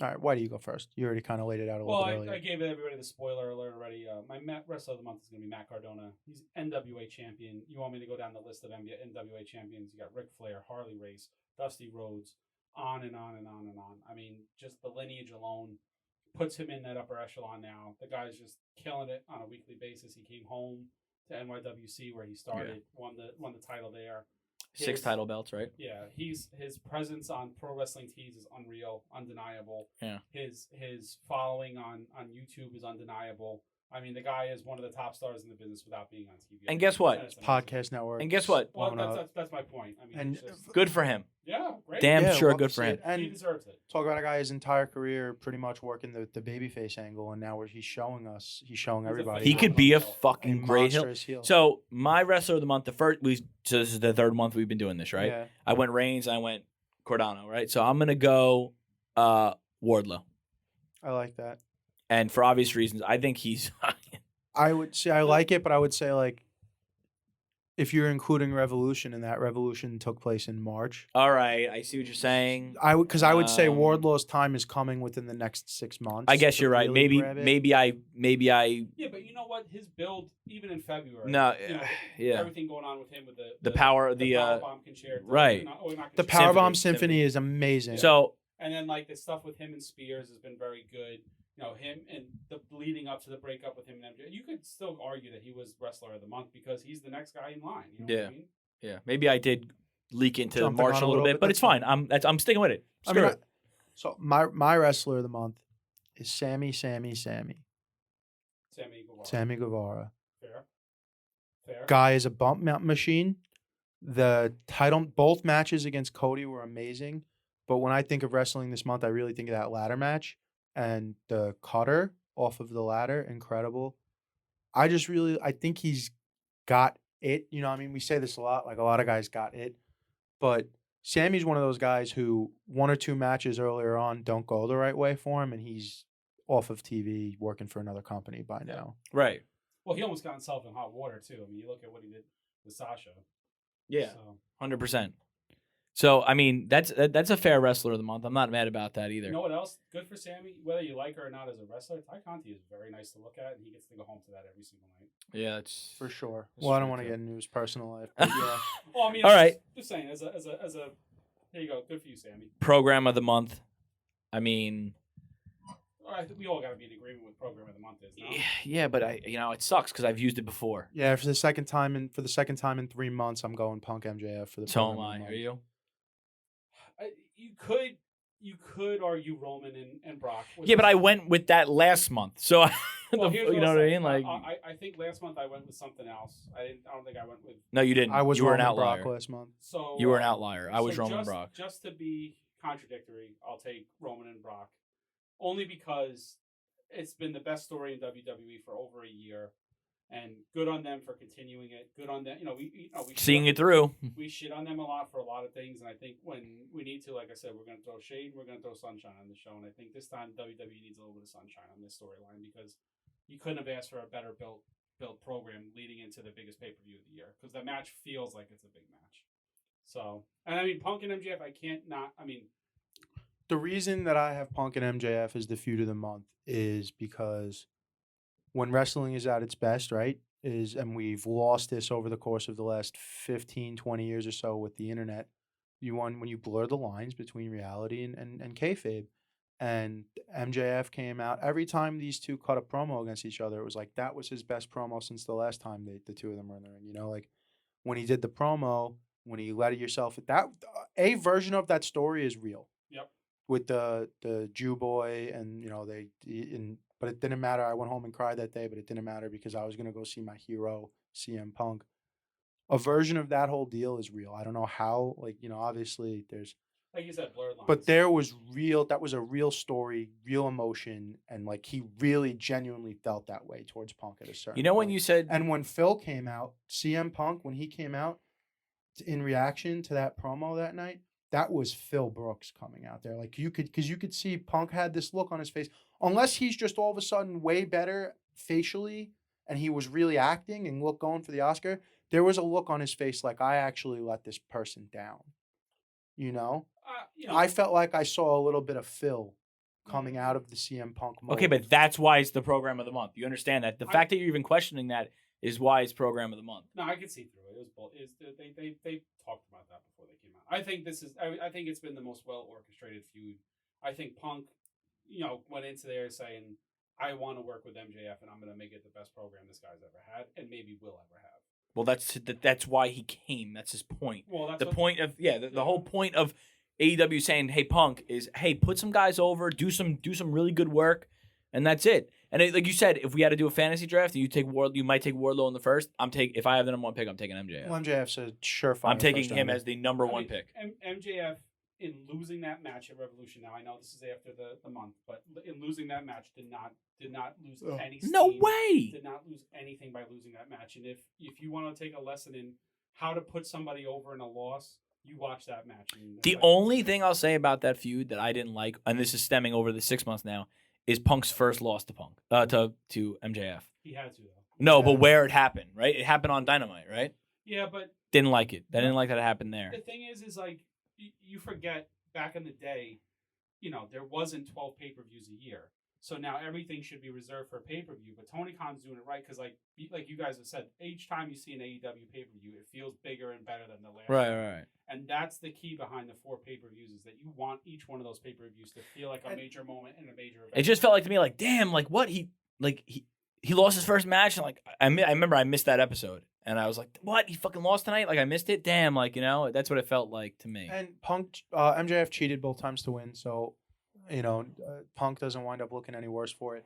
Speaker 1: All right, why do you go first? You already kind of laid it out a little
Speaker 3: Well,
Speaker 1: bit earlier.
Speaker 3: I gave everybody the spoiler alert already. My wrestler of the month is going to be Matt Cardona. He's NWA champion. You want me to go down the list of NWA champions? You got Ric Flair, Harley Race, Dusty Rhodes, on and on and on and on. I mean, just the lineage alone puts him in that upper echelon now. The guy's just killing it on a weekly basis. He came home to NYWC where he started, won the title there.
Speaker 2: 6 title belts, right?
Speaker 3: Yeah, his presence on Pro Wrestling Tees is unreal, undeniable.
Speaker 2: Yeah.
Speaker 3: His following on YouTube is undeniable. I mean, the guy is one of the top stars in the business without being on TV.
Speaker 2: And guess what?
Speaker 3: That's amazing.
Speaker 1: Podcast network.
Speaker 2: And guess what?
Speaker 3: Well,
Speaker 1: blowing up.
Speaker 3: that's my point. I mean,
Speaker 1: And
Speaker 3: it's just,
Speaker 2: Good for him.
Speaker 3: yeah, great.
Speaker 2: Damn
Speaker 1: Yeah,
Speaker 2: sure
Speaker 1: love
Speaker 2: good
Speaker 1: to
Speaker 2: for
Speaker 1: see
Speaker 2: him.
Speaker 1: it. And
Speaker 3: he deserves it.
Speaker 1: talk about a guy his entire career pretty much working the babyface angle, and now he's showing
Speaker 3: a
Speaker 1: everybody.
Speaker 2: He
Speaker 3: face.
Speaker 2: could be a
Speaker 3: A
Speaker 2: fucking great heel.
Speaker 1: monstrous heel.
Speaker 2: So my Wrestler of the Month, so this is the third month we've been doing this, right?
Speaker 1: Yeah.
Speaker 2: I went Reigns, I went Cardano, right? So I'm gonna go Wardlow.
Speaker 1: I like that.
Speaker 2: And for obvious reasons, I think he's
Speaker 1: I would say I like it, but I would say like if you're including Revolution, and that Revolution took place in March,
Speaker 2: all right. I see what you're saying.
Speaker 1: I would say
Speaker 2: Um,
Speaker 1: Wardlow's time is coming within the next 6 months.
Speaker 2: I guess
Speaker 1: to
Speaker 2: you're right.
Speaker 1: really grab it.
Speaker 2: Maybe I
Speaker 3: Yeah, but you know what? His build, even in February.
Speaker 2: No, yeah.
Speaker 3: Everything going on with him with
Speaker 2: The power, the
Speaker 3: Powerbomb concerto,
Speaker 2: right.
Speaker 3: not
Speaker 1: the
Speaker 3: concerto.
Speaker 1: Powerbomb
Speaker 2: Symphony.
Speaker 1: Symphony is amazing.
Speaker 2: So
Speaker 3: And then like the stuff with him and Spears has been very good. Him and the leading up to the breakup with him and MJ. You could still argue that he was Wrestler of the Month because he's the next guy in line. You know what I mean?
Speaker 2: yeah, maybe I did leak into
Speaker 1: Jumping
Speaker 2: March
Speaker 1: on
Speaker 2: a
Speaker 1: a
Speaker 2: little
Speaker 1: little
Speaker 2: bit,
Speaker 1: bit,
Speaker 2: but
Speaker 1: that's
Speaker 2: it's fine. I'm sticking with it.
Speaker 1: I
Speaker 2: Screw
Speaker 1: mean,
Speaker 2: it.
Speaker 1: so my wrestler of the month is Sammy
Speaker 3: Sammy Guevara.
Speaker 1: Guevara.
Speaker 3: Fair.
Speaker 1: Guy is a bump machine. The title, both matches against Cody were amazing, but when I think of wrestling this month, I really think of that ladder match and the cutter off of the ladder, incredible. I think he's got it. I mean, we say this a lot, like a lot of guys got it, but Sammy's one of those guys who 1 or 2 matches earlier on don't go the right way for him, and he's off of TV working for another company by now.
Speaker 2: Right.
Speaker 3: Well, he almost got himself in hot water too. I mean, you look at what he did with Sasha.
Speaker 2: Yeah.
Speaker 3: So,
Speaker 2: 100%. So I mean, that's a fair Wrestler of the Month. I'm not mad about that either.
Speaker 3: you know what else? Good for Sammy. Whether you like her or not as a wrestler, Ty Conti is very nice to look at, and he gets to go home to that every single night.
Speaker 2: Yeah, it's
Speaker 1: For sure.
Speaker 2: That's
Speaker 1: Well, I don't
Speaker 2: true,
Speaker 1: want to
Speaker 2: too.
Speaker 1: get into his personal life, but yeah.
Speaker 3: Well, I mean,
Speaker 2: All right.
Speaker 3: Just saying, as a, there you go. Good for you, Sammy.
Speaker 2: Program of the Month. I mean,
Speaker 3: All right, we all got to be in agreement with program of the month is. No?
Speaker 2: yeah, but it sucks because I've used it before.
Speaker 1: Yeah, for the second time in 3 months, I'm going Punk MJF for the.
Speaker 2: So am
Speaker 1: program of
Speaker 2: I.
Speaker 1: the
Speaker 2: Are
Speaker 1: month.
Speaker 2: you?
Speaker 3: You could argue Roman and Brock.
Speaker 2: Yeah, but I went with that last month, so
Speaker 3: Well, here's
Speaker 2: you know
Speaker 3: I'll
Speaker 2: what I
Speaker 3: say.
Speaker 2: mean. Like,
Speaker 3: I think last month I went with something else. I don't think I went with.
Speaker 2: no, you didn't.
Speaker 1: I was
Speaker 2: you were an
Speaker 1: Roman Brock
Speaker 2: outlier.
Speaker 1: last month.
Speaker 3: So
Speaker 2: You were an outlier. I was
Speaker 3: so
Speaker 2: Roman
Speaker 3: just,
Speaker 2: Brock.
Speaker 3: Just to be contradictory, I'll take Roman and Brock, only because it's been the best story in WWE for over a year, and good on them for continuing it. Good on them. We
Speaker 2: Seeing it through.
Speaker 3: We shit on them a lot for a lot of things, and I think when we need to, like I said, we're going to throw shade, we're going to throw sunshine on the show, and I think this time WWE needs a little bit of sunshine on this storyline because you couldn't have asked for a better built program leading into the biggest pay per view of the year because that match feels like it's a big match. So, and I mean, Punk and MJF, I can't not. I mean,
Speaker 1: The reason that I have Punk and MJF as the feud of the month is because when wrestling is at its best, right, and we've lost this over the course of the last 15, 20 years or so with the internet, when you blur the lines between reality and kayfabe. And MJF came out. Every time these two cut a promo against each other, it was like that was his best promo since the last time the two of them were in the ring. Like when he did the promo, when he let yourself, that a version of that story is real.
Speaker 3: Yep.
Speaker 1: With the Jew boy and but it didn't matter. I went home and cried that day, but it didn't matter because I was gonna go see my hero CM Punk. A version of that whole deal is real. I don't know how. Obviously there's.
Speaker 3: Like you said, blurred lines.
Speaker 1: But there was real. That was a real story, real emotion, and he really genuinely felt that way towards Punk at a certain.
Speaker 2: When
Speaker 1: point.
Speaker 2: you said,
Speaker 1: and when Phil came out, CM Punk when he came out, in reaction to that promo that night, that was Phil Brooks coming out there. You could see Punk had this look on his face, unless he's just all of a sudden way better facially, and he was really acting and going for the Oscar. There was a look on his face like I actually let this person down. I felt like I saw a little bit of Phil coming out of the CM Punk mold.
Speaker 2: okay, but that's why it's the program of the month. You understand that? The fact that you're even questioning that is why it's program of the month.
Speaker 3: No, I can see through it. It was they talked about that before they came out. I think I think it's been the most well orchestrated feud. I think Punk, went into there saying, "I want to work with MJF, and I'm going to make it the best program this guy's ever had, and maybe will ever have."
Speaker 2: Well, that's why he came. That's his point.
Speaker 3: Well, that's
Speaker 2: the point of the whole point of AEW saying, "Hey, Punk," is put some guys over, do some really good work, and that's it. And like you said, if we had to do a fantasy draft, and you might take Wardlow in the first. If I have the number one pick, I'm taking MJF.
Speaker 1: Well, MJF's a surefire.
Speaker 2: I'm taking him as the number one pick.
Speaker 3: MJF in losing that match at Revolution. Now I know this is after the month, but in losing that match, did not lose any steam.
Speaker 2: No way.
Speaker 3: Did not lose anything by losing that match. And if you want to take a lesson in how to put somebody over in a loss, you watch that match.
Speaker 2: The only thing I'll say about that feud that I didn't like, and this is stemming over the 6 months now, is Punk's first loss to Punk to MJF.
Speaker 3: He had to though.
Speaker 2: No, but where it happened, right? It happened on Dynamite, right?
Speaker 3: Yeah, but
Speaker 2: didn't like it. I didn't like that it happened there.
Speaker 3: The thing is like you forget back in the day, there wasn't 12 pay-per-views a year. So now everything should be reserved for pay-per-view. But Tony Khan's doing it right because, like you guys have said, each time you see an AEW pay-per-view, it feels bigger and better than the last.
Speaker 2: Right.
Speaker 3: And that's the key behind the 4 pay-per-views is that you want each one of those pay-per-views to feel like a major moment and a major event.
Speaker 2: It just felt like to me like, damn, like what he lost his first match, and I remember I missed that episode, and I was like, what, he fucking lost tonight? Like I missed it, damn, that's what it felt like to me.
Speaker 1: And Punk, MJF cheated both times to win, so Punk doesn't wind up looking any worse for it.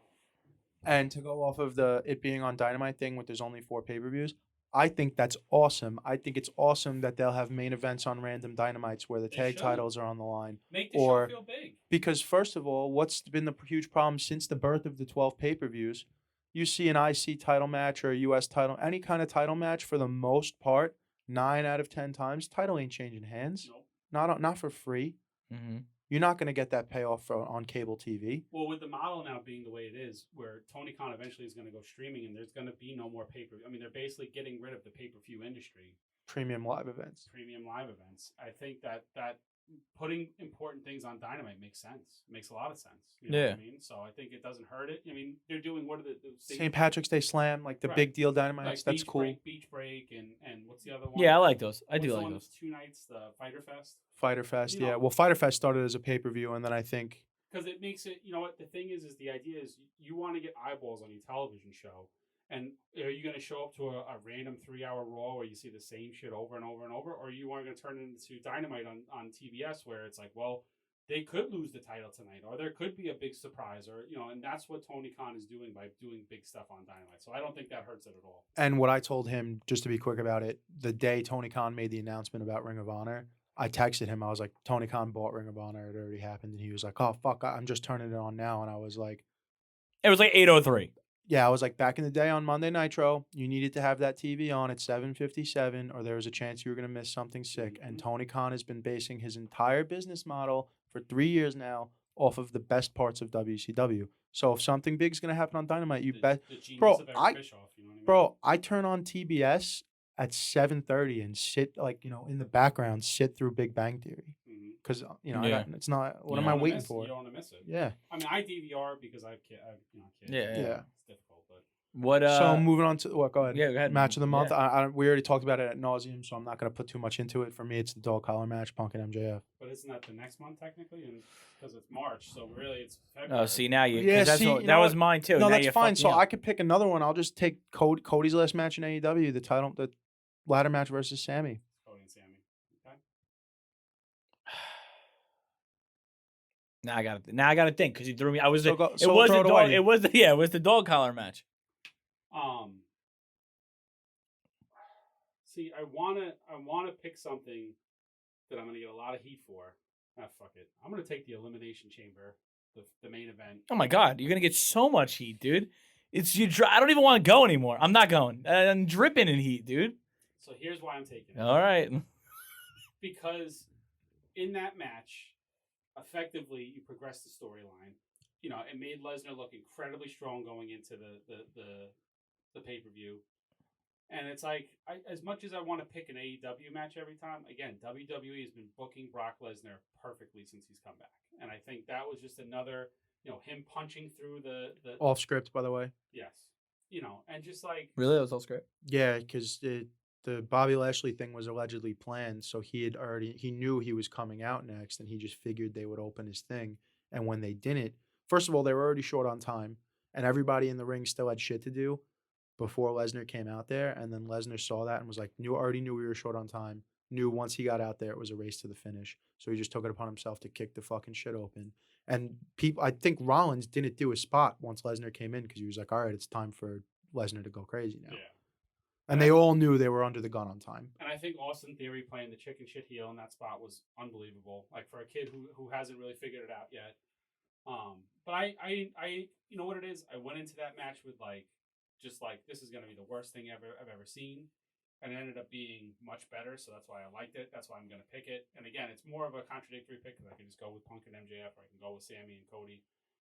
Speaker 1: And to go off of it being on Dynamite thing with there's only 4 pay-per-views, I think that's awesome. I think it's awesome that they'll have main events on random Dynamites where the tag titles are on the line.
Speaker 3: Make the show feel big.
Speaker 1: Because first of all, what's been the huge problem since the birth of the 12 pay-per-views? You see an IC title match or a US title, any kind of title match for the most part, 9 out of 10 times, title ain't changing hands.
Speaker 3: Nope.
Speaker 1: Not for free.
Speaker 2: Mm-hmm.
Speaker 1: You're not going to get that payoff on cable TV.
Speaker 3: Well, with the model now being the way it is, where Tony Khan eventually is going to go streaming and there's going to be no more pay-per-view. I mean, they're basically getting rid of the pay-per-view industry.
Speaker 1: Premium live events.
Speaker 3: I think that putting important things on Dynamite makes sense. It makes a lot of sense. You
Speaker 2: know
Speaker 3: what I mean? So I think it doesn't hurt it. I mean, they're doing what are the
Speaker 1: St. Patrick's Day Slam, like the big deal Dynamites.
Speaker 3: Like
Speaker 1: that's cool.
Speaker 3: Beach Break, and what's the other one?
Speaker 2: Yeah, I like those. I
Speaker 3: What's
Speaker 2: do
Speaker 3: the
Speaker 2: like
Speaker 3: one
Speaker 2: those.
Speaker 3: that's 2 nights, the Fighter Fest.
Speaker 1: Fighter Fest,
Speaker 3: You know,
Speaker 1: yeah. Well, Fighter Fest started as a pay-per-view, and then I think
Speaker 3: because it makes it. You know what the thing is the idea is you want to get eyeballs on your television show, And are you going to show up to a random 3-hour Raw where you see the same shit over and over and over? Or are you going to turn it into Dynamite on TBS where it's like, well, they could lose the title tonight, or there could be a big surprise, or, and that's what Tony Khan is doing by doing big stuff on Dynamite. So I don't think that hurts it at all.
Speaker 1: And what I told him, just to be quick about it, the day Tony Khan made the announcement about Ring of Honor, I texted him. I was like, Tony Khan bought Ring of Honor. It already happened. And he was like, oh, fuck, I'm just turning it on now. And I was like,
Speaker 2: It was like 8:03.
Speaker 1: yeah, I was like, back in the day on Monday Nitro, you needed to have that TV on at 7:57 or there was a chance you were going to miss something sick.
Speaker 3: Mm-hmm.
Speaker 1: And Tony Khan has been basing his entire business model for 3 years now off of the best parts of WCW. So if something big's going to happen on Dynamite, you bet.
Speaker 3: The genius
Speaker 1: Bro,
Speaker 3: of Eric Bischoff, you know what I mean?
Speaker 1: Bro, I turn on TBS at 7:30 and sit, like, in the background, sit through Big Bang Theory.
Speaker 3: Mhm.
Speaker 1: Because,
Speaker 2: Yeah.
Speaker 1: it's not, what
Speaker 2: You
Speaker 1: am I
Speaker 3: don't
Speaker 1: waiting
Speaker 3: miss-
Speaker 1: for?
Speaker 3: You don't want to miss it.
Speaker 1: Yeah.
Speaker 3: I mean, I DVR because I can't.
Speaker 2: Yeah.
Speaker 1: Yeah.
Speaker 3: It's difficult, but
Speaker 2: What?
Speaker 1: So moving on to, what, go ahead.
Speaker 2: Yeah, go ahead.
Speaker 1: Match of the month.
Speaker 2: Yeah.
Speaker 1: We already talked about it at nauseum, so I'm not going to put too much into it. For me, it's the dog collar match, Punk and MJF.
Speaker 3: isn't that the next month technically? And because it's March, so really it's February.
Speaker 2: Oh, see now you.
Speaker 1: Yeah,
Speaker 2: That's
Speaker 1: see,
Speaker 2: what,
Speaker 1: you
Speaker 2: that
Speaker 1: know
Speaker 2: was
Speaker 1: what?
Speaker 2: mine too.
Speaker 1: No,
Speaker 2: Now
Speaker 1: that's
Speaker 2: you
Speaker 1: fine.
Speaker 2: fucked
Speaker 1: So
Speaker 2: me up.
Speaker 1: I could pick another one. I'll just take Cody's last match in AEW, the ladder match versus Sammy.
Speaker 3: Cody and Sammy. Okay.
Speaker 2: Now I got to think because you threw me. I was.
Speaker 1: So go-
Speaker 2: it
Speaker 1: so
Speaker 2: was
Speaker 1: throw
Speaker 2: the
Speaker 1: it away.
Speaker 2: dog. It was the it was the dog collar match.
Speaker 3: See, I wanna pick something that I'm gonna get a lot of heat for. Ah, fuck it. I'm gonna take the Elimination Chamber, the main event.
Speaker 2: Oh my god, you're gonna get so much heat, dude. It's you. I don't even want to go anymore. I'm not going. I'm dripping in heat, dude.
Speaker 3: So here's why I'm taking it.
Speaker 2: All right.
Speaker 3: Because in that match, effectively you progress the storyline. It made Lesnar look incredibly strong going into the pay-per-view. And it's like, as much as I want to pick an AEW match every time, again, WWE has been booking Brock Lesnar perfectly since he's come back. And I think that was just another, him punching through the
Speaker 1: Off script, by the way.
Speaker 3: yes. And just like,
Speaker 2: Really, that was all script.
Speaker 1: Yeah, because the Bobby Lashley thing was allegedly planned, so he knew he was coming out next, and he just figured they would open his thing. And when they didn't, first of all, they were already short on time, and everybody in the ring still had shit to do before Lesnar came out there. And then Lesnar saw that and was like, already knew we were short on time. Knew once he got out there, it was a race to the finish. So he just took it upon himself to kick the fucking shit open. And I think Rollins didn't do a spot once Lesnar came in because he was like, all right, it's time for Lesnar to go crazy now.
Speaker 3: yeah.
Speaker 1: And they all knew they were under the gun on time.
Speaker 3: And I think Austin Theory playing the chicken shit heel in that spot was unbelievable. Like, for a kid who hasn't really figured it out yet. But I you know what it is? I went into that match with just like, this is going to be the worst thing I've ever seen. And it ended up being much better, so that's why I liked it. That's why I'm going to pick it. And again, it's more of a contradictory pick because I can just go with Punk and MJF, or I can go with Sammy and Cody.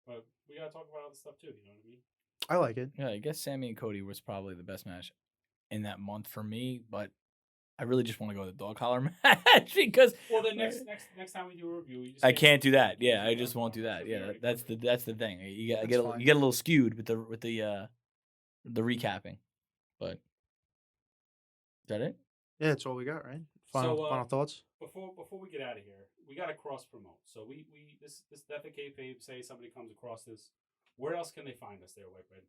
Speaker 3: But we got to talk about other stuff too, you know what I mean?
Speaker 1: I like it.
Speaker 2: Yeah, I guess Sammy and Cody was probably the best match in that month for me, but I really just want to go with the dog collar match because
Speaker 3: Well, then next time we do a review, you just
Speaker 2: I can't do that. Yeah, I just won't do that. Yeah, that's the thing. You
Speaker 1: That's
Speaker 2: get
Speaker 1: fine.
Speaker 2: you get a little skewed with the recapping, but is that it?
Speaker 1: Yeah, that's all we got, right? Final thoughts?
Speaker 3: Before we get out of here, we got to cross promote. So we this Death of Kayfabe, say somebody comes across this, where else can they find us there, Whitebread?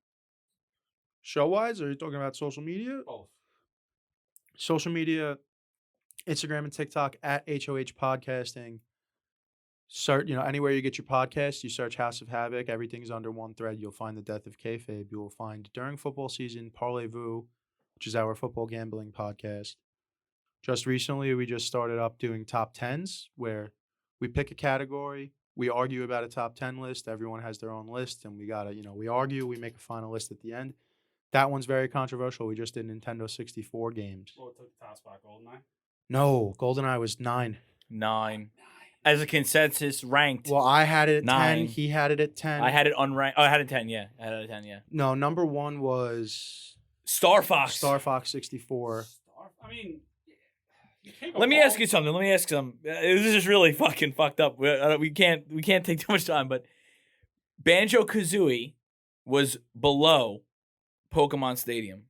Speaker 1: Show-wise, or are you talking about social media?
Speaker 3: Both.
Speaker 1: Social media, Instagram and TikTok at HOH Podcasting. Search, anywhere you get your podcast, you search House of Havoc. Everything's under one thread. You'll find the Death of Kayfabe. You will find during football season Parlez-Vous, which is our football gambling podcast. Just recently, we just started up doing top 10s where we pick a category, we argue about a top 10 list. Everyone has their own list, and we gotta, we argue, we make a final list at the end. That one's very controversial. We just did Nintendo 64 games.
Speaker 3: Well, it took the top spot, GoldenEye.
Speaker 1: No, GoldenEye was 9.
Speaker 2: 9 as a consensus ranked.
Speaker 1: Well, I had it at
Speaker 2: 9.
Speaker 1: 10. He had it at 10.
Speaker 2: I had it unranked. Oh, I had it 10. Yeah, I had it at 10. Yeah.
Speaker 1: No, number 1 was
Speaker 2: Star Fox.
Speaker 1: Star Fox 64.
Speaker 3: I mean, you can't go
Speaker 2: Let me
Speaker 3: wrong.
Speaker 2: ask you something. This is really fucking fucked up. We can't take too much time, but Banjo Kazooie was below Pokemon Stadium.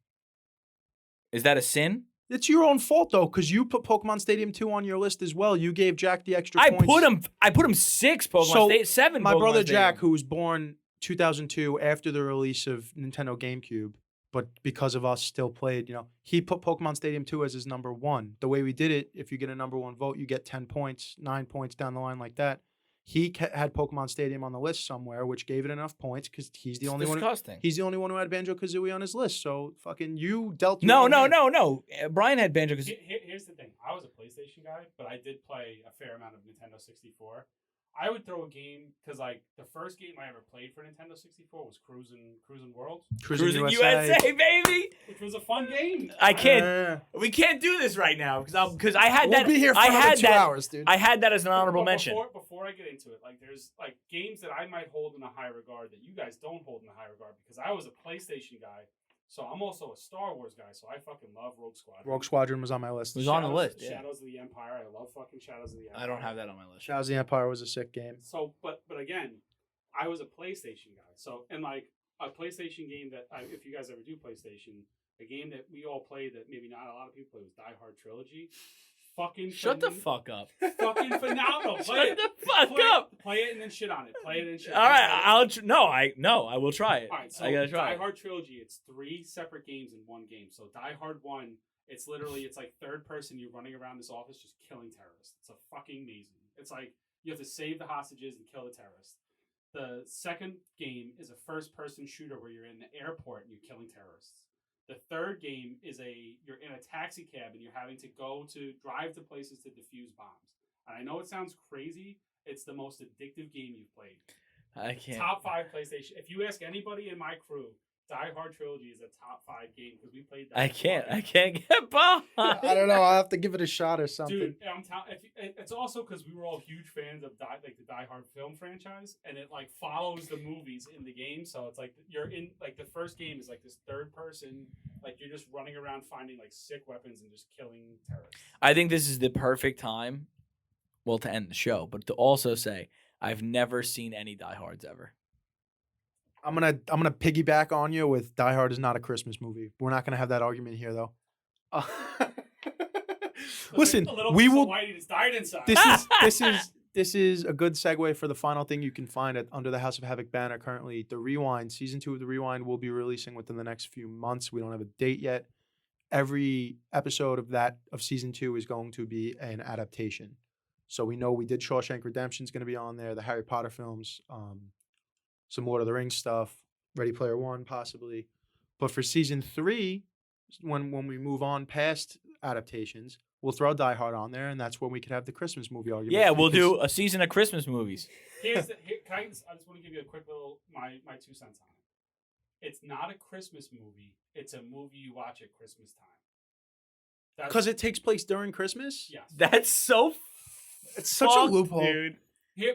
Speaker 2: Is that a sin?
Speaker 1: It's your own fault though, because you put Pokemon Stadium 2 on your list as well. You gave Jack the extra
Speaker 2: I
Speaker 1: points.
Speaker 2: put him 6 Pokemon
Speaker 1: So,
Speaker 2: Stadium, 7.
Speaker 1: My
Speaker 2: Pokemon
Speaker 1: brother
Speaker 2: Stadium.
Speaker 1: Jack, who was born 2002 after the release of Nintendo GameCube, but because of us, still played. He put Pokemon Stadium 2 as his number one. The way we did it, if you get a number one vote, you get 10 points, 9 points down the line like that. He had Pokemon Stadium on the list somewhere, which gave it enough points because he's the only one.
Speaker 2: Disgusting.
Speaker 1: He's the only one who had Banjo-Kazooie on his list. So fucking you dealt.
Speaker 2: No. Brian had Banjo-Kazooie.
Speaker 3: Here's the thing. I was a PlayStation guy, but I did play a fair amount of Nintendo 64. I would throw a game because like the first game I ever played for Nintendo 64 was Cruisin' World,
Speaker 2: Cruising USA, baby.
Speaker 3: which was a fun game.
Speaker 2: I can't. We can't do this right now because I had that.
Speaker 1: We'll be here for
Speaker 2: I
Speaker 1: another
Speaker 2: had
Speaker 1: 2
Speaker 2: that.
Speaker 1: hours, dude.
Speaker 2: I had that as an honorable mention.
Speaker 3: Before I get into it, like there's like games that I might hold in a high regard that you guys don't hold in a high regard because I was a PlayStation guy. So I'm also a Star Wars guy, so I fucking love Rogue Squadron.
Speaker 1: Rogue Squadron was on my list.
Speaker 2: It was on the list. Yeah.
Speaker 3: Shadows of the Empire. I love fucking Shadows of the Empire.
Speaker 2: I don't have that on my list.
Speaker 1: Shadows of the Empire was a sick game.
Speaker 3: So, but again, I was a PlayStation guy. So, and like a PlayStation game that, if you guys ever do PlayStation, a game that we all played that maybe not a lot of people play was Die Hard Trilogy. Fucking
Speaker 2: Shut the fuck up.
Speaker 3: Fucking phenomenal. Play
Speaker 2: Shut the fuck up.
Speaker 3: Play it and then shit on it. Play it and shit.
Speaker 2: All right, I will try it.
Speaker 3: All right, so
Speaker 2: I gotta try
Speaker 3: Die
Speaker 2: it.
Speaker 3: Hard Trilogy, it's 3 separate games in one game. So Die Hard 1, it's like third person, you're running around this office just killing terrorists. It's a fucking amazing. It's like you have to save the hostages and kill the terrorists. The second game is a first person shooter where you're in the airport and you're killing terrorists. The third game is you're in a taxi cab and you're having to drive to places to defuse bombs. And I know it sounds crazy. It's the most addictive game you've played.
Speaker 2: I can't.
Speaker 3: Top 5 PlayStation. If you ask anybody in my crew, Die Hard Trilogy is a top 5 game because we played that.
Speaker 2: I can't get by.
Speaker 1: I don't know. I'll have to give it a shot or something.
Speaker 3: Dude, I'm it's also because we were all huge fans of the Die Hard film franchise, and it like follows the movies in the game. So it's like you're in like the first game is like this third person, like you're just running around finding like sick weapons and just killing terrorists.
Speaker 2: I think this is the perfect time, well, to end the show, but to also say I've never seen any Die Hards ever.
Speaker 1: I'm gonna piggyback on you with Die Hard is not a Christmas movie. We're not gonna have that argument here though. Listen, we will.
Speaker 3: Whitey just died inside.
Speaker 1: This is a good segue for the final thing you can find under the House of Havoc banner currently. The Rewind, season 2 of The Rewind will be releasing within the next few months. We don't have a date yet. Every episode of season 2 is going to be an adaptation. So we know we did Shawshank Redemption is going to be on there, the Harry Potter films, some Lord of the Rings stuff, Ready Player One possibly. But for season 3, when we move on past adaptations, we'll throw Die Hard on there, and that's when we could have the Christmas movie argument.
Speaker 2: Yeah, we'll do a season of Christmas movies.
Speaker 3: I just want to give you a quick little my 2 cents on it. It's not a Christmas movie. It's a movie you watch at Christmas time.
Speaker 1: Because it takes place during Christmas?
Speaker 3: Yes.
Speaker 2: That's so.
Speaker 1: It's such a loophole,
Speaker 2: dude.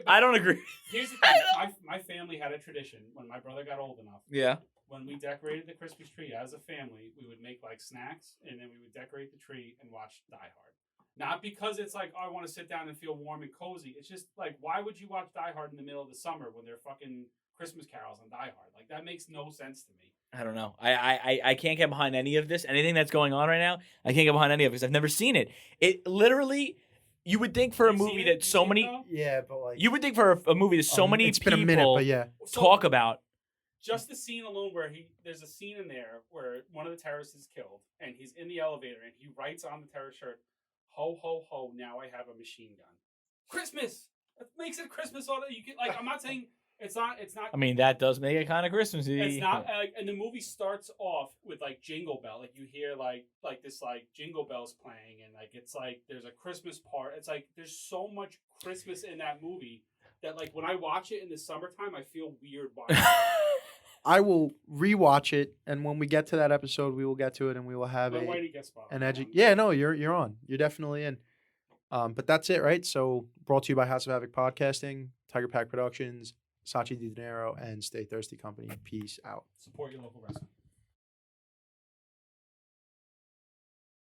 Speaker 2: I don't agree.
Speaker 3: Here's the thing. My family had a tradition when my brother got old enough.
Speaker 2: Yeah.
Speaker 3: When we decorated the Christmas tree as a family, we would make like snacks and then we would decorate the tree and watch Die Hard. Not because it's like, oh, I want to sit down and feel warm and cozy. It's just like, why would you watch Die Hard in the middle of the summer when they're fucking Christmas carols on Die Hard? Like, that makes no sense to me.
Speaker 2: I don't know. I can't get behind any of this. Anything that's going on right now, I can't get behind any of it because I've never seen it. It literally, you would think for a movie that so many,
Speaker 1: yeah, but like
Speaker 2: you would think for a movie that so many
Speaker 1: it's
Speaker 2: people
Speaker 1: been a minute, but yeah.
Speaker 2: talk about.
Speaker 3: Just the scene alone where there's a scene in there where one of the terrorists is killed and he's in the elevator and he writes on the terrorist shirt, "Ho ho ho! Now I have a machine gun." Christmas. That makes it Christmas. You can I'm not saying it's not.
Speaker 2: I mean, that does make it kind of Christmassy.
Speaker 3: It's not and the movie starts off with like Jingle Bell. Like you hear like this like Jingle Bells playing and like it's like there's a Christmas part. It's like there's so much Christmas in that movie that like when I watch it in the summertime, I feel weird watching it.
Speaker 1: I will rewatch it, and when we get to that episode, we will get to it, and we will have Yeah, no, you're on. You're definitely in. But that's it, right? So brought to you by House of Havoc Podcasting, Tiger Pack Productions, Sachi Di Dinero, and Stay Thirsty Company. Peace out.
Speaker 3: Support your local wrestling.